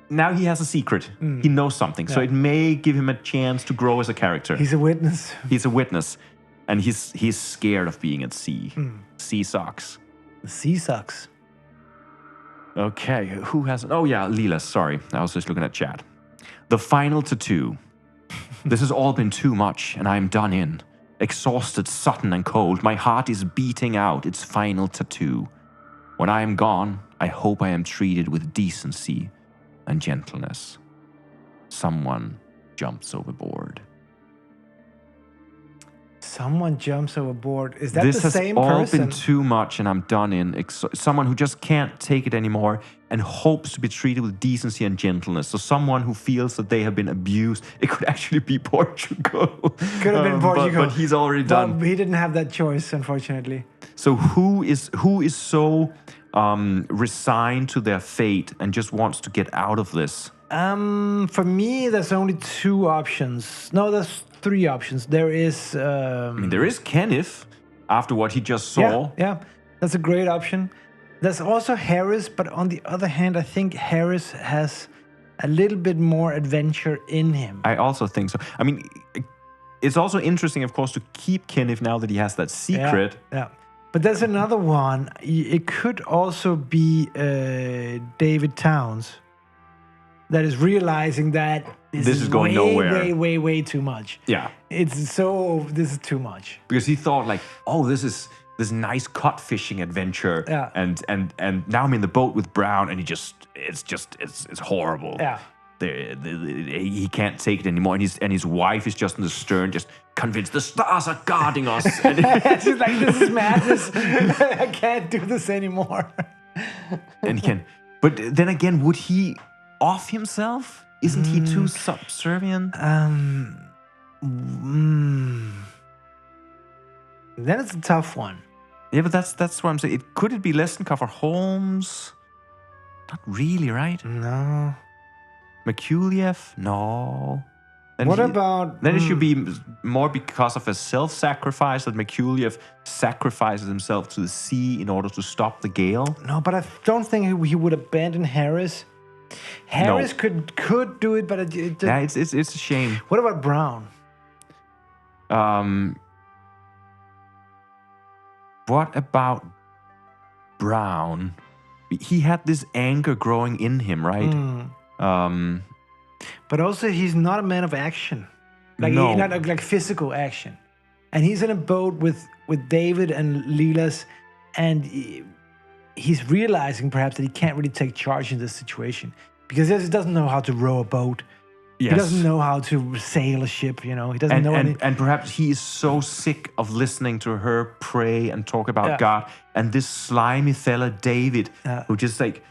now he has a secret. He knows something. So it may give him a chance to grow as a character. He's a witness. And he's scared of being at sea. Sea sucks. The sea sucks. Okay, who has... Oh yeah, Leela, sorry. I was just looking at chat. The final tattoo. This has all been too much, and I am done in. Exhausted, sudden, and cold. My heart is beating out its final tattoo. When I am gone, I hope I am treated with decency and gentleness. Someone jumps overboard. Someone jumps overboard. Is that This the has same all person? been too much, and I'm done in. Someone who just can't take it anymore and hopes to be treated with decency and gentleness. So someone who feels that they have been abused. It could actually be Portugal. Could have been Portugal. But he's already done. He didn't have that choice, unfortunately. So who is so resigned to their fate and just wants to get out of this? For me, there's only two options. No, there's three options. There is. I mean, there is Kenneth after what he just saw. Yeah, that's a great option. There's also Harris, but on the other hand, I think Harris has a little bit more adventure in him. I also think so. I mean, it's also interesting, of course, to keep Kenneth now that he has that secret. Yeah. But there's another one. It could also be David Towns that is realizing that this is going nowhere. Way too much. Yeah. This is too much. Because he thought like, oh, this is this nice cod fishing adventure. Yeah. And now I'm in the boat with Brown, and it's horrible. Yeah. He can't take it anymore, and his wife is just in the stern, just convinced the stars are guarding us. And she's like, this is madness. I can't do this anymore. and he can, but then again, would he off himself? Isn't he too subservient? Then it's a tough one. Yeah, but that's what I'm saying. Could it be Lessenkoff or Holmes? Not really, right? No. Mikuliev? No. Then What about... Then it should be more because of a self-sacrifice that Mikuliev sacrifices himself to the sea in order to stop the gale. No, but I don't think he would abandon Harris. Harris could do it, but yeah, it's a shame. What about Brown? What about Brown? He had this anger growing in him, right? But also, he's not a man of action, not like physical action. And he's in a boat with David and Leela's, and he's realizing perhaps that he can't really take charge in this situation because he doesn't know how to row a boat. Yes. He doesn't know how to sail a ship, He doesn't know anything. And perhaps he is so sick of listening to her pray and talk about God. And this slimy fella, David, who just like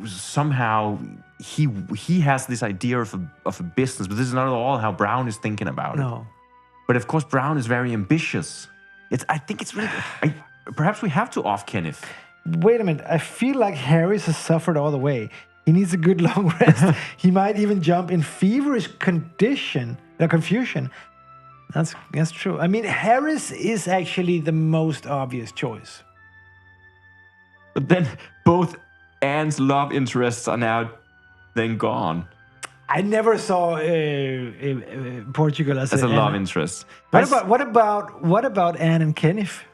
somehow he has this idea of a business, but this is not at all how Brown is thinking about it. But of course, Brown is very ambitious. I think it's really... perhaps we have to off Kenneth. Wait a minute. I feel like Harris has suffered all the way. He needs a good long rest. He might even jump in feverish confusion. That's true. I mean, Harris is actually the most obvious choice. But then both Anne's love interests are now then gone. I never saw Portugal as a love interest. What about Anne and Kenneth?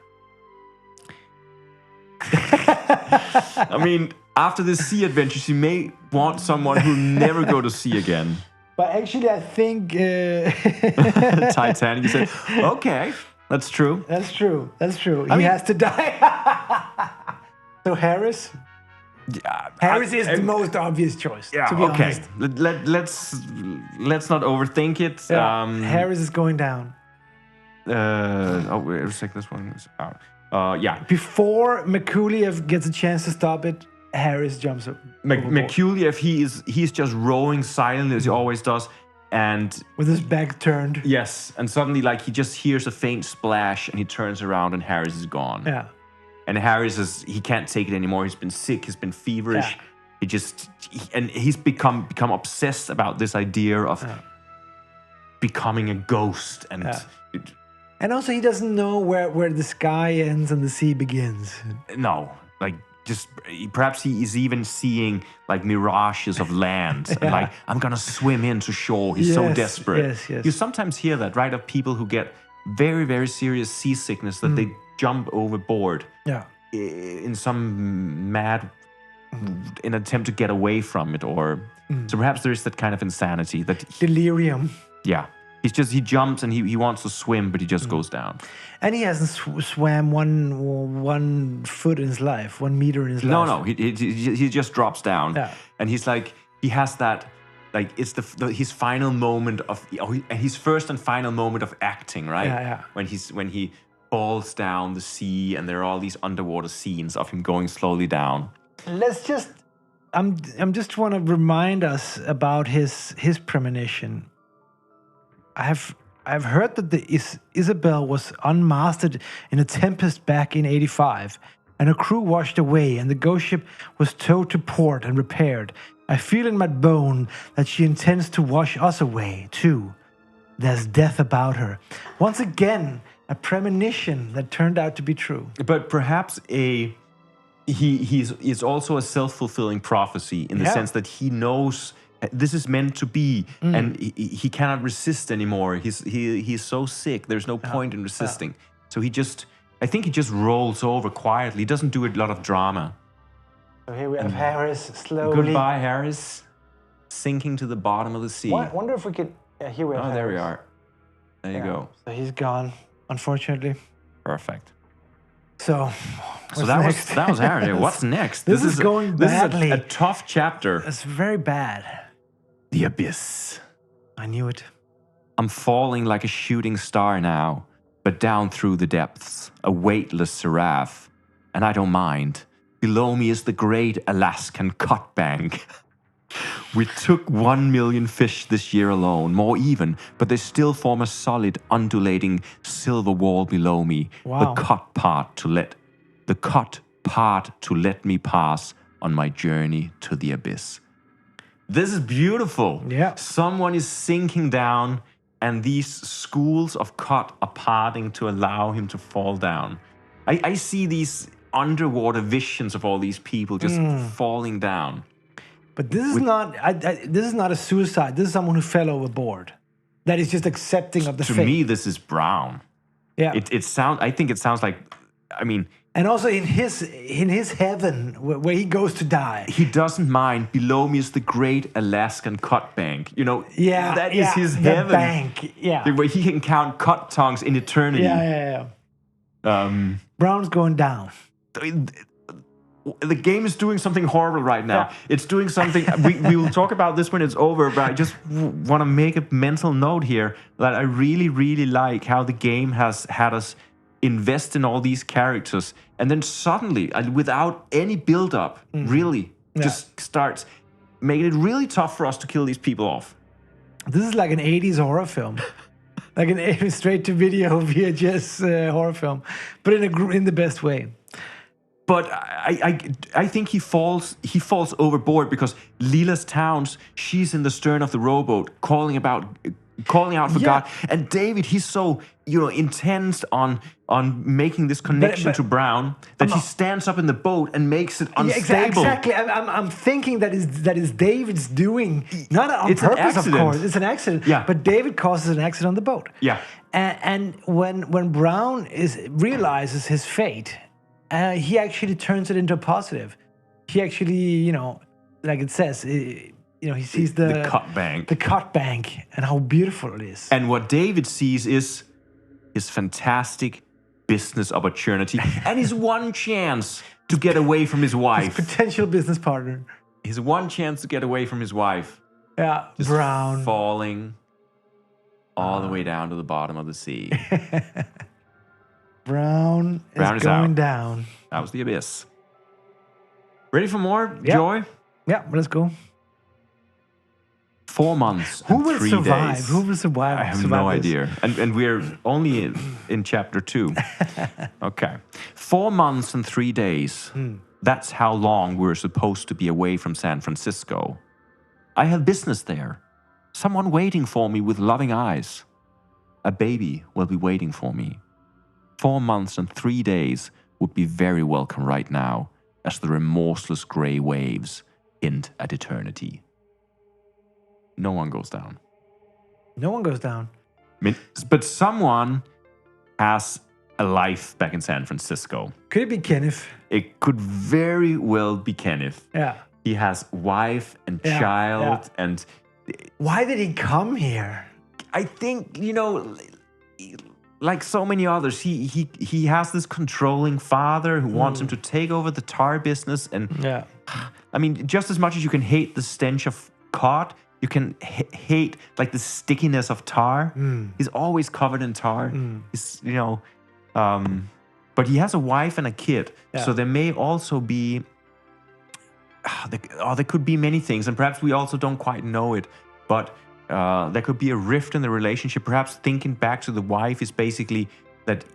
I mean, after the sea adventure, she may want someone who'll never go to sea again. But actually, I think... Titanic, you said, okay, that's true. That's true. He has to die. So Harris? Yeah, Harris is the most obvious choice, to be honest. Let's not overthink it. Yeah, Harris is going down. Let's take this one out. Yeah. Before Mikuliev gets a chance to stop it, Harris jumps up. Mikuliev, he's just rowing silently as he always does, and with his back turned. Yes, and suddenly like he just hears a faint splash, and he turns around, and Harris is gone. Yeah. And Harris he can't take it anymore. He's been sick. He's been feverish. Yeah. He's become obsessed about this idea of becoming a ghost and. Yeah. And also, he doesn't know where the sky ends and the sea begins. No, like just perhaps he is even seeing like mirages of land. And like, I'm gonna swim into shore. He's so desperate. Yes. You sometimes hear that, right? Of people who get very, very serious seasickness that they jump overboard. Yeah. In some mad in an attempt to get away from it, or so perhaps there is that kind of insanity that delirium. Yeah. He jumps and he wants to swim, but he just goes down. And he hasn't swam 1 foot in his life, 1 meter in his life. No, he just drops down. Yeah. And he's like, he has that, like, it's his final moment of, his first and final moment of acting, right? Yeah. When he falls down the sea, and there are all these underwater scenes of him going slowly down. Let's just, I'm just want to remind us about his premonition. I've heard that the Isabel was unmasted in a tempest back in '85, and her crew washed away, and the ghost ship was towed to port and repaired. I feel in my bone that she intends to wash us away too. There's death about her. Once again, a premonition that turned out to be true. But perhaps he's also a self-fulfilling prophecy in the sense that he knows this is meant to be, and he cannot resist anymore. He's so sick. There's no point in resisting. So I think he just rolls over quietly. He doesn't do a lot of drama. So here we have Harris slowly. Goodbye, Harris. Sinking to the bottom of the sea. I wonder if we could. Yeah, here we have. Oh, Harris. there we are. There you go. So he's gone, unfortunately. Perfect. So that was Harris. What's next? This is going badly. This is a tough chapter. It's very bad. The abyss. I knew it. I'm falling like a shooting star now, but down through the depths, a weightless seraph. And I don't mind. Below me is the great Alaskan cut bank. We took 1 million fish this year alone, more even, but they still form a solid, undulating silver wall below me. Wow. The cut part to let me pass on my journey to the abyss. This is beautiful. Yeah. Someone is sinking down, and these schools of cut are parting to allow him to fall down. I see these underwater visions of all these people just falling down. But this is this is not a suicide. This is someone who fell overboard. That is just accepting of the fate. To me, this is Brown. Yeah. I think it sounds like, I mean, and also in his heaven where he goes to die. He doesn't mind. Below me is the great Alaskan cut bank. You know, that is his heaven. The bank. Yeah. Where he can count cut tongues in eternity. Yeah. Brown's going down. The game is doing something horrible right now. Yeah. It's doing something. we will talk about this when it's over, but I just want to make a mental note here that I really, really like how the game has had us invest in all these characters, and then suddenly, without any build-up, just starts making it really tough for us to kill these people off. This is like an 80s horror film. Like an straight-to-video VHS horror film, but in the best way. But I think he falls overboard because Leela's Towns, she's in the stern of the rowboat calling out for God. And David, he's so intense on making this connection to Brown that he stands up in the boat and makes it unstable. Exactly. I'm thinking that is David's doing, not on purpose, of course. It's an accident. Yeah. But David causes an accident on the boat. Yeah. And when Brown realizes his fate, he actually turns it into a positive. He actually, like it says, he sees the cut bank. The cut bank, and how beautiful it is. And what David sees is his fantastic business opportunity and his one chance to get away from his wife. His potential business partner. His one chance to get away from his wife. Yeah, just Brown. Falling all the way down to the bottom of the sea. Brown is going down. That was the abyss. Ready for more, Joy? Yeah, let's go. 4 months Who and will 3 survive? days. Who will survive? I have no idea. And we're only in chapter 2. Okay. 4 months and 3 days. That's how long we're supposed to be away from San Francisco. I have business there. Someone waiting for me with loving eyes. A baby will be waiting for me. 4 months and 3 days would be very welcome right now as the remorseless gray waves hint at eternity. No one goes down. No one goes down. But someone has a life back in San Francisco. Could it be Kenneth? It could very well be Kenneth. Yeah. He has wife and child and... Why did he come here? I think, like so many others, he has this controlling father who wants him to take over the tar business. And Yeah. I mean, just as much as you can hate the stench of cod, you can hate like the stickiness of tar. He's always covered in tar. He's, but he has a wife and a kid. Yeah. So there may also be, there could be many things. And perhaps we also don't quite know it. But there could be a rift in the relationship. Perhaps thinking back to the wife is basically that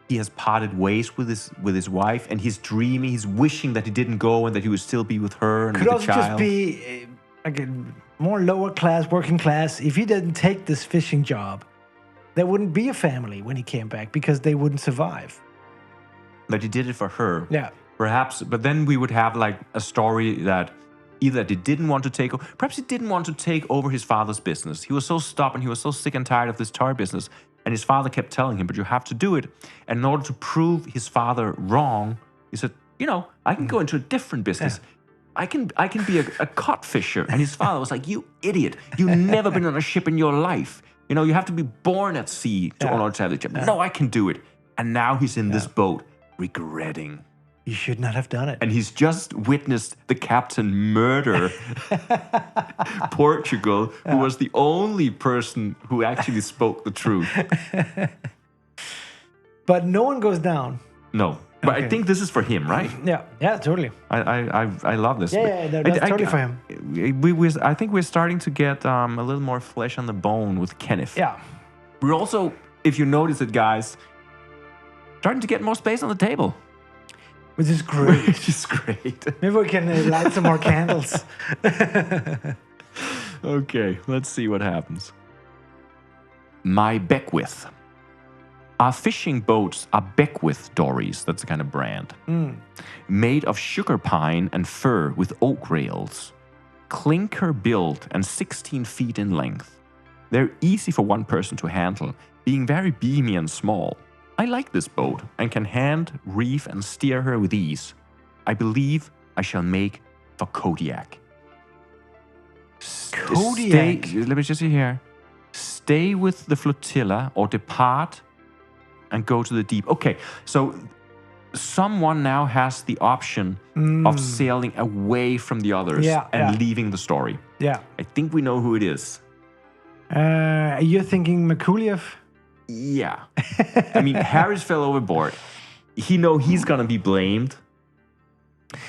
he has parted ways with his wife, and he's dreaming, he's wishing that he didn't go and that he would still be with her and Could with also the child. just be like a more lower class, working class. If he didn't take this fishing job, there wouldn't be a family when he came back because they wouldn't survive. That he did it for her. Yeah. Perhaps, but then we would have like a story that either he didn't want to take over, perhaps he didn't want to take over his father's business. He was so stubborn, he was so sick and tired of this tar business. And his father kept telling him, but you have to do it. And in order to prove his father wrong, he said, I can go into a different business. Yeah. I can be a cod fisher. And his father was like, you idiot. You've never been on a ship in your life. You have to be born at sea in order to have the job. No, I can do it. And now he's in this boat regretting. You should not have done it. And he's just witnessed the captain murder Portugal, who was the only person who actually spoke the truth. But no one goes down. No. But I think this is for him, right? Yeah. Yeah, totally. I love this. Yeah, that's totally for him. I think we're starting to get a little more flesh on the bone with Kenneth. Yeah. We're also, if you notice it, guys, starting to get more space on the table. Which is great. Which is great. Maybe we can light some more candles. Okay, let's see what happens. My Beckwith. Our fishing boats are Beckwith dories, that's the kind of brand. Made of sugar pine and fir with oak rails. Clinker built and 16 feet in length. They're easy for one person to handle, being very beamy and small. I like this boat and can hand, reef, and steer her with ease. I believe I shall make for Kodiak. Kodiak? Let me just see here. Stay with the flotilla or depart and go to the deep. Okay, so someone now has the option of sailing away from the others and leaving the story. Yeah. I think we know who it is. You're thinking Makuliev? Yeah. I mean, Harris fell overboard. He's gonna be blamed.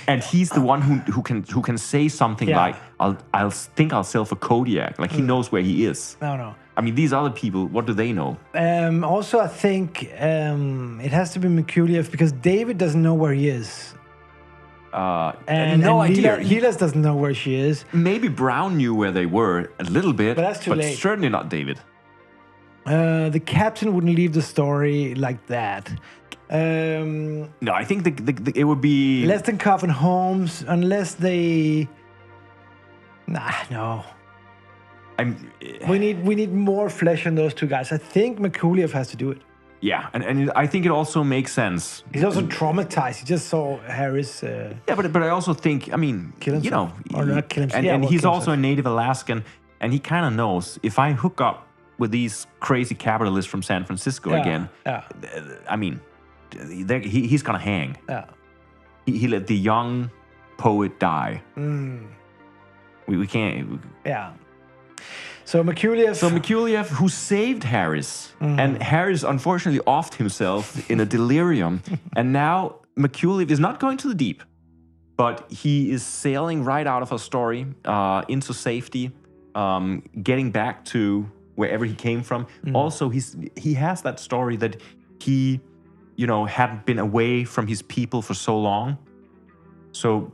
And he's the one who can say something like, I'll sail for Kodiak. Like he knows where he is. No. I mean, these other people, what do they know? Also, I think it has to be Makuliev because David doesn't know where he is. And idea. Lilas doesn't know where she is. Maybe Brown knew where they were a little bit, but that's too late. Certainly not David. The captain wouldn't leave the story like that. No, I think it would be Lestenkoff and Holmes, unless they. No. We need more flesh on those two guys. I think Makuliev has to do it. Yeah, and I think it also makes sense. He's also traumatized. He just saw Harris. Yeah, but I also think, I mean, kill himself. Or not kill himself. And he's also a native Alaskan, and he kind of knows if I hook up with these crazy capitalists from San Francisco again, I mean, he's gonna hang. Yeah. He let the young poet die. We can't. Yeah. So Makuliev, who saved Harris, and Harris unfortunately offed himself in a delirium, and now Makuliev is not going to the deep, but he is sailing right out of a story into safety, getting back to wherever he came from. Also, he has that story that he, hadn't been away from his people for so long. So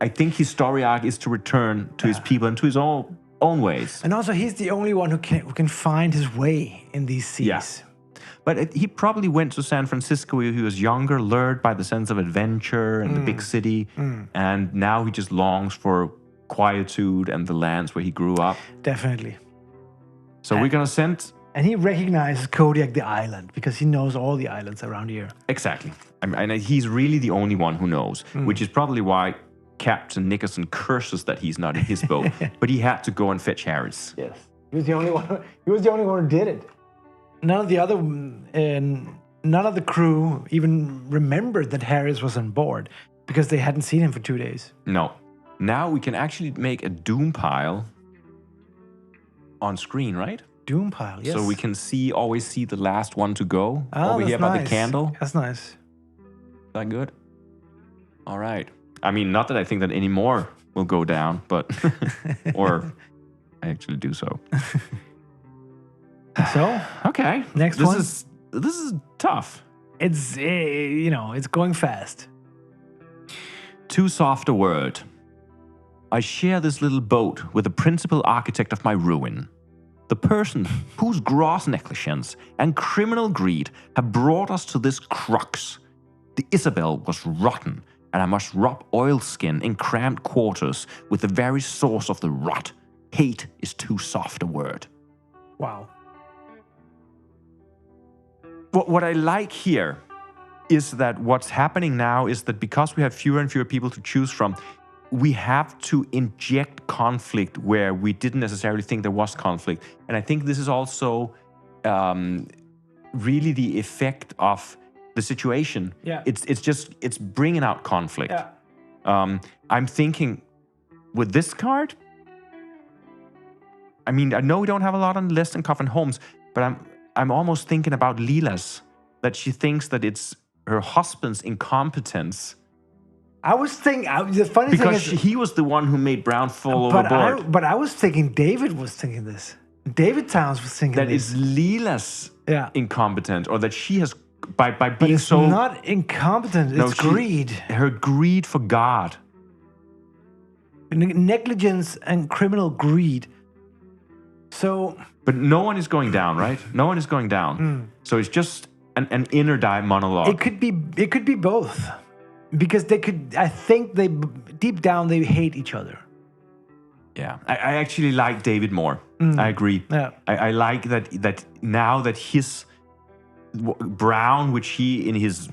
I think his story arc is to return to his people and to his own ways. And also, he's the only one who can find his way in these seas. Yeah. But he probably went to San Francisco when he was younger, lured by the sense of adventure and the big city. And now he just longs for quietude and the lands where he grew up. Definitely. So we're going to send... And he recognizes Kodiak the island because he knows all the islands around here. Exactly. And he's really the only one who knows, which is probably why Captain Nicholson curses that he's not in his boat. But he had to go and fetch Harris. Yes. He was the only one. He was the only one who did it. None of the other, none of the crew even remembered that Harris was on board because they hadn't seen him for 2 days. No. Now we can actually make a doom pile on screen, right? Doom pile, yes. So we can always see the last one to go over that's here by nice. the candle. That's nice. Is that good? All right. I mean, not that I think that any more will go down, but or I actually do so. So okay, next one. This is tough. It's it's going fast. Too soft a word. I share this little boat with the principal architect of my ruin. The person whose gross negligence and criminal greed have brought us to this crux. The Isabel was rotten, and I must rub oilskin in cramped quarters with the very source of the rot. Hate is too soft a word. Wow. What I like here is that what's happening now is that because we have fewer and fewer people to choose from, we have to inject conflict where we didn't necessarily think there was conflict. And I think this is also really the effect of the situation. Yeah. It's bringing out conflict. Yeah. I'm thinking with this card, I mean, I know we don't have a lot on Leston Coffin Holmes, but I'm almost thinking about Leela's, that she thinks that it's her husband's incompetence. I was thinking, the funny thing because is... he was the one who made Brown fall overboard. But I was thinking David was thinking this. David Towns was thinking that this. That is Leela's incompetence, or that she has, by being but it's so... not incompetent, it's greed. Her greed for God. Negligence and criminal greed. So... But no one is going down, right? No one is going down. So it's just an inner monologue. It could be both. Because I think they, deep down, they hate each other. Yeah, I actually like David more. I agree. Yeah. I like that now that his Brown, which he in his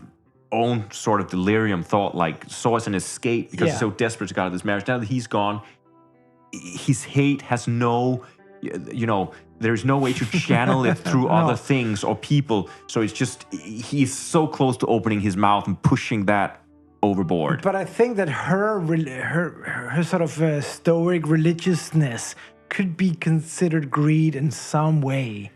own sort of delirium thought like saw as an escape because he's so desperate to get out of this marriage. Now that he's gone, his hate has no, there's no way to channel it through other things or people. So it's just, he's so close to opening his mouth and pushing that overboard. But I think that her sort of stoic religiousness could be considered greed in some way.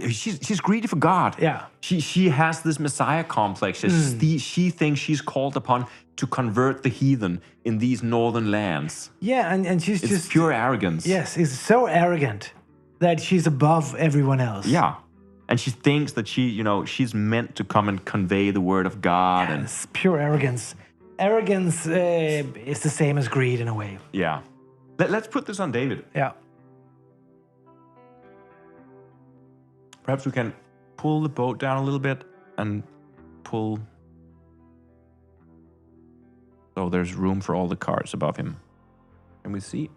She's greedy for God. Yeah. She has this Messiah complex. She thinks she's called upon to convert the heathen in these northern lands. Yeah, and she's just pure arrogance. Yes, it's so arrogant that she's above everyone else. Yeah. And she thinks that she's meant to come and convey the word of God. Yeah, and it's pure arrogance. Arrogance is the same as greed in a way. Yeah. Let's put this on David. Yeah. Perhaps we can pull the boat down a little bit and pull. So there's room for all the cards above him. Can we see?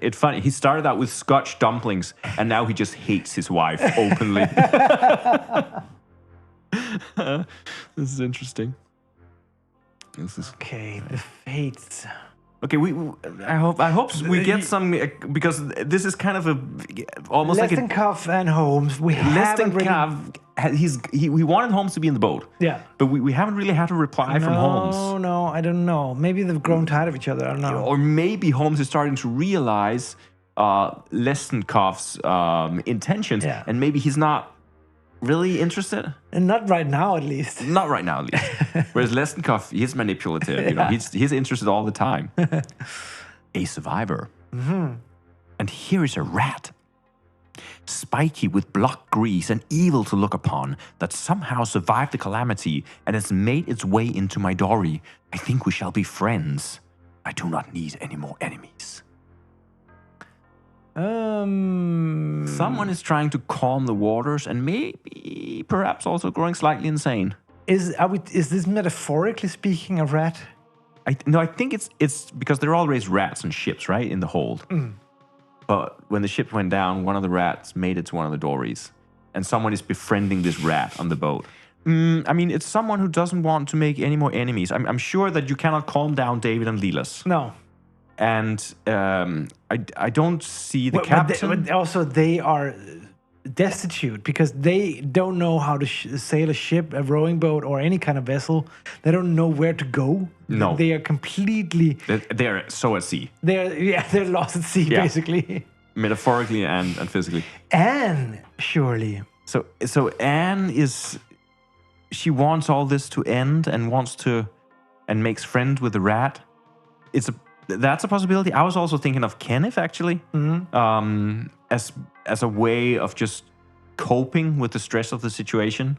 It's funny. He started out with Scotch dumplings, and now he just hates his wife openly. This is interesting. Okay, the fates. Okay, I hope we get some, because this is kind of almost like Leston Cuff and Holmes. We haven't really... we wanted Holmes to be in the boat. Yeah. But we haven't really had a reply from Holmes. No, I don't know. Maybe they've grown tired of each other. I don't know. Or maybe Holmes is starting to realize Leston Cuff's intentions, and maybe he's not really interested. And not right now, at least. Not right now, at least. Whereas Leston Cuff, he's manipulative. He's interested all the time. A survivor. Mm-hmm. And here is a rat. Spiky with block grease and evil to look upon, that somehow survived the calamity and has made its way into my dory. I think we shall be friends. I do not need any more enemies. Someone is trying to calm the waters and maybe perhaps also growing slightly insane. Is this metaphorically speaking a rat? I think it's because there are always rats on ships, right, in the hold. But when the ship went down, one of the rats made it to one of the dories, and someone is befriending this rat on the boat. I mean, it's someone who doesn't want to make any more enemies. I'm sure that you cannot calm down David and Leela's. No. and I don't see the But captain. also, they are destitute because they don't know how to sail a ship, a rowing boat, or any kind of vessel. They don't know where to go. No. They are completely. They're so at sea, They're lost at sea, Yeah. basically. metaphorically and physically. Anne, surely. So Anne she wants all this to end and makes friends with the rat. That's a possibility. I was also thinking of Kenneth actually, as a way of just coping with the stress of the situation.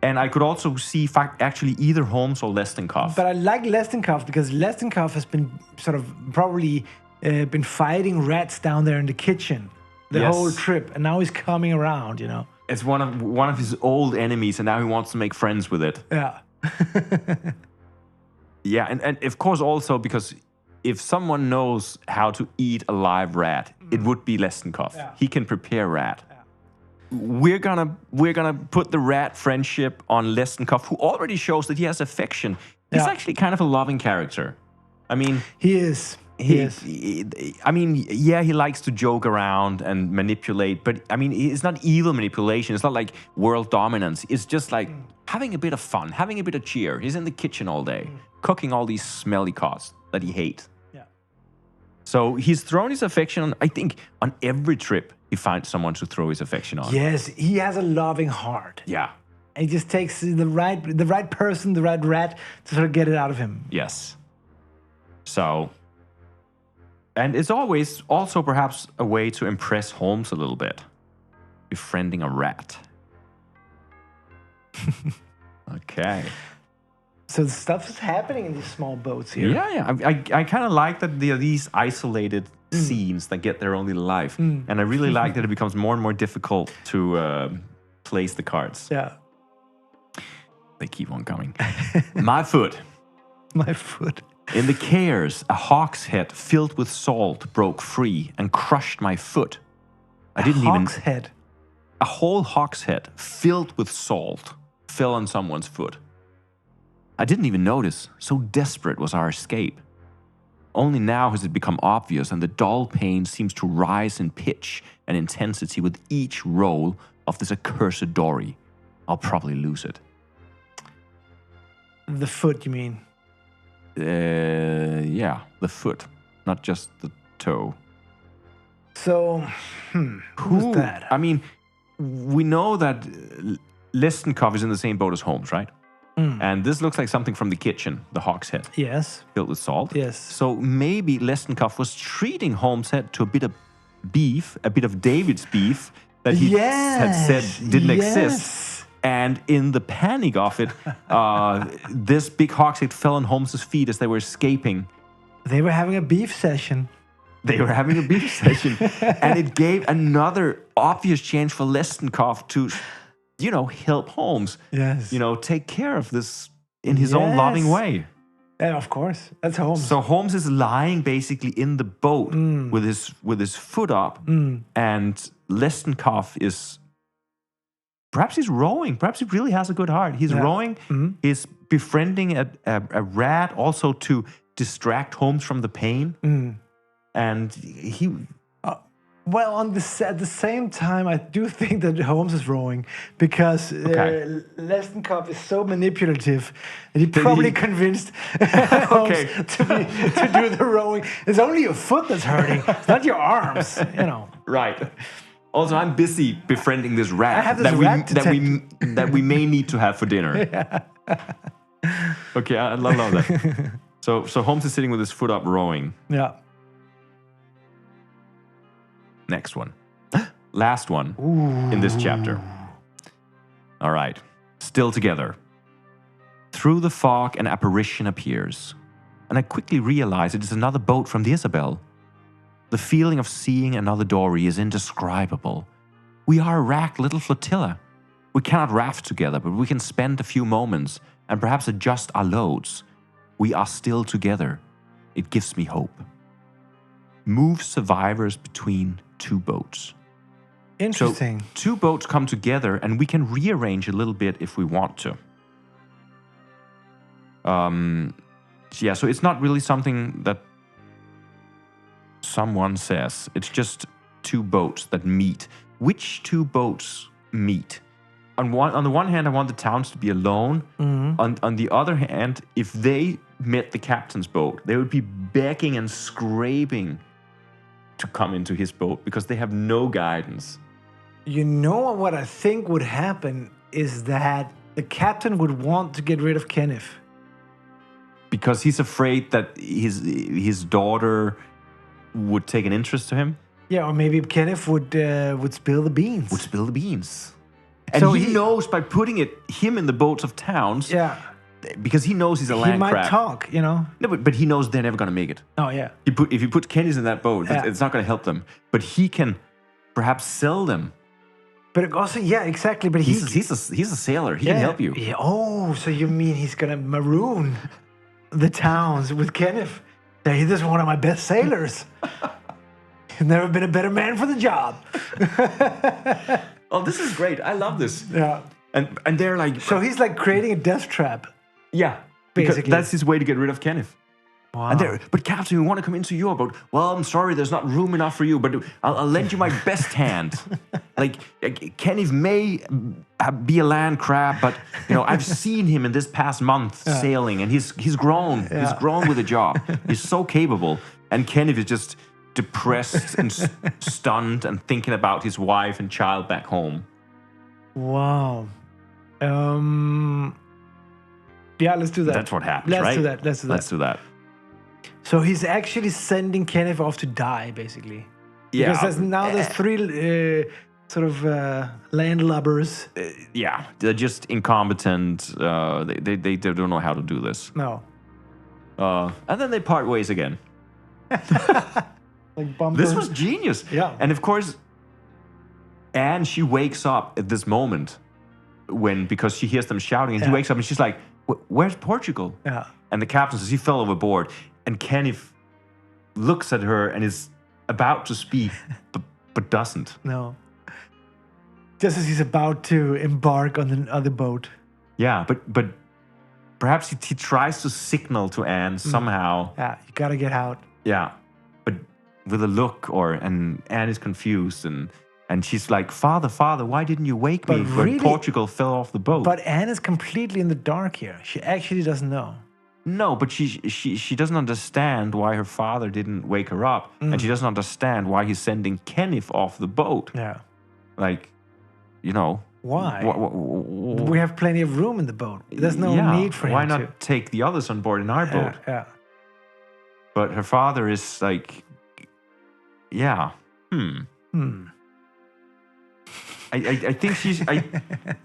And I could also see actually either Holmes or Lestenkov. But I like Lestenkov because Lestenkov has been sort of probably been fighting rats down there in the kitchen the Yes. whole trip, and now he's coming around. It's one of his old enemies, and now he wants to make friends with it. Yeah. Yeah, and of course also because if someone knows how to eat a live rat, it would be Lestenkov. Yeah. He can prepare rat. We're gonna put the rat friendship on Lestenkov, who already shows that he has affection. He's Yeah. actually kind of a loving character. I mean, He is. He is. I mean, yeah, he likes to joke around and manipulate, but I mean, it's not evil manipulation. It's not like world dominance. It's just like having a bit of fun, having a bit of cheer. He's in the kitchen all day, cooking all these smelly cots that he hates. Yeah. So he's thrown his affection on, I think, on every trip he finds someone to throw his affection on. Yes, he has a loving heart. Yeah. And he just takes the right person, the right rat to sort of get it out of him. Yes. So, and it's always also perhaps a way to impress Holmes a little bit. Befriending a rat. Okay. So stuff is happening in these small boats here. Yeah. I kind of like that there are these isolated scenes that get their own little life. And I really like that it becomes more and more difficult to place the cards. Yeah. They keep on coming. My foot. My foot. In the cares, a hawk's head filled with salt broke free and crushed my foot. I didn't even. Hawk's head. A whole hawk's head filled with salt fell on someone's foot. I didn't even notice, so desperate was our escape. Only now has it become obvious, and the dull pain seems to rise in pitch and intensity with each roll of this accursed dory. I'll probably lose it. The foot, you mean? Yeah, the foot, not just the toe. So, who's that? I mean, we know that Lestenkov is in the same boat as Holmes, right? And this looks like something from the kitchen, the hawk's head, Yes. filled with salt. Yes. So maybe Lestenkov was treating Holmes' head to a bit of beef, a bit of David's beef that he had said didn't exist. And in the panic of it, this big hawk's head fell on Holmes' feet as they were escaping. They were having a beef session. They were having a beef session. And it gave another obvious chance for Lestenkov to, help Holmes. Yes. Take care of this in his own loving way. Yeah, of course. That's Holmes. So Holmes is lying basically in the boat with his foot up. And Lestenkov is... Perhaps he's rowing. Perhaps he really has a good heart. He's rowing. He's befriending a rat also to distract Holmes from the pain. And he... Well, at the same time, I do think that Holmes is rowing because Lestenkov is so manipulative that he probably convinced Holmes to do the rowing. It's only your foot that's hurting, it's not your arms, Right. Also, I'm busy befriending this rat. I have this rat that we may need to have for dinner. Okay, I love that. So Holmes is sitting with his foot up rowing. Yeah. Next one. Last one in this chapter. All right. Still together. Through the fog, an apparition appears, and I quickly realize it is another boat from the Isabel. The feeling of seeing another dory is indescribable. We are a ragged little flotilla. We cannot raft together, but we can spend a few moments and perhaps adjust our loads. We are still together. It gives me hope. Move survivors between two boats. Interesting. So, two boats come together and we can rearrange a little bit if we want to. So it's not really something that someone says it's just two boats that meet. Which two boats meet? On the one hand, I want the towns to be alone. On the other hand, if they met the captain's boat, they would be begging and scraping to come into his boat because they have no guidance. You know what I think would happen is that the captain would want to get rid of Kenneth. Because he's afraid that his daughter would take an interest to him? Yeah, or maybe Kenneth would spill the beans. Would spill the beans. And So he he- knows by putting him in the boats of towns, Yeah. because he knows he's a He land might crab. talk, you know? No, but he knows they're never going to make it. Oh, yeah. If you put Kenny's in that boat, Yeah. it's not going to help them. But he can perhaps sell them. But also, yeah, exactly. But He's a sailor. He can help you. Yeah. Oh, so you mean he's going to maroon the towns with Kenneth? Hey, this is one of my best sailors. He's never been a better man for the job. Oh, this is great. I love this. Yeah. And they're like, So he's like creating a death trap. yeah, because basically. that's his way to get rid of Kenneth. Wow. And they're, but Captain, we want to come into your boat. Well, I'm sorry, there's not room enough for you, but I'll lend you my best hand. Like, Kenneth may be a land crab, but I've seen him in this past month sailing, and he's grown. He's grown with the job. He's so capable. And Kenneth is just depressed and stunned and thinking about his wife and child back home. Wow. Yeah, let's do that. That's what happens, right? Let's do that. Let's do that. So he's actually sending Kenneth off to die, basically. Yeah. Because there's three sort of landlubbers. Yeah, they're just incompetent. They don't know how to do this. No. And then they part ways again. Like bumper. This was genius. Yeah. And of course, Anne, she wakes up at this moment because she hears them shouting, and she wakes up and she's like, "Where's Portugal?" Yeah. And the captain says he fell overboard. And Kenneth looks at her and is about to speak, but doesn't. No. Just as he's about to embark on the other boat. Yeah, but perhaps he tries to signal to Anne somehow. Yeah, you gotta get out. Yeah, but with a look, and Anne is confused, and she's like, Father, why didn't you wake me But when really- Portugal fell off the boat? But Anne is completely in the dark here. She actually doesn't know. No, but she doesn't understand why her father didn't wake her up, and she doesn't understand why he's sending Kenneth off the boat. Yeah. Like, Why? wh- We have plenty of room in the boat. There's no yeah, need for him why to. not take the others on board in our boat? Yeah. But her father is like, yeah, I think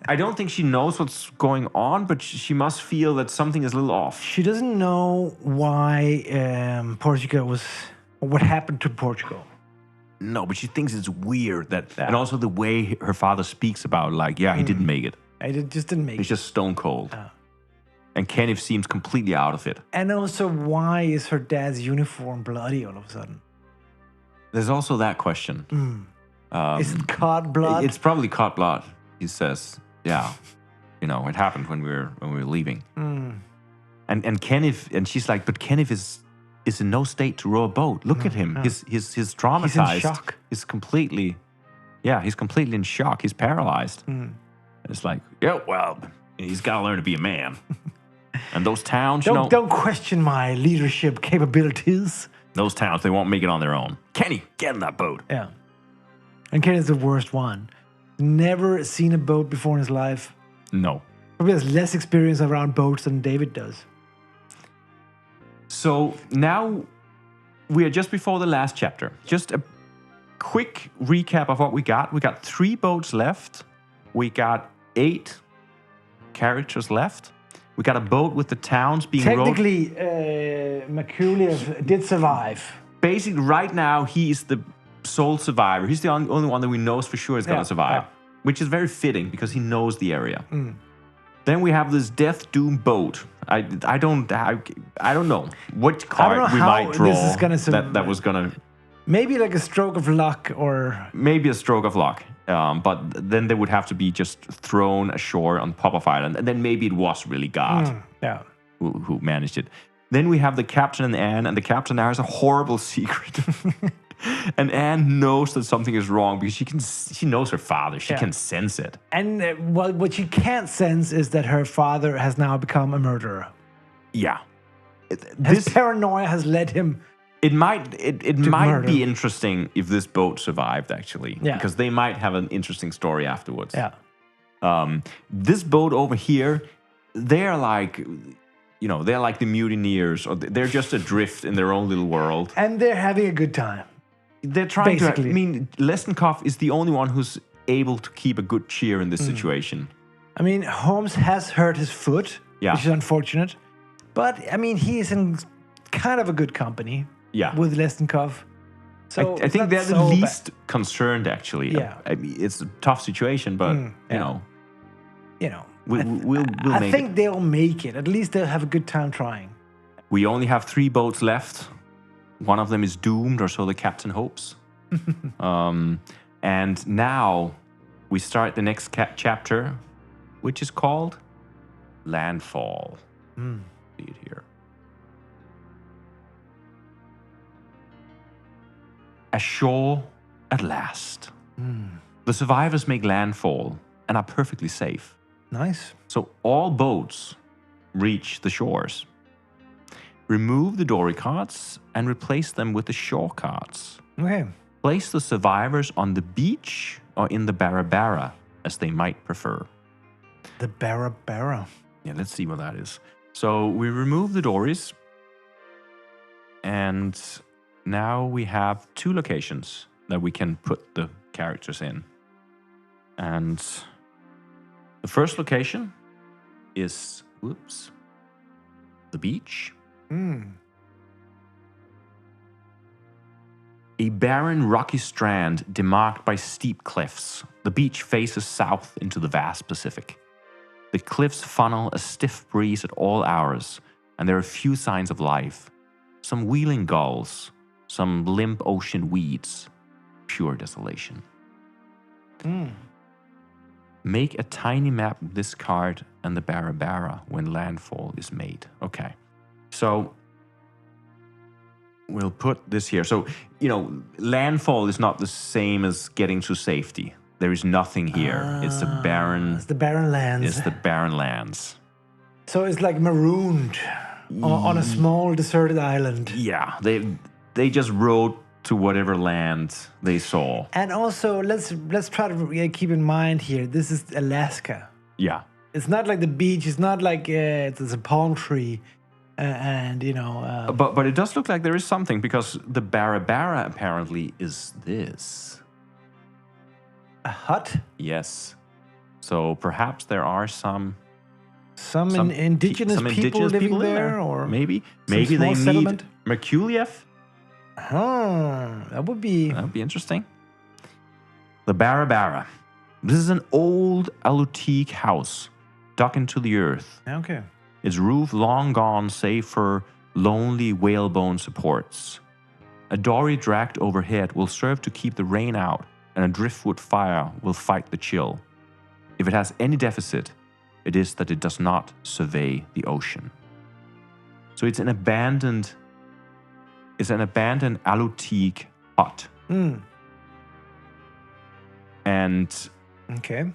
I don't think she knows what's going on, but she must feel that something is a little off. She doesn't know why Portugal was. What happened to Portugal? No, but she thinks it's weird that, and also the way her father speaks about, like, yeah, he didn't make it. Just didn't make He's it. just stone cold. Yeah. And Kenneth seems completely out of it. And also, why is her dad's uniform bloody all of a sudden? There's also that question. Is it cod blood? It's probably caught blood, he says. Yeah. It happened when we were leaving. And Kenneth, and she's like, but Kenneth is in no state to row a boat. Look at him. He's traumatized. He's in shock. He's completely in shock. He's paralyzed. And it's like, yeah, well, he's got to learn to be a man. And those towns, don't question my leadership capabilities. those towns, they won't make it on their own. Kenny, get in that boat. Yeah. And Ken is the worst one. Never seen a boat before in his life. No. Probably has less experience around boats than David does. So now we are just before the last chapter. Just a quick recap of what we got. We got 3 boats left. We got 8 characters left. We got a boat with the towns being rowed. Technically, Merculius did survive. Basically, right now, he is the sole survivor. He's the only one that we know for sure is going to survive, which is very fitting because he knows the area. Then we have this death doom boat. I don't know what card we might draw this is gonna that was gonna maybe like a stroke of luck or maybe a stroke of luck. But then they would have to be just thrown ashore on Pop-Off Island, and then maybe it was really God who managed it. Then we have the captain and Anne, and the captain now has a horrible secret. And Anne knows that something is wrong because she knows her father. She can sense it. And what she can't sense is that her father has now become a murderer. Yeah. His paranoia has led him. It might murder. be interesting if this boat survived, actually. Yeah. Because they might have an interesting story afterwards. Yeah. This boat over here, they're like the mutineers, or they're just adrift in their own little world. And they're having a good time. They're trying Basically. to. I mean, Lesnikov is the only one who's able to keep a good cheer in this situation. I mean, Holmes has hurt his foot, Yeah. which is unfortunate. But, I mean, he's in kind of a good company with Lesnikov. So I think they're the least concerned, actually. Yeah. I mean, it's a tough situation, but, you know, we'll I make think it. they'll make it. At least they'll have a good time trying. We only have 3 boats left. One of them is doomed, or so the captain hopes. And now we start the next chapter, which is called Landfall. See it here. Ashore at last. The survivors make landfall and are perfectly safe. Nice. So all boats reach the shores. Remove the dory carts and replace them with the shore carts. Okay. Place the survivors on the beach or in the barabara, as they might prefer. The barabara. Yeah, let's see what that is. So we remove the dories, and now we have 2 locations that we can put the characters in. And the first location is, the beach. A barren, rocky strand demarked by steep cliffs. The beach faces south into the vast Pacific. The cliffs funnel a stiff breeze at all hours, and there are few signs of life. Some wheeling gulls, some limp ocean weeds. Pure desolation. Make a tiny map of this card and the barabara when landfall is made. Okay. So we'll put this here. So, landfall is not the same as getting to safety. There is nothing here. It's the barren. It's the barren lands. It's the barren lands. So it's like marooned on a small deserted island. Yeah, they just rode to whatever land they saw. And also, let's try to keep in mind here, this is Alaska. Yeah. It's not like the beach. It's not like there's a palm tree. But it does look like there is something, because the barabara apparently is this. A hut? Yes. So perhaps there are some indigenous people living in there, or maybe small they settlement? need Merkuliev. That would be interesting. The barabara. This is an old Alutiiq house dug into the earth. okay. Its roof long gone, save for lonely whalebone supports. A dory dragged overhead will serve to keep the rain out, and a driftwood fire will fight the chill. If it has any deficit, it is that it does not survey the ocean. So it's an abandoned Alutiiq hut. And Okay.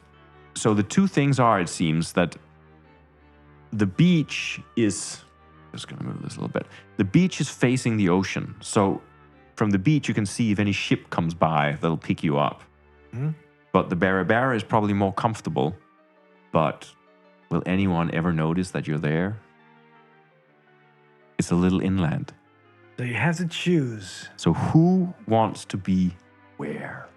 so the 2 things are, it seems, that the beach is, just going to move this a little bit. The beach is facing the ocean. So from the beach, you can see if any ship comes by, that'll pick you up. But the barabara is probably more comfortable. But will anyone ever notice that you're there? It's a little inland. So you have to choose. So who wants to be where?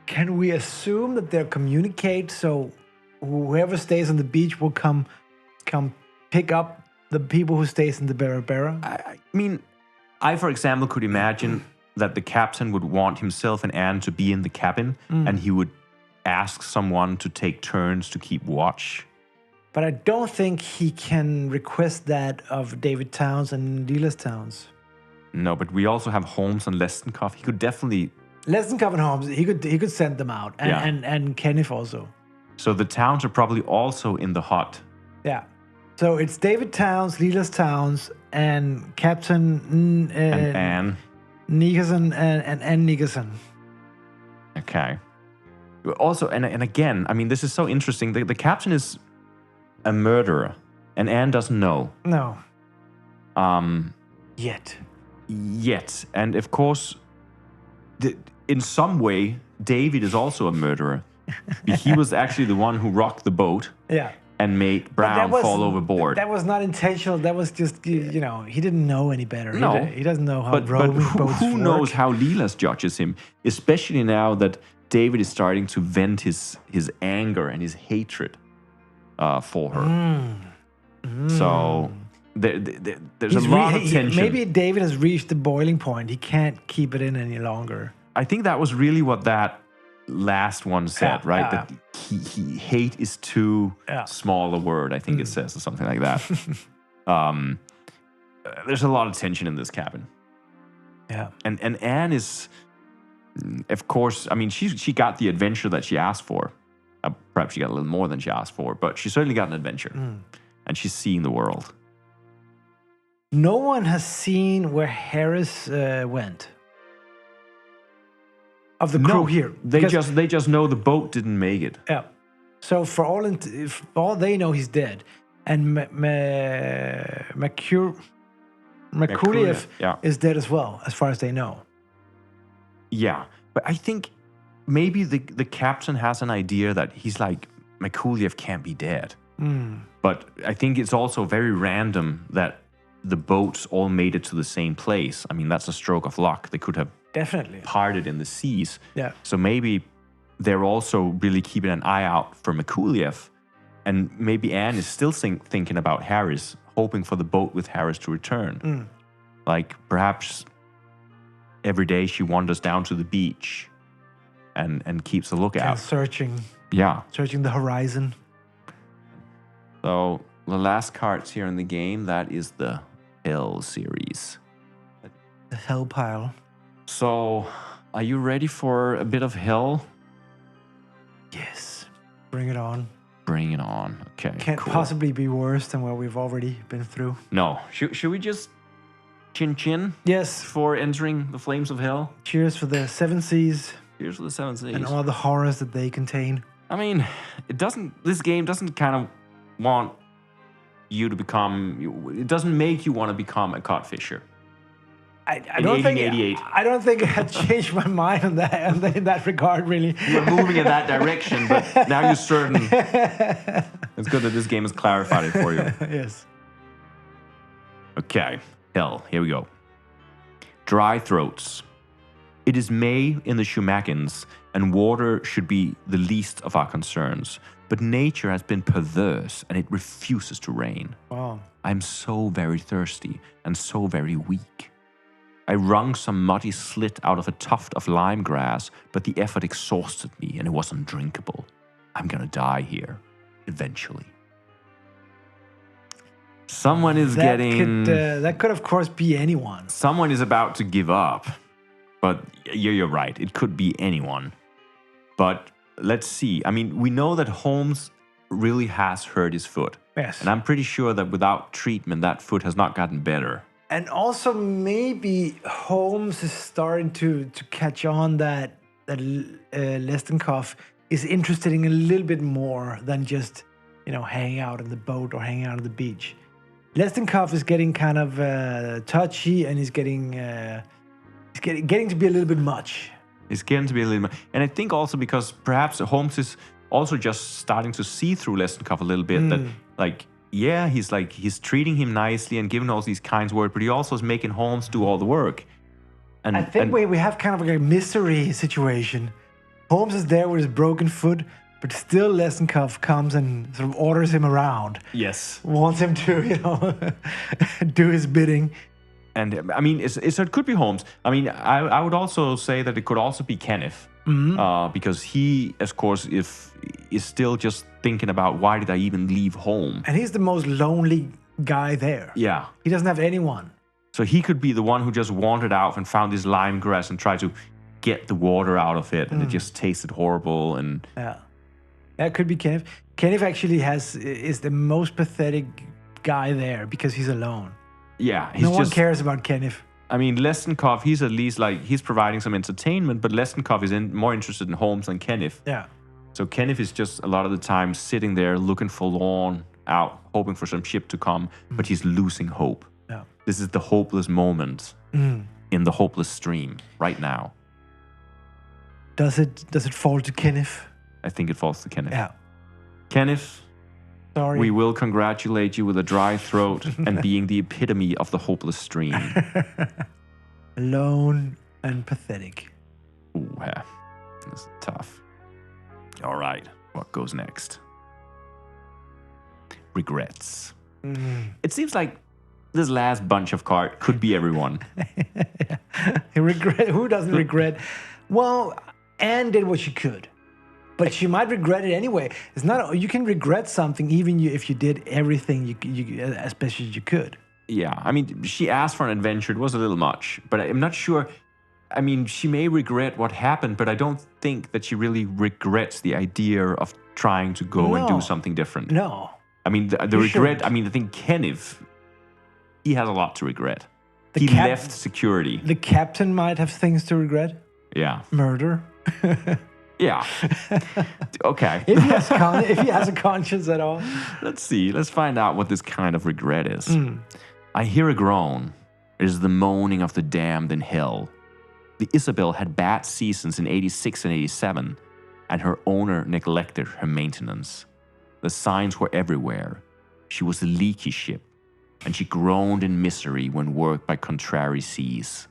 Can we assume that they'll communicate, so whoever stays on the beach will come pick up the people who stays in the barabara? I mean, I, for example, could imagine that the captain would want himself and Anne to be in the cabin, and he would ask someone to take turns to keep watch. But I don't think he can request that of David Towns and Leela's Towns. No, but we also have Holmes and Lesnikov. He could definitely... Lesnikov and Holmes, he could send them out. And Kenneth also. So the Towns are probably also in the hut. Yeah. So it's David Towns, Leela's Towns, and Captain And Anne. Nickerson and Ann Nickerson. Okay. Also, and again, I mean, this is so interesting. The captain is a murderer, and Anne doesn't know. No. Yet. And of course, in some way, David is also a murderer. He was actually the one who rocked the boat. Yeah. And made Brown fall overboard. That was not intentional. That was just, you know, he didn't know any better. No. He doesn't know how but boats who work. knows how Leela judges him, especially now that David is starting to vent his anger and his hatred for her. So there's a lot of tension. Maybe David has reached the boiling point. He can't keep it in any longer. I think that was really what that last one said, right? That he hate is too small a word, I think it says, or something like that. There's a lot of tension in this cabin. Yeah. And Anne is, of course, I mean, she got the adventure that she asked for. Perhaps she got a little more than she asked for, but she certainly got an adventure. And she's seeing the world. No one has seen where Harris went. Of the crew here. They just know the boat didn't make it. Yeah. So for all they know, he's dead. And Merkuliev is dead as well, as far as they know. Yeah. But I think maybe the captain has an idea that he's like, Merkuliev can't be dead. But I think it's also very random that the boats all made it to the same place. I mean, that's a stroke of luck. They could have definitely parted in the seas. Yeah. So maybe they're also really keeping an eye out for Merkuliev. And maybe Anne is still thinking about Harris, hoping for the boat with Harris to return. Like perhaps every day she wanders down to the beach and keeps a lookout. And searching. Yeah. Searching the horizon. So the last cards here in the game, that is the Hell series. The Hell pile. So, are you ready for a bit of hell? Yes. Bring it on. Bring it on. Okay. Can't possibly be worse than what we've already been through. No. Should we just chin? Yes. For entering the flames of hell? Cheers for the 7 seas. Cheers for the 7 seas. And all the horrors that they contain. I mean, this game doesn't kind of want you to become, it doesn't make you want to become a cod fisher. I don't think I had changed my mind on that in that regard, really. You were moving in that direction, but now you're certain. It's good that this game has clarified it for you. Yes. Okay, hell, here we go. Dry throats. It is May in the Shumakins, and water should be the least of our concerns. But nature has been perverse, and it refuses to rain. Wow. I'm so very thirsty and so very weak. I wrung some muddy slit out of a tuft of lime grass, but the effort exhausted me and it was undrinkable. I'm gonna die here, eventually. Someone is that could of course be anyone. Someone is about to give up, but you're right, it could be anyone. But let's see, I mean, we know that Holmes really has hurt his foot. Yes. And I'm pretty sure that without treatment, that foot has not gotten better. And also maybe Holmes is starting to catch on that Lestenkov is interested in a little bit more than just, hanging out on the boat or hanging out on the beach. Lestenkov is getting kind of touchy, and he's getting to be a little bit much. It's getting to be a little bit, and I think also because perhaps Holmes is also just starting to see through Lestenkov a little bit that he's treating him nicely and giving all these kind words, but he also is making Holmes do all the work. And I think we have kind of like a mystery situation. Holmes is there with his broken foot, but still Lestenkov comes and sort of orders him around. Yes. Wants him to, do his bidding. And I mean, it could be Holmes. I mean, I would also say that it could also be Kenneth. Because he, of course, is still just thinking about why did I even leave home? And he's the most lonely guy there. Yeah. He doesn't have anyone. So he could be the one who just wandered out and found this lime grass and tried to get the water out of it, and it just tasted horrible. And yeah, that could be Kenneth. Kenneth actually is the most pathetic guy there because he's alone. Yeah, he's No one just, cares about Kenneth. I mean, Lesnikov, he's at least like, he's providing some entertainment, but Lesnikov is more interested in Holmes than Kenneth. Yeah. So Kenneth is just a lot of the time sitting there looking forlorn out, hoping for some ship to come, but he's losing hope. Yeah. This is the hopeless moment in the hopeless stream right now. Does it fall to Kenneth? I think it falls to Kenneth. Yeah. Kenneth, Sorry. we will congratulate you with a dry throat and being the epitome of the hopeless stream. Alone and pathetic. Ooh, yeah. This is tough. All right, what goes next? Regrets. It seems like this last bunch of cards could be everyone. Who doesn't regret? Well, Anne did what she could, but she might regret it anyway. It's not. You can regret something even if you did everything you as best as you could. Yeah, I mean, she asked for an adventure. It was a little much, but I'm not sure. I mean, she may regret what happened, but I don't think that she really regrets the idea of trying to go and do something different. No. I mean, the regret, shouldn't. I mean, I think Kenneth, he has a lot to regret. He left security. The captain might have things to regret. Yeah. Murder. Yeah. Okay. If he has a conscience at all. Let's see. Let's find out what this kind of regret is. I hear a groan. It is the moaning of the damned in hell. The Isabel had bad seasons in 86 and 87, and her owner neglected her maintenance. The signs were everywhere. She was a leaky ship, and she groaned in misery when worked by contrary seas.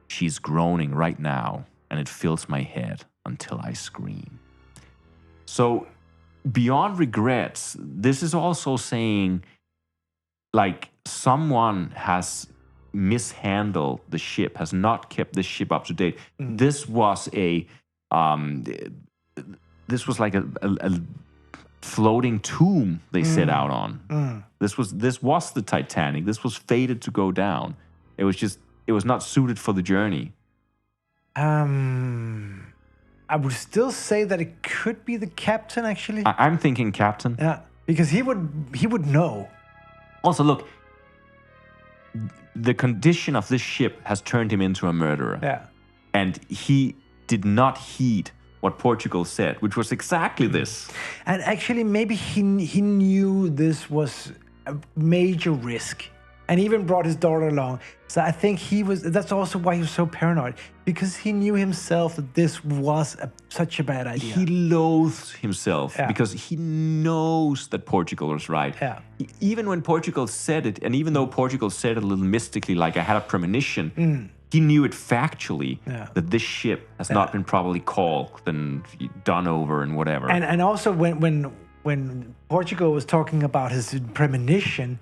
She is groaning right now, and it fills my head until I scream. So, beyond regrets, this is also saying, like, someone has mishandled the ship, has not kept the ship up to date. This was like a floating tomb they set out on. This was the Titanic. This was fated to go down. It was not suited for the journey. I would still say that it could be the captain, actually. I'm thinking captain. Yeah, because he would know. Also, look, the condition of this ship has turned him into a murderer. Yeah. And he did not heed what Portugal said, which was exactly this. And actually, maybe he knew this was a major risk and even brought his daughter along. So I think that's also why he was so paranoid, because he knew himself that this was such a bad idea. He loathes himself because he knows that Portugal is right. Yeah. Even when Portugal said it, and even though Portugal said it a little mystically, like I had a premonition, he knew it factually that this ship has not been properly caulked and done over and whatever. And also when Portugal was talking about his premonition,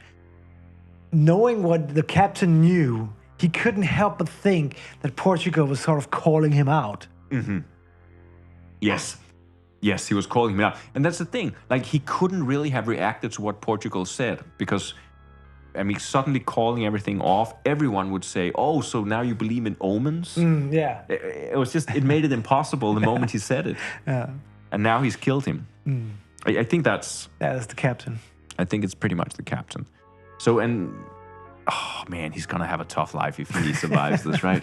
knowing what the captain knew, he couldn't help but think that Portugal was sort of calling him out. Yes, he was calling him out. And that's the thing. Like, he couldn't really have reacted to what Portugal said because, I mean, suddenly calling everything off, everyone would say, oh, so now you believe in omens? Yeah. It was just, it made it impossible the moment he said it. Yeah. And now he's killed him. I think that's the captain. I think it's pretty much the captain. So, and, oh man, he's going to have a tough life if he survives this, right?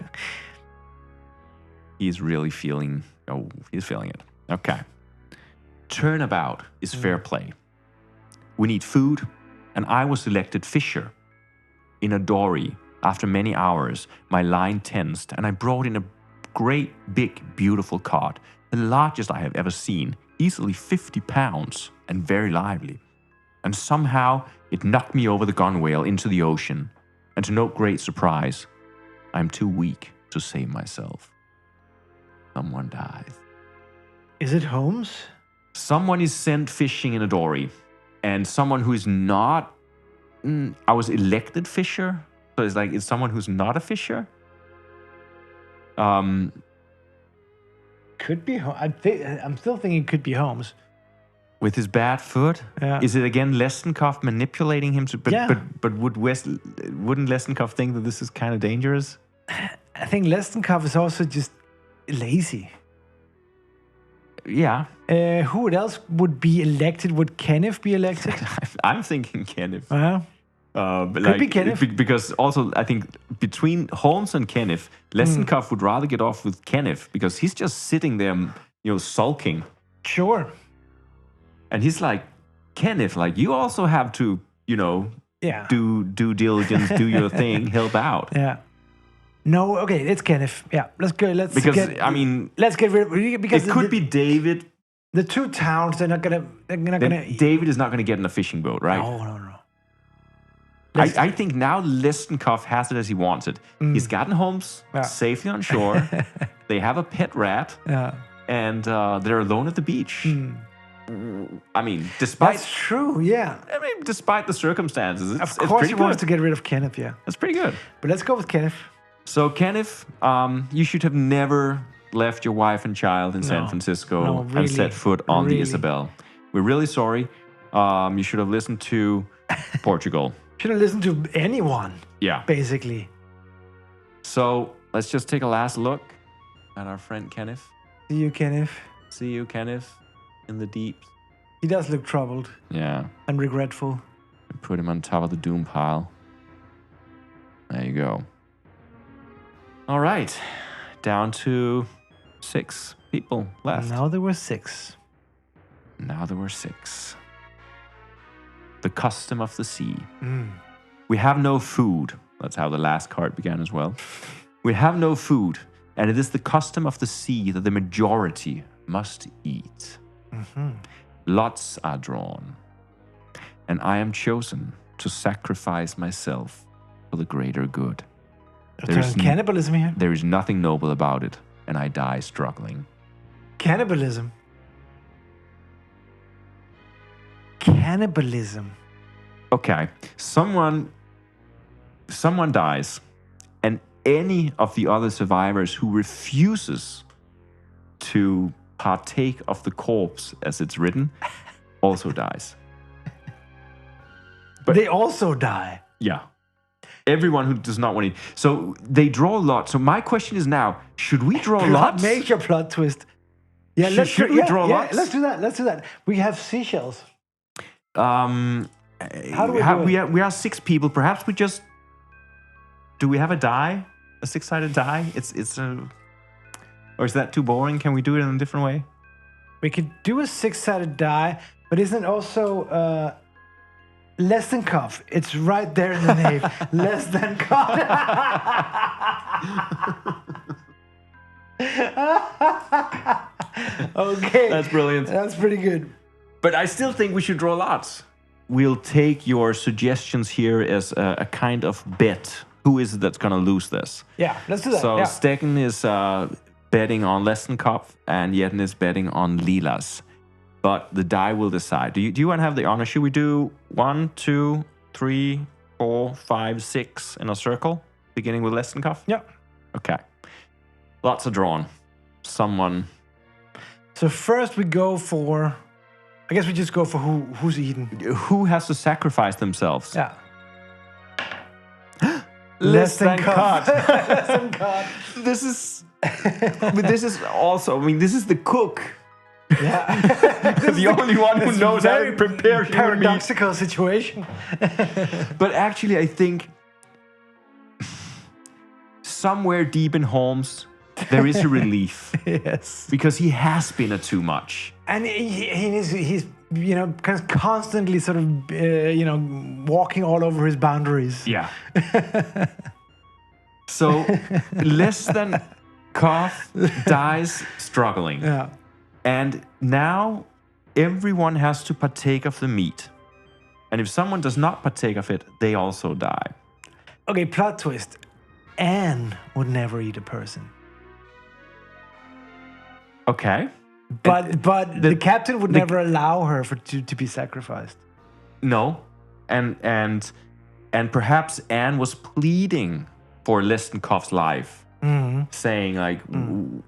He's really feeling it. Okay. Turnabout is fair play. We need food, and I was elected fisher. In a dory, after many hours, my line tensed, and I brought in a great, big, beautiful cod, the largest I have ever seen, easily 50 pounds, and very lively. And somehow, it knocked me over the gunwale into the ocean, and to no great surprise, I'm too weak to save myself. Someone dies. Is it Holmes? Someone is sent fishing in a dory, and someone who is not... I was elected fisher, so it's someone who's not a fisher? Could be. I'm still thinking it could be Holmes. With his bad foot? Yeah. Is it again Lesnikov manipulating him to... But wouldn't Lesnikov think that this is kind of dangerous? I think Lesnikov is also just lazy. Yeah. Who else would be elected? Would Kenneth be elected? I'm thinking Kenneth. But Could be Kenneth. Because also, I think between Holmes and Kenneth, Lessenkopf would rather get off with Kenneth because he's just sitting there, sulking. Sure. And he's like, Kenneth, like, you also have to, do due diligence, do your thing, help out. Yeah. No, okay, it's Kenneth. Yeah, let's go. Let's get rid of because it could be David. The two towns, they're not gonna. David is not gonna get in a fishing boat, right? No. I think now Lessenkopf has it as he wants it. He's gotten Holmes safely on shore. They have a pet rat, and they're alone at the beach. I mean, that's true. Yeah. I mean, despite the circumstances, of course he wants to get rid of Kenneth. Yeah, that's pretty good. But let's go with Kenneth. So Kenneth, you should have never left your wife and child in San Francisco and set foot on the Isabel. We're really sorry. You should have listened to Portugal. Should have listened to anyone. Yeah. Basically. So let's just take a last look at our friend Kenneth. See you, Kenneth. See you, Kenneth, in the deep. He does look troubled. Yeah. And regretful. Put him on top of the doom pile. There you go. All right. Down to 6 people left. Now there were 6. The custom of the sea. We have no food. That's how the last card began as well. We have no food, and it is the custom of the sea that the majority must eat. Lots are drawn, and I am chosen to sacrifice myself for the greater good. There's cannibalism here. There is nothing noble about it, and I die struggling. Cannibalism. Okay, someone dies, and any of the other survivors who refuses to partake of the corpse as it's written also dies. But they also die. Yeah. Everyone who does not want to eat. So they draw lots. So my question is now, should we draw lots? Major plot twist. Yeah, should we draw lots? Let's do that. We have seashells. How do we do it? We are 6 people. Perhaps we just... Do we have a die? A 6-sided die? It's a... Or is that too boring? Can we do it in a different way? We could do a 6-sided die, but isn't it also less than cuff? It's right there in the name. Less than cuff. Okay. That's brilliant. That's pretty good. But I still think we should draw lots. We'll take your suggestions here as a kind of bet. Who is it that's going to lose this? Yeah, let's do that. So Stegen is betting on Lessenkopf, and Jeden is betting on Lilas. But the die will decide. Do you want to have the honor? Should we do 1, 2, 3, 4, 5, 6 in a circle, beginning with Lessenkopf? Yeah. Okay. Lots are drawn. Someone. So first we go for... I guess we just go for who's eating. Who has to sacrifice themselves? Yeah. Less than cut. Less than cut. This is also, this is the cook. Yeah. The only one who knows how to prepare human meat. Paradoxical situation. But actually, I think somewhere deep in Holmes, there is a relief. Yes. Because he has been a too much. And he's constantly sort of, walking all over his boundaries. Yeah. So, less than Koth dies struggling. Yeah. And now everyone has to partake of the meat. And if someone does not partake of it, they also die. Okay, plot twist. Anne would never eat a person. Okay. But the captain would never allow her to be sacrificed. No. And perhaps Anne was pleading for Lessenkopf's life. Saying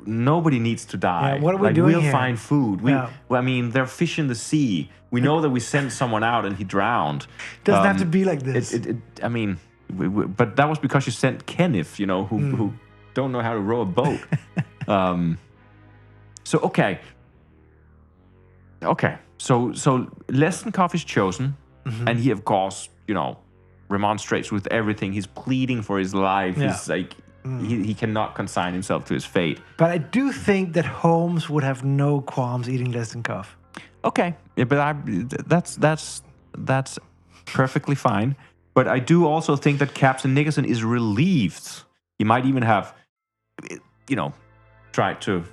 nobody needs to die. Yeah, what are we doing We'll here? find food. They're fish in the sea. We know that we sent someone out and he drowned. Doesn't have to be like this. But that was because you sent Kenneth, who don't know how to row a boat. So okay, Okay, so Lesnikov is chosen, and he, of course, remonstrates with everything. He's pleading for his life. Yeah. He's like, he cannot consign himself to his fate. But I do think that Holmes would have no qualms eating Lesnikov. Okay, yeah, but that's perfectly fine. But I do also think that Captain Nicholson is relieved. He might even have, tried to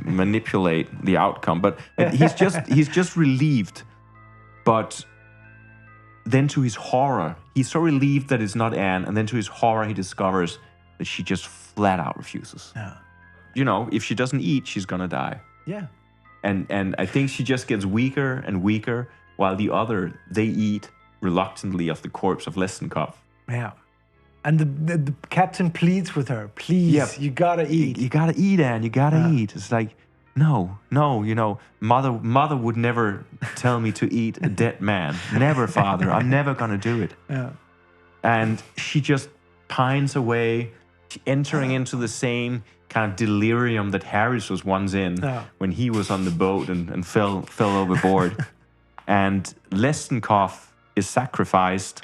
manipulate the outcome, but he's just relieved. But then, to his horror, he's so relieved that it's not Anne, and then to his horror, he discovers that she just flat out refuses. Yeah. If she doesn't eat, she's gonna die. Yeah. And I think she just gets weaker and weaker, while they eat reluctantly of the corpse of Lesnikov. Yeah. And the captain pleads with her, please, you gotta eat. You gotta eat, Anne, you gotta eat. It's like, no, mother would never tell me to eat a dead man. Never, father, I'm never gonna do it. Yeah. And she just pines away, entering into the same kind of delirium that Harris was once in when he was on the boat and fell overboard. And Lesnikov is sacrificed,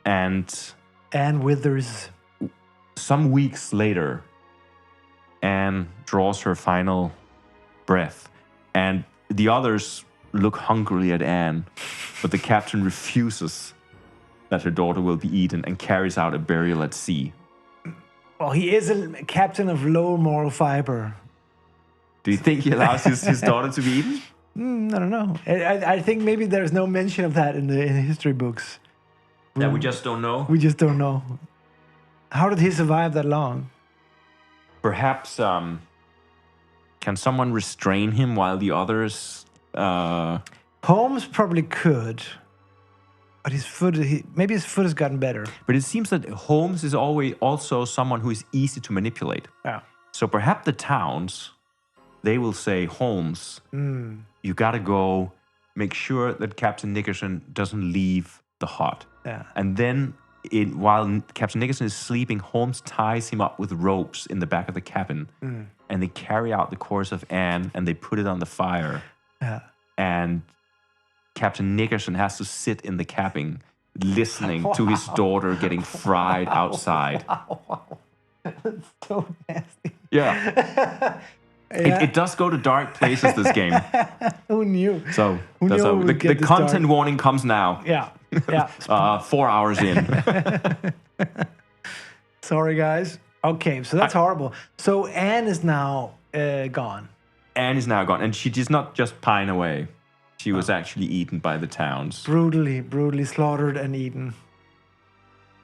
and Anne withers. Some weeks later, Anne draws her final breath, and the others look hungrily at Anne, but the captain refuses that her daughter will be eaten and carries out a burial at sea. Well, he is a captain of low moral fiber. Do you think he allows his daughter to be eaten? I don't know. I think maybe there's no mention of that in the history books. Yeah, we just don't know. We just don't know. How did he survive that long? Perhaps, can someone restrain him while the others... Holmes probably could. But maybe his foot has gotten better. But it seems that Holmes is always also someone who is easy to manipulate. Yeah. So perhaps the towns, they will say, Holmes, you gotta go make sure that Captain Nicholson doesn't leave the hut. Yeah. And then, while Captain Nicholson is sleeping, Holmes ties him up with ropes in the back of the cabin. And they carry out the corpse of Anne and they put it on the fire. Yeah. And Captain Nicholson has to sit in the cabin listening to his daughter getting fried outside. Wow. That's so nasty. Yeah. It does go to dark places, this game. Who knew? So Who that's knew how, the content dark? warning comes now. Yeah. Yeah. 4 hours in. Sorry, guys. Okay, so that's horrible. So Anne is now gone. Anne is now gone. And she did not just pine away. She was actually eaten by the towns. Brutally slaughtered and eaten.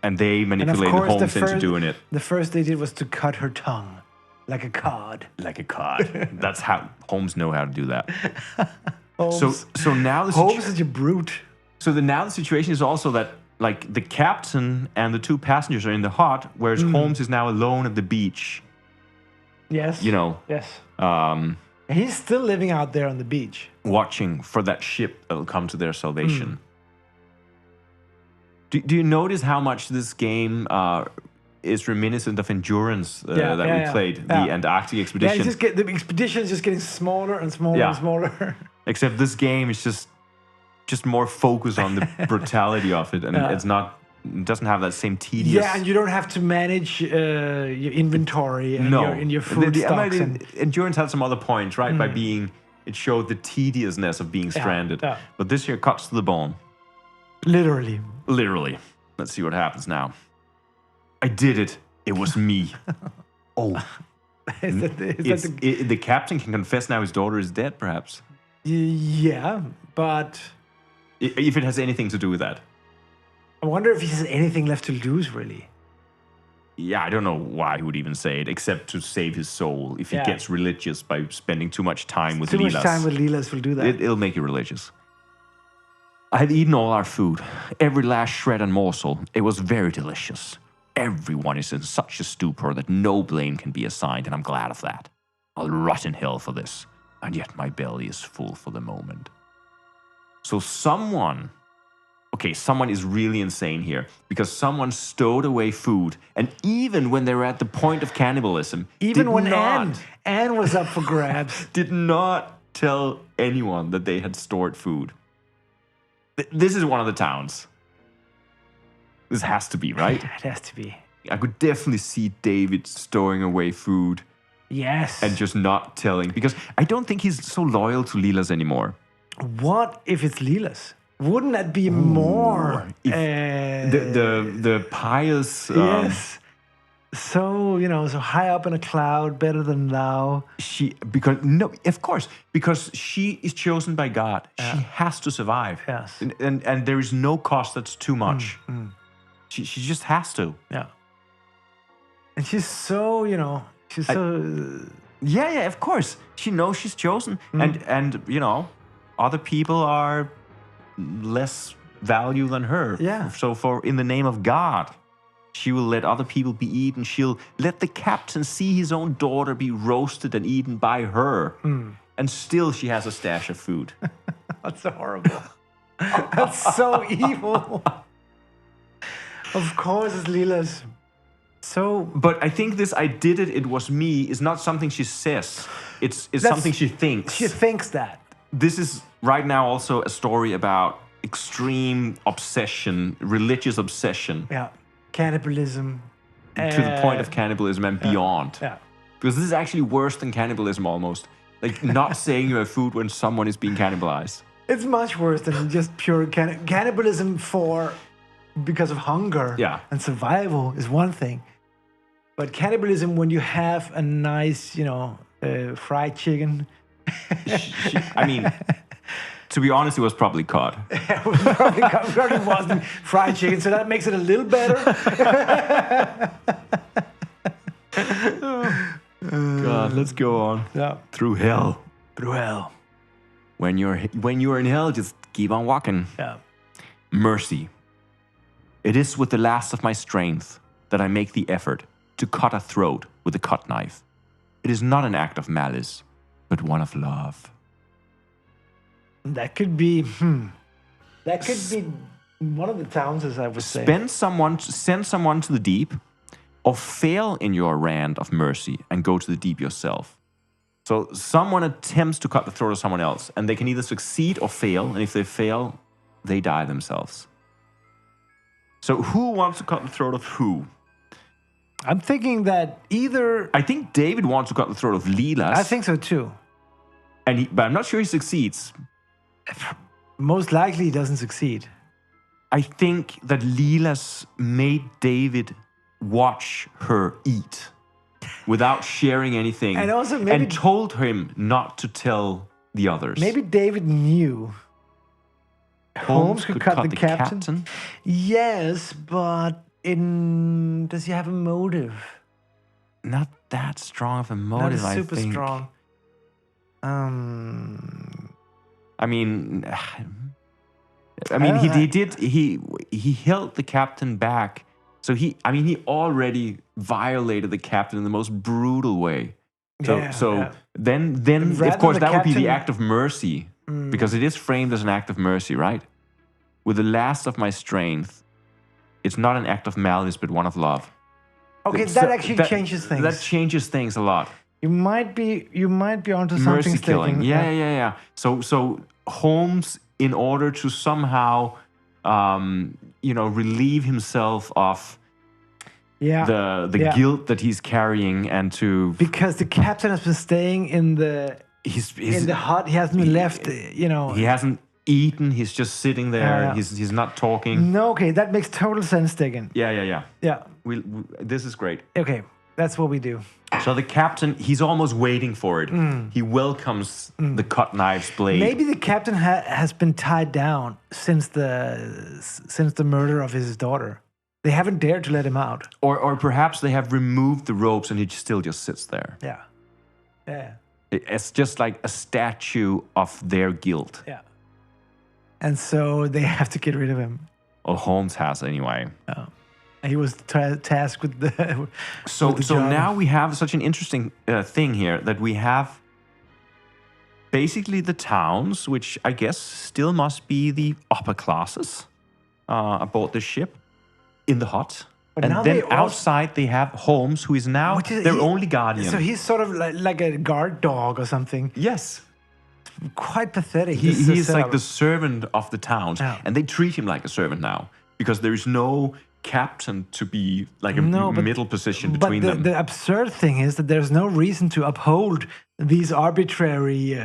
And they manipulated Holmes into doing it. The first they did was to cut her tongue. Like a cod. Like a cod. That's how Holmes know how to do that. Holmes, so now Holmes is such a brute. So now the situation is also that like the captain and the two passengers are in the hut, whereas Holmes is now alone at the beach. Yes. Yes. He's still living out there on the beach, watching for that ship that will come to their salvation. Do you notice how much this game is reminiscent of Endurance that we played, the Antarctic expedition? Yeah, the expedition is just getting smaller and smaller and smaller. Except this game is just more focused on the brutality of it, and it doesn't have that same tedious... Yeah, and you don't have to manage your inventory and your food stocks. Endurance had some other points, right? By being... It showed the tediousness of being stranded. Yeah. But this here cuts to the bone. Literally. Let's see what happens now. I did it. It was me. Oh. The captain can confess now his daughter is dead, perhaps. Yeah, but... If it has anything to do with that. I wonder if he has anything left to lose, really. Yeah, I don't know why he would even say it, except to save his soul. If he gets religious by spending too much time with Leelas. Too much time with Leelas will do that. It'll make you religious. I had eaten all our food, every last shred and morsel. It was very delicious. Everyone is in such a stupor that no blame can be assigned, and I'm glad of that. I'll rot in hell for this, and yet my belly is full for the moment. So someone is really insane here, because someone stowed away food, and even when they were at the point of cannibalism, even when Anne was up for grabs, did not tell anyone that they had stored food. This is one of the towns. This has to be, right? It has to be. I could definitely see David storing away food Yes. and just not telling, because I don't think he's so loyal to Leela's anymore. What if it's Leela's? Wouldn't that be more? The pious. Yes. So, so high up in a cloud, better than thou. Of course, because she is chosen by God. She has to survive. Yes. And there is no cost that's too much. She just has to. Yeah. And she's so, she's so. Yeah, of course. She knows she's chosen. And other people are less value than her. Yeah. So in the name of God, she will let other people be eaten. She'll let the captain see his own daughter be roasted and eaten by her. And still she has a stash of food. That's so horrible. That's so evil. Of course it's Leela's. But I think this "I did it was me" is not something she says. It's something she thinks. She thinks that. This is right now also a story about extreme obsession, religious obsession. Yeah. Cannibalism. To the point of cannibalism and beyond. Yeah. Because this is actually worse than cannibalism almost. Like not saying you have food when someone is being cannibalized. It's much worse than just pure cannibalism because of hunger and survival is one thing. But cannibalism when you have a nice, fried chicken. I mean, to be honest, it was probably cod. It probably wasn't fried chicken, so that makes it a little better. God, let's go on. Yeah. Through hell. Through hell. When you're in hell, just keep on walking. Yeah. Mercy. It is with the last of my strength that I make the effort to cut a throat with a cut knife. It is not an act of malice, but one of love. That could be. That could be one of the towns, as I would say. Send someone to the deep, or fail in your errand of mercy and go to the deep yourself. So someone attempts to cut the throat of someone else, and they can either succeed or fail. And if they fail, they die themselves. So who wants to cut the throat of who? I'm thinking that either. I think David wants to cut the throat of Leela's. I think so too. But I'm not sure he succeeds. Most likely he doesn't succeed. I think that Leela's made David watch her eat without sharing anything, and also told him not to tell the others. Maybe David knew Holmes could cut the captain. Yes, but does he have a motive? Not that strong of a motive, Not super I think. strong. I mean, he held the captain back. So he already violated the captain in the most brutal way. Then of course that would be the act of mercy, because it is framed as an act of mercy, right? With the last of my strength, it's not an act of malice, but one of love. Okay, that changes things. That changes things a lot. You might be onto something. Mercy killing. Yeah. So Holmes, in order to somehow, relieve himself of the guilt that he's carrying, and to because the captain has been staying in the hut. He hasn't left. He hasn't eaten. He's just sitting there. He's not talking. No, okay, that makes total sense, Tegan. Yeah. Yeah. This is great. Okay, that's what we do. So the captain, he's almost waiting for it. He welcomes the cut knife's blade. Maybe the captain has been tied down since the murder of his daughter. They haven't dared to let him out. Or perhaps they have removed the ropes and he still just sits there. Yeah. It's just like a statue of their guilt. Yeah. And so they have to get rid of him. Or Holmes has anyway. Oh. He was tasked with the. So now we have such an interesting thing here, that we have basically the towns, which I guess still must be the upper classes aboard the ship in the hut. But and then outside they have Holmes, who is now their only guardian. So he's sort of like a guard dog or something. Yes. quite pathetic. He's like the servant of the towns, Yeah. and they treat him like a servant now because there is no captain to be like a middle position between them. But the absurd thing is that there's no reason to uphold these arbitrary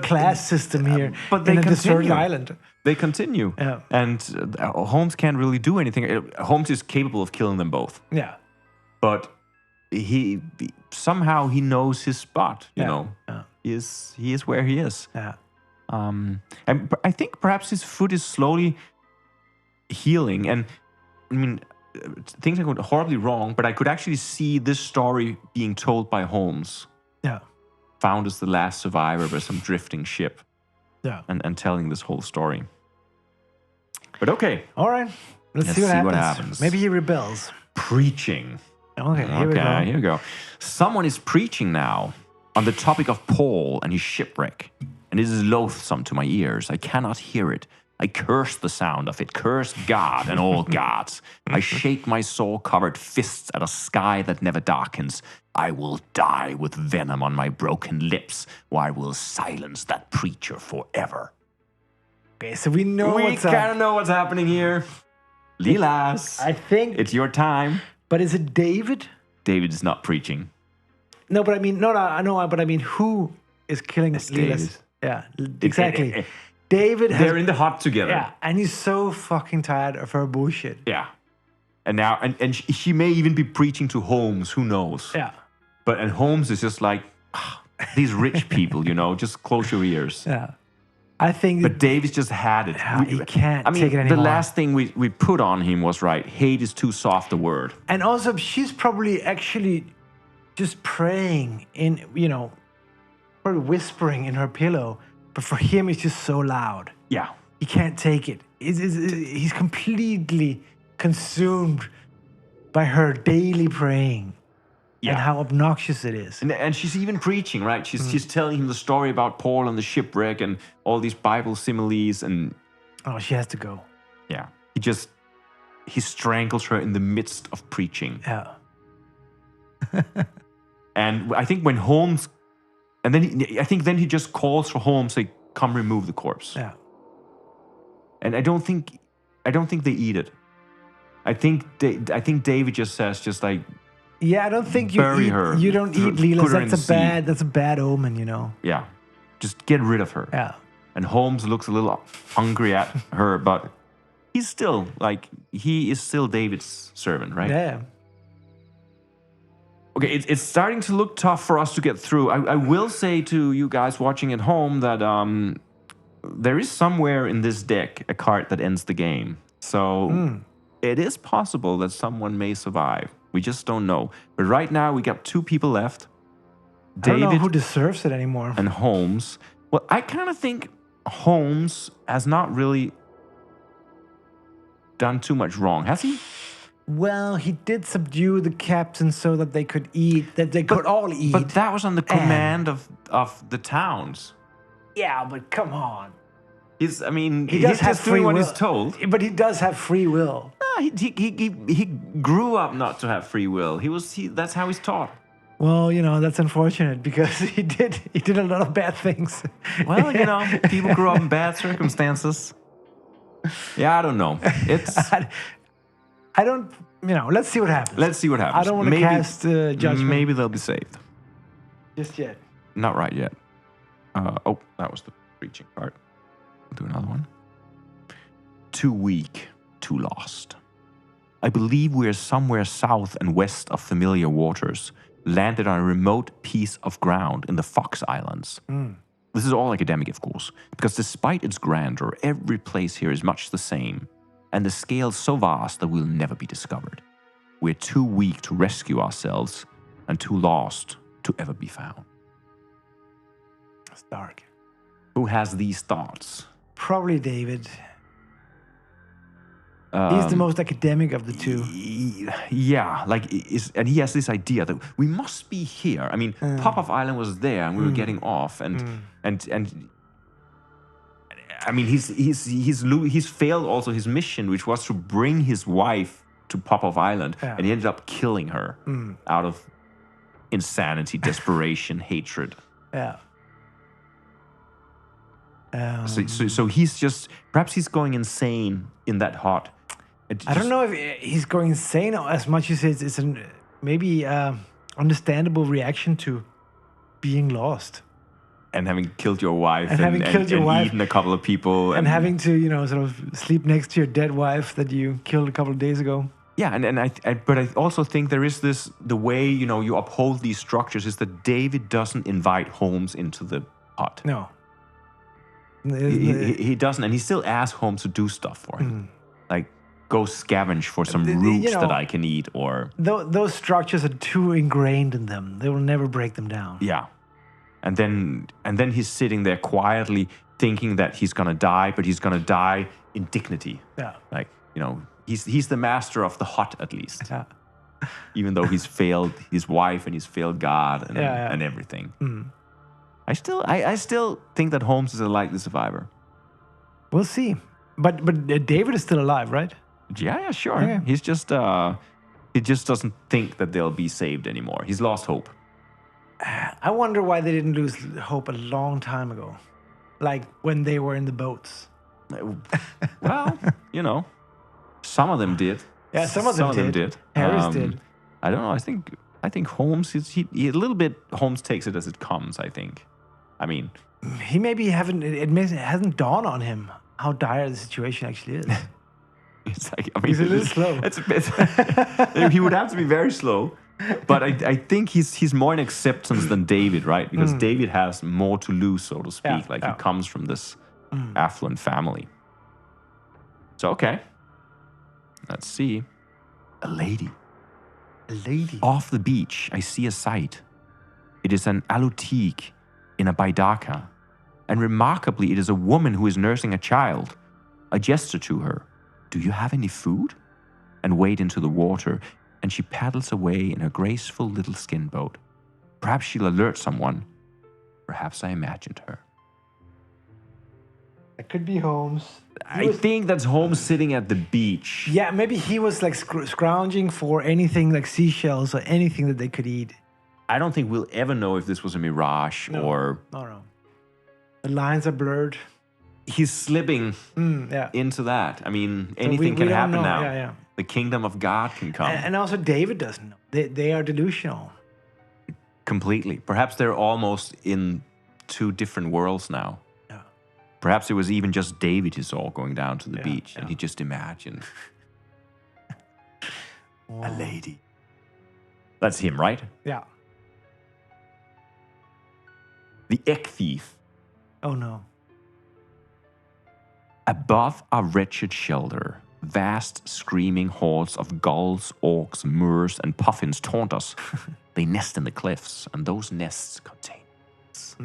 class system here in a deserted island. They continue. Yeah. And Holmes can't really do anything. Holmes is capable of killing them both. Yeah. But he somehow he knows his spot, you know. Yeah. He is where he is. Yeah. And I think perhaps his foot is slowly healing. And I mean, things are going horribly wrong, but I could actually see this story being told by Holmes. Yeah. Found as the last survivor by some drifting ship. Yeah. And telling this whole story. But okay. All right. Let's see what happens. Maybe he rebels. Preaching. Okay, here we go. Someone is preaching now on the topic of Paul and his shipwreck. And it is loathsome to my ears. I cannot hear it. I curse the sound of it. Curse God and all gods. I shake my sore-covered fists at a sky that never darkens. I will die with venom on my broken lips, or I will silence that preacher forever. Okay, so we kind of know what's happening here. Lilas, I think it's your time. But is it David? David is not preaching. No, but I mean, I know, but I mean, who is killing Lilas? Yeah, exactly. David they're in the hut together. Yeah, and he's so fucking tired of her bullshit. Yeah. And now, and she may even be preaching to Holmes, who knows? Yeah. And Holmes is just like, these rich people, you know, just close your ears. Yeah. I think... But David's just had it. He can't take it anymore. The last thing we put on him was right. Hate is too soft a word. And also, she's probably actually just praying in, you know, probably whispering in her pillow. But for him, it's just so loud. Yeah. He can't take it. He's completely consumed by her daily praying. Yeah. And how obnoxious it is. And she's even preaching, right? She's telling him the story about Paul and the shipwreck and all these Bible similes and... Oh, she has to go. Yeah. He strangles her in the midst of preaching. Yeah. And I think when Holmes... And then he just calls for Holmes, say, come remove the corpse. Yeah. And I don't think they eat it. I think David just says, just like... Yeah, I don't think you bury eat, her. You don't eat Lilas. That's a bad omen, you know. Yeah, just get rid of her. Yeah. And Holmes looks a little hungry at her, but he's still he is still David's servant, right? Yeah. Okay, it's starting to look tough for us to get through. I will say to you guys watching at home that there is somewhere in this deck a card that ends the game. So it is possible that someone may survive. We just don't know. But right now, we got 2 people left. David, I don't know who deserves it anymore. And Holmes. Well, I kind of think Holmes has not really done too much wrong, has he? Well, he did subdue the captain so that they could eat, could all eat. But that was on the command of the towns. Yeah, but come on. He's just doing what he's told. But he does have free will. He grew up not to have free will. That's how he's taught. Well, you know, that's unfortunate because he did a lot of bad things. Well, you know, people grew up in bad circumstances. Yeah, I don't know. I don't, you know, let's see what happens. I don't want to cast judgment. Maybe they'll be saved. Just yet. Not right yet. Oh, that was the preaching part. We'll do another one. Too weak, too lost. I believe we are somewhere south and west of familiar waters, landed on a remote piece of ground in the Fox Islands. This is all academic, of course, because despite its grandeur, every place here is much the same, and the scale so vast that we'll never be discovered. We're too weak to rescue ourselves, and too lost to ever be found. That's dark. Who has these thoughts? Probably David. He's the most academic of the 2. Yeah, and he has this idea that we must be here. I mean, Pop-Off Island was there, and we were getting off, and I mean, he's failed also his mission, which was to bring his wife to Pop-Off Island, and he ended up killing her out of insanity, desperation, hatred. Yeah. So he's just, perhaps he's going insane in that hut. I don't know if he's going insane as much as it's an maybe understandable reaction to being lost. And having killed your wife and eaten a couple of people. And having to, sort of sleep next to your dead wife that you killed a couple of days ago. Yeah, but I also think there is this, the way, you uphold these structures is that David doesn't invite Holmes into the hut. No. He doesn't, and he still asks Holmes to do stuff for him. Like, go scavenge for some roots that I can eat, or... Those structures are too ingrained in them. They will never break them down. Yeah. And then he's sitting there quietly thinking that he's going to die, but he's going to die in dignity. Yeah. Like, he's the master of the hut, at least. Yeah. Even though he's failed his wife and he's failed God and everything. Mm. I still think that Holmes is a likely survivor. We'll see. But David is still alive, right? Yeah, sure. Okay. He's just he just doesn't think that they'll be saved anymore. He's lost hope. I wonder why they didn't lose hope a long time ago. Like when they were in the boats. Well, some of them did. Yeah, some of them did. Harris did. I don't know. I think Holmes, he a little bit, Holmes takes it as it comes, I think. I mean... He maybe it hasn't dawned on him how dire the situation actually is. It's like, he's a little slow. It's a bit... He would have to be very slow. But I think he's more in acceptance than David, right? Because David has more to lose, so to speak. He comes from this affluent family. So, okay. Let's see. A lady. A lady. Off the beach, I see a sight. It is an alutique in a baidaka. And remarkably, it is a woman who is nursing a child. I gesture to her. Do you have any food? And wade into the water, and she paddles away in her graceful little skin boat. Perhaps she'll alert someone. Perhaps I imagined her. It could be Holmes. I think that's Holmes sitting at the beach. Yeah, maybe he was like scrounging for anything like seashells or anything that they could eat. I don't think we'll ever know if this was a mirage or... No. The lines are blurred. He's slipping into that. I mean, anything can happen now. Yeah. The kingdom of God can come. And also David doesn't know. They are delusional. Completely. Perhaps they're almost in two different worlds now. Yeah. Perhaps it was even just David he saw going down to the beach, and he just imagined a lady. That's him, right? Yeah. The egg thief. Oh, no. Above our wretched shelter, vast screaming hordes of gulls, auks, moors, and puffins taunt us. They nest in the cliffs, and those nests contain us.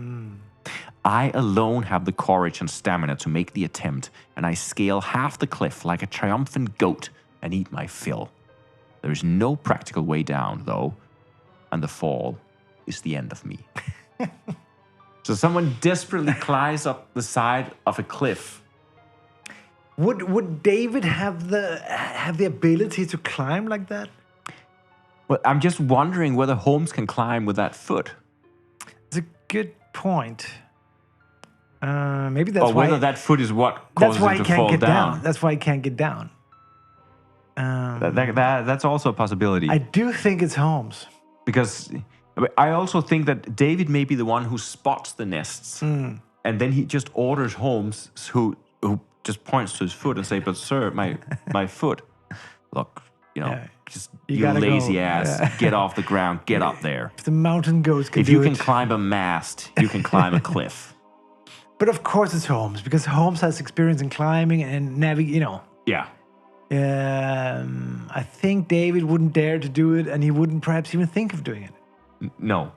I alone have the courage and stamina to make the attempt, and I scale half the cliff like a triumphant goat and eat my fill. There is no practical way down, though, and the fall is the end of me. So someone desperately climbs up the side of a cliff. Would David have the ability to climb like that? Well, I'm just wondering whether Holmes can climb with that foot. It's a good point. Maybe that's why. Or whether that foot is what causes him to fall down. That's why he can't get down. That's also a possibility. I do think it's Holmes. Because I also think that David may be the one who spots the nests. And then he just orders Holmes, who just points to his foot and say, "But sir, my foot. Look, you lazy ass, get off the ground, get up there. If the mountain goats can if you can climb a mast, you can climb a cliff." But of course it's Holmes, because Holmes has experience in climbing and navigating, Yeah. I think David wouldn't dare to do it, and he wouldn't perhaps even think of doing it. No.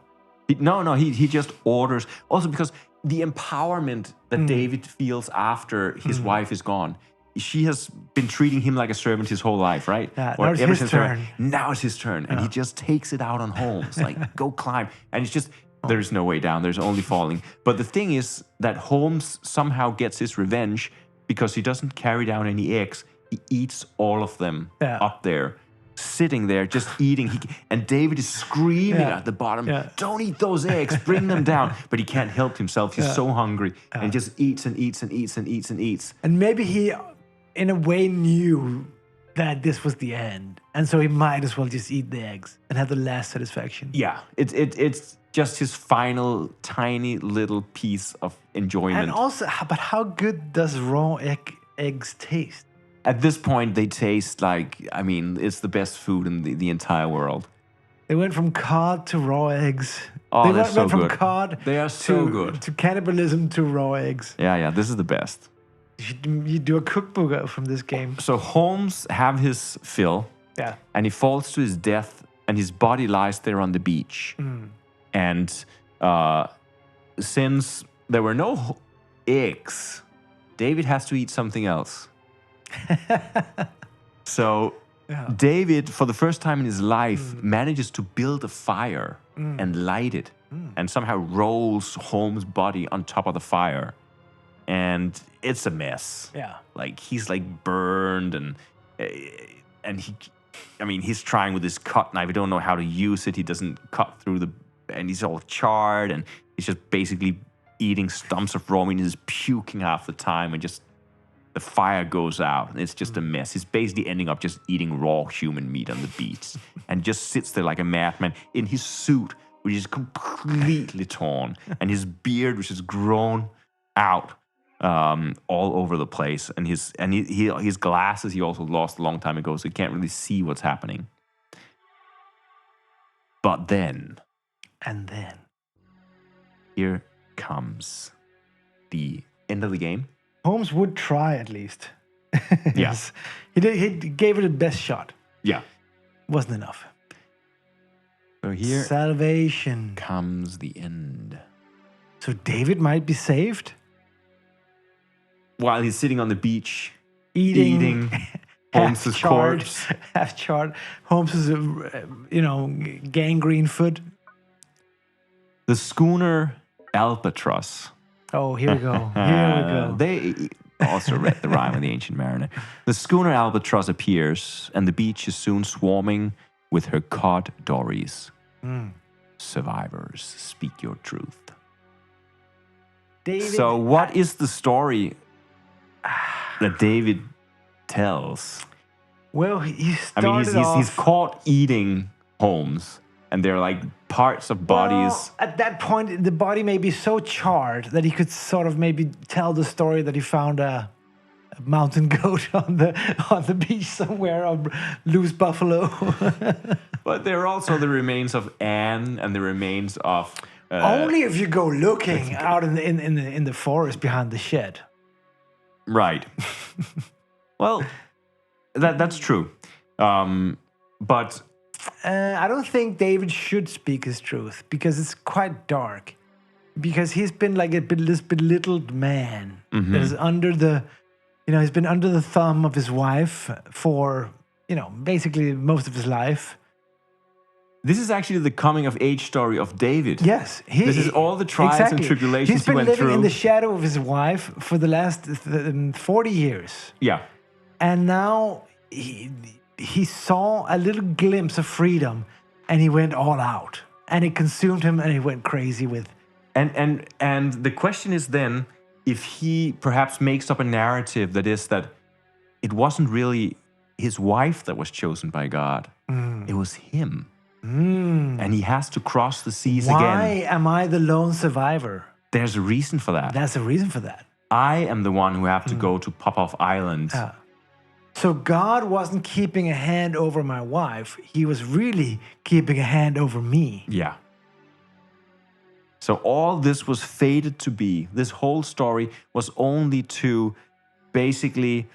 He just orders. Also because the empowerment that David feels after his wife is gone, she has been treating him like a servant his whole life, right? Yeah, now it's his turn. Now it's his turn. And he just takes it out on Holmes. Like, go climb. And it's just, there's no way down. There's only falling. But the thing is that Holmes somehow gets his revenge because he doesn't carry down any eggs. He eats all of them up there. sitting there just eating. And David is screaming at the bottom, don't eat those eggs, bring them down. But he can't help himself. He's so hungry and just eats and eats and eats and eats and eats. And maybe he, in a way, knew that this was the end. And so he might as well just eat the eggs and have the last satisfaction. Yeah, it's just his final tiny little piece of enjoyment. And also, but how good does raw eggs taste? At this point, they taste like, I mean, it's the best food in the entire world. They went from cod to raw eggs. Oh, they they're went so from good. cod They are so good. To cannibalism to raw eggs. Yeah, this is the best. You do a cookbook from this game. So Holmes have his fill. Yeah. And he falls to his death, and his body lies there on the beach. And since there were no eggs, David has to eat something else. So David, for the first time in his life, manages to build a fire and light it, and somehow rolls Holmes' body on top of the fire. And it's a mess. Yeah. Like, he's like burned, and he's trying with his cut knife. He don't know how to use it. He doesn't cut through and he's all charred, and he's just basically eating stumps of raw meat. He's puking half the time, and just the fire goes out, and it's just a mess. He's basically ending up just eating raw human meat on the beach, and just sits there like a madman in his suit, which is completely torn, and his beard, which is grown out all over the place, and his glasses he also lost a long time ago, so he can't really see what's happening. But then, here comes the end of the game. Holmes would try at least. Yes, he gave it a best shot. Yeah, wasn't enough. So here salvation comes the end. So David might be saved while he's sitting on the beach eating Holmes' corpse. Half charred. Holmes' gangrene foot. The schooner Albatross. Oh, here we go. They also read the rhyme of the Ancient Mariner. The schooner Albatross appears, and the beach is soon swarming with her cod dories. Survivors, speak your truth. David, so what is the story that David tells? Well, he's caught eating Holmes, and they're like parts of bodies. Well, at that point, the body may be so charred that he could sort of maybe tell the story that he found a mountain goat on the beach somewhere, or loose buffalo. But there are also the remains of Anne and the remains of. Only if you go looking out in the forest behind the shed. Right. Well, that's true. But I don't think David should speak his truth, because it's quite dark. Because he's been like this belittled man that is under the, he's been under the thumb of his wife for, basically most of his life. This is actually the coming of age story of David. Yes. This is all the trials and tribulations he went through. He's been living in the shadow of his wife for the last 40 years. Yeah. And now he saw a little glimpse of freedom, and he went all out. And it consumed him, and he went crazy with. And the question is then, if he perhaps makes up a narrative that is that it wasn't really his wife that was chosen by God. It was him. And he has to cross the seas again. Why am I the lone survivor? There's a reason for that. There's a reason for that. I am the one who have to go to Popoff Island. So God wasn't keeping a hand over my wife. He was really keeping a hand over me. Yeah. So all this was fated to be. This whole story was only to basically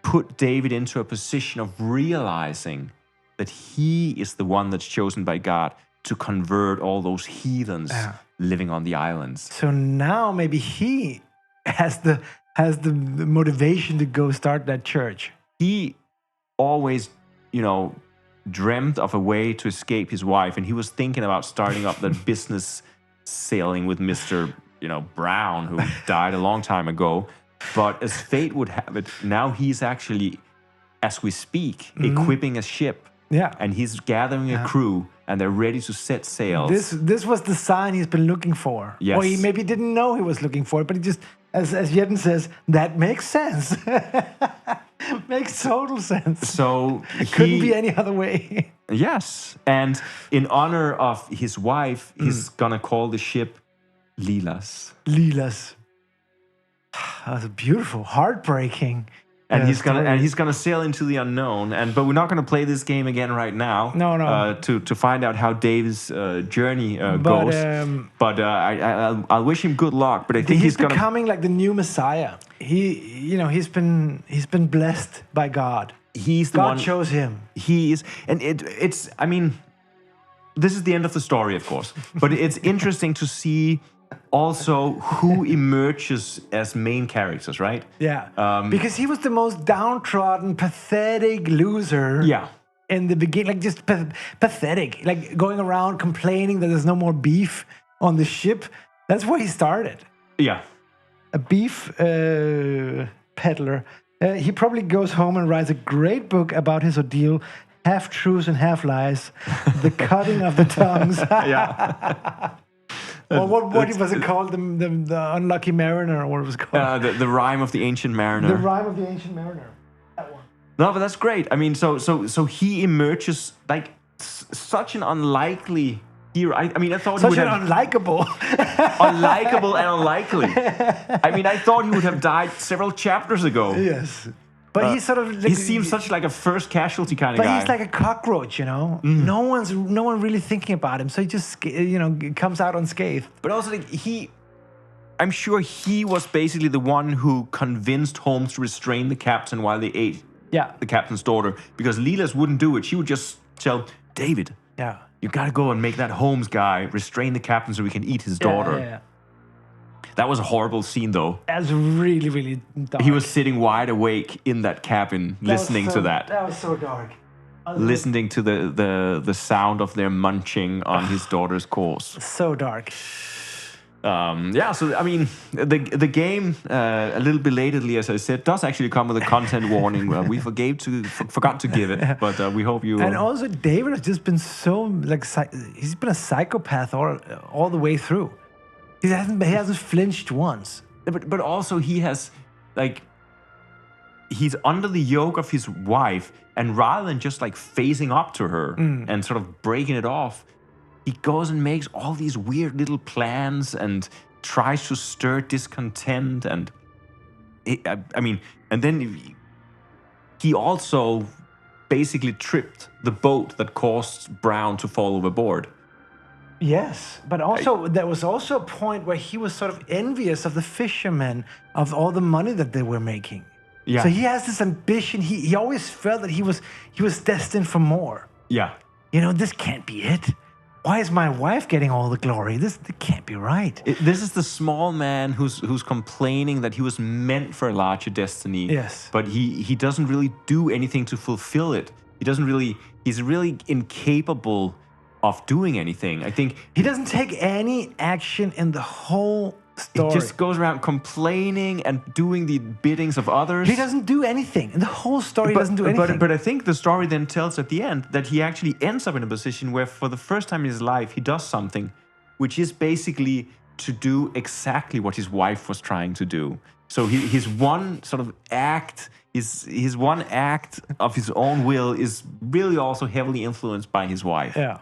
put David into a position of realizing that he is the one that's chosen by God to convert all those heathens living on the islands. So now maybe he has the motivation to go start that church. He always, dreamt of a way to escape his wife, and he was thinking about starting up that business sailing with Mr. Brown, who died a long time ago. But as fate would have it, now he's actually, as we speak, equipping a ship Yeah. And he's gathering a crew, and they're ready to set sails. This was the sign he's been looking for. Yes. Or he maybe didn't know he was looking for it, but he just, as Jeden says, that makes sense. Makes total sense. So it couldn't be any other way. Yes. And in honor of his wife, he's gonna call the ship Lilas. Lilas. That was beautiful, heartbreaking. And he's gonna sail into the unknown. But we're not gonna play this game again right now. No. To find out how Dave's journey goes. But I'll wish him good luck. But I think he's becoming like the new Messiah. He's been blessed by God. He's the God one. chose him. He is, and it's. I mean, this is the end of the story, of course. But it's interesting to see also who emerges as main characters, right? Yeah. Because he was the most downtrodden, pathetic loser. Yeah. In the beginning, like just pathetic, like going around complaining that there's no more beef on the ship. That's where he started. Yeah. A beef peddler. He probably goes home and writes a great book about his ordeal, half truths and half lies, the cutting of the tongues. Yeah. Well, what was it called? The Unlucky Mariner, or what it was called? The Rime of the Ancient Mariner. The Rime of the Ancient Mariner. That one. No, but that's great. I mean, so he emerges like such an unlikely hero. I mean, I thought such he would an unlikable, unlikable and unlikely. I mean, I thought he would have died several chapters ago. Yes. But he's sort of like, he seems such like a first casualty kind of guy. But he's like a cockroach, you know. No one really thinking about him, so he just comes out unscathed. But also, like, I'm sure he was basically the one who convinced Holmes to restrain the captain while they ate the captain's daughter, because Lilas wouldn't do it. She would just tell David, you gotta go and make that Holmes guy restrain the captain so we can eat his daughter. Yeah. That was a horrible scene, though. That's really, really dark. He was sitting wide awake in that cabin, listening to that. That was so dark. Listening to the sound of their munching on his daughter's corpse. So dark. So I mean, the game, a little belatedly, as I said, does actually come with a content warning. We forgot to give it, but we hope you. And also, David has just been so like he's been a psychopath all the way through. He hasn't flinched once. But also he has, like, he's under the yoke of his wife, and rather than just like facing up to her and sort of breaking it off, he goes and makes all these weird little plans and tries to stir discontent. And and then he also basically tripped the boat that caused Brown to fall overboard. Yes, but also there was also a point where he was sort of envious of the fishermen of all the money that they were making. Yeah. So he has this ambition. He always felt that he was destined for more. Yeah. This can't be it. Why is my wife getting all the glory? This can't be right. This is the small man who's complaining that he was meant for a larger destiny. Yes. But he doesn't really do anything to fulfill it. He's really incapable of doing anything. I think he doesn't take any action in the whole story. He just goes around complaining and doing the biddings of others. He doesn't do anything. In the whole story, he doesn't do anything. But I think the story then tells at the end that he actually ends up in a position where for the first time in his life, he does something, which is basically to do exactly what his wife was trying to do. So his one sort of act, his one act of his own will is really also heavily influenced by his wife. Yeah.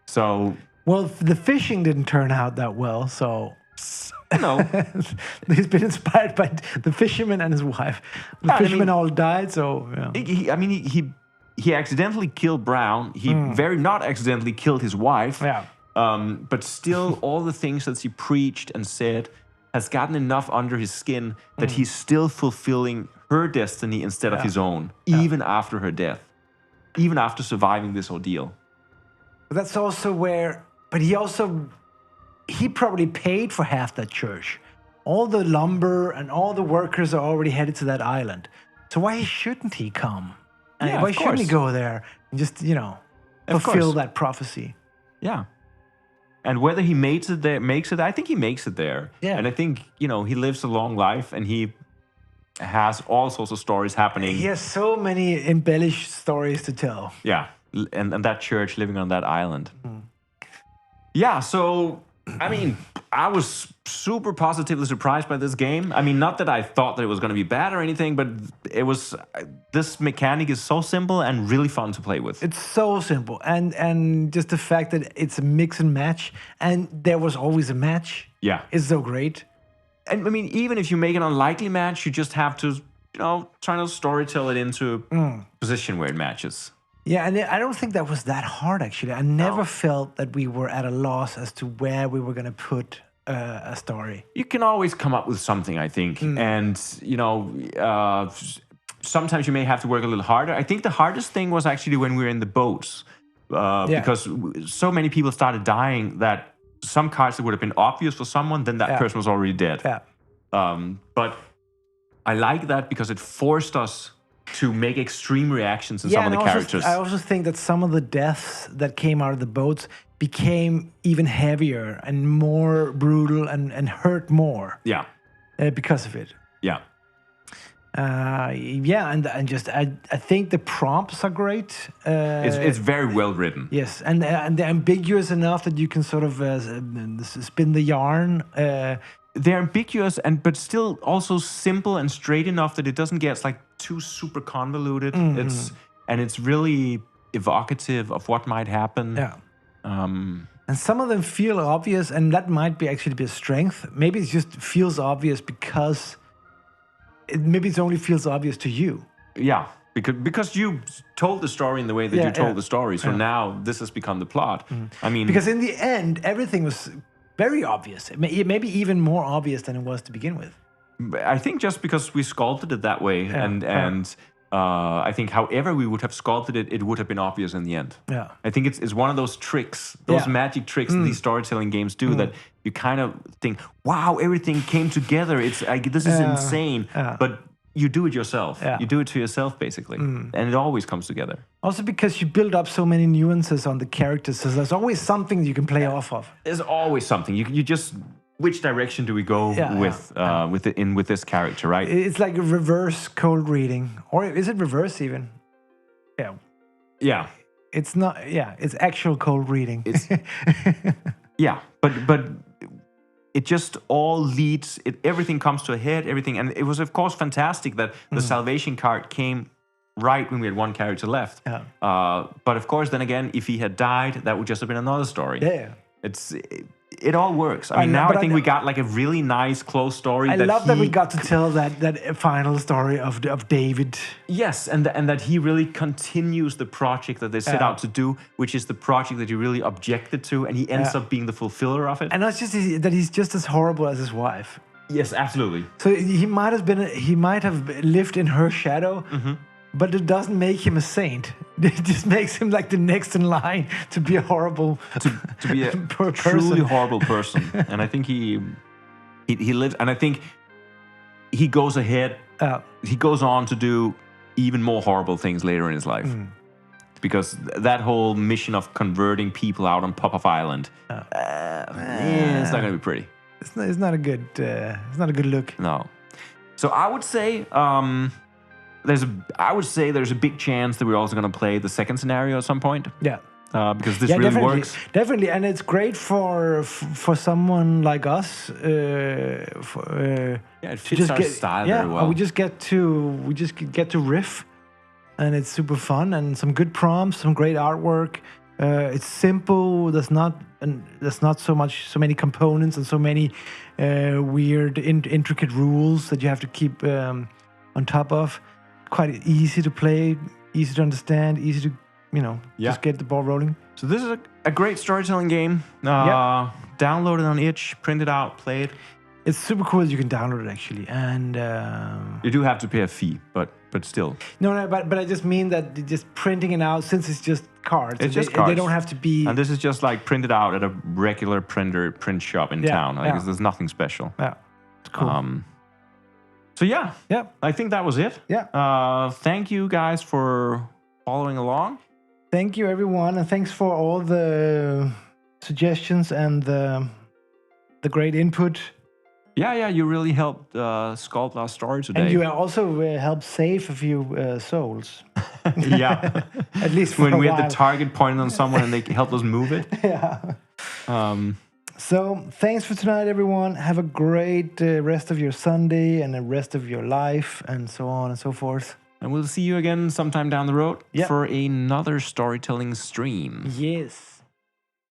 So, well, the fishing didn't turn out that well, so no. He's been inspired by the fisherman and his wife. The fishermen all died, so he accidentally killed Brown. He very not accidentally killed his wife. Yeah. But still, all the things that he preached and said has gotten enough under his skin that he's still fulfilling her destiny instead of his own, even after her death, even after surviving this ordeal. But that's also where, but he probably paid for half that church. All the lumber and all the workers are already headed to that island. So why shouldn't he come? And why shouldn't he go there and just, fulfill that prophecy? Yeah. And whether he makes it, I think he makes it there. Yeah. And I think, he lives a long life and he has all sorts of stories happening. He has so many embellished stories to tell. Yeah. and that church living on that island. Yeah, so I mean, I was super positively surprised by this game. I mean, not that I thought that it was going to be bad or anything, but it was. This mechanic is so simple and really fun to play with. It's so simple, and just the fact that it's a mix and match, and there was always a match. Yeah, is so great. And I mean, even if you make an unlikely match, you just have to, try to storytell it into a position where it matches. Yeah, and I don't think that was that hard, actually. I never felt that we were at a loss as to where we were going to put a story. You can always come up with something, I think. And, sometimes you may have to work a little harder. I think the hardest thing was actually when we were in the boats. Because so many people started dying that some cards that would have been obvious for someone, then that person was already dead. Yeah. But I like that because it forced us to make extreme reactions in some of the characters. I also think that some of the deaths that came out of the boats became even heavier and more brutal and hurt more. Yeah. Because of it. Yeah. And just I think the prompts are great. It's very well written. Yes, and they're ambiguous enough that you can sort of spin the yarn. They're ambiguous but still also simple and straight enough that it doesn't get like too super convoluted. It's really evocative of what might happen. Yeah. And some of them feel obvious, and that might be actually be a strength. Maybe it just feels obvious because maybe it only feels obvious to you. Yeah, because you told the story in the way that you told the story. So now this has become the plot. I mean, because in the end, everything was very obvious. Maybe even more obvious than it was to begin with. I think just because we sculpted it that way, and I think however we would have sculpted it, it would have been obvious in the end. Yeah, I think it's one of those tricks, those magic tricks that these storytelling games do, that you kind of think, wow, everything came together. It's like, this is insane, but you do it yourself. You do it to yourself, basically, and it always comes together. Also because you build up so many nuances on the characters, so there's always something you can play off of. There's always something. You just, which direction do we go with this character, right? It's like a reverse cold reading, or is it reverse even? Yeah. Yeah. It's not. Yeah, it's actual cold reading. It's but it just all leads. Everything comes to a head. Everything, and it was of course fantastic that the salvation card came right when we had one character left. Yeah. But of course, then again, if he had died, that would just have been another story. Yeah. It all works. I mean, now I think we got like a really nice, close story. I love that we got to tell that final story of David. Yes, and that he really continues the project that they set out to do, which is the project that he really objected to, and he ends up being the fulfiller of it. And not just that he's just as horrible as his wife. Yes, absolutely. So he might have lived in her shadow. But it doesn't make him a saint. It just makes him like the next in line to be a horrible, to be a truly horrible person. And I think he lives, and I think he goes ahead. He goes on to do even more horrible things later in his life, because that whole mission of converting people out on Pop-Off Island, it's not going to be pretty. It's not a good look. No. So I would say. There's a big chance that we're also going to play the second scenario at some point. Yeah. Because this really works. Definitely, and it's great for someone like us. It fits our style very well. We just get to riff, and it's super fun, and some good prompts, some great artwork. It's simple. There's not so many components and so many weird, intricate rules that you have to keep on top of. Quite easy to play, easy to understand, easy to, just get the ball rolling. So this is a great storytelling game. Download it on itch, print it out, play it. It's super cool that you can download it, actually. And you do have to pay a fee, but still. No, but I just mean that just printing it out, since it's just cards. It's just cards. They don't have to be... And this is just like printed out at a regular print shop in town. There's nothing special. Yeah, it's cool. So yeah, I think that was it. Yeah. Thank you guys for following along. Thank you, everyone, and thanks for all the suggestions and the great input. Yeah, you really helped sculpt our story today. And you also helped save a few souls. Yeah. At least for when a we while. had the target pointed on someone and they helped us move it. Yeah. So thanks for tonight, everyone. Have a great rest of your Sunday and the rest of your life, and so on and so forth. And we'll see you again sometime down the road Yep. for another storytelling stream. Yes.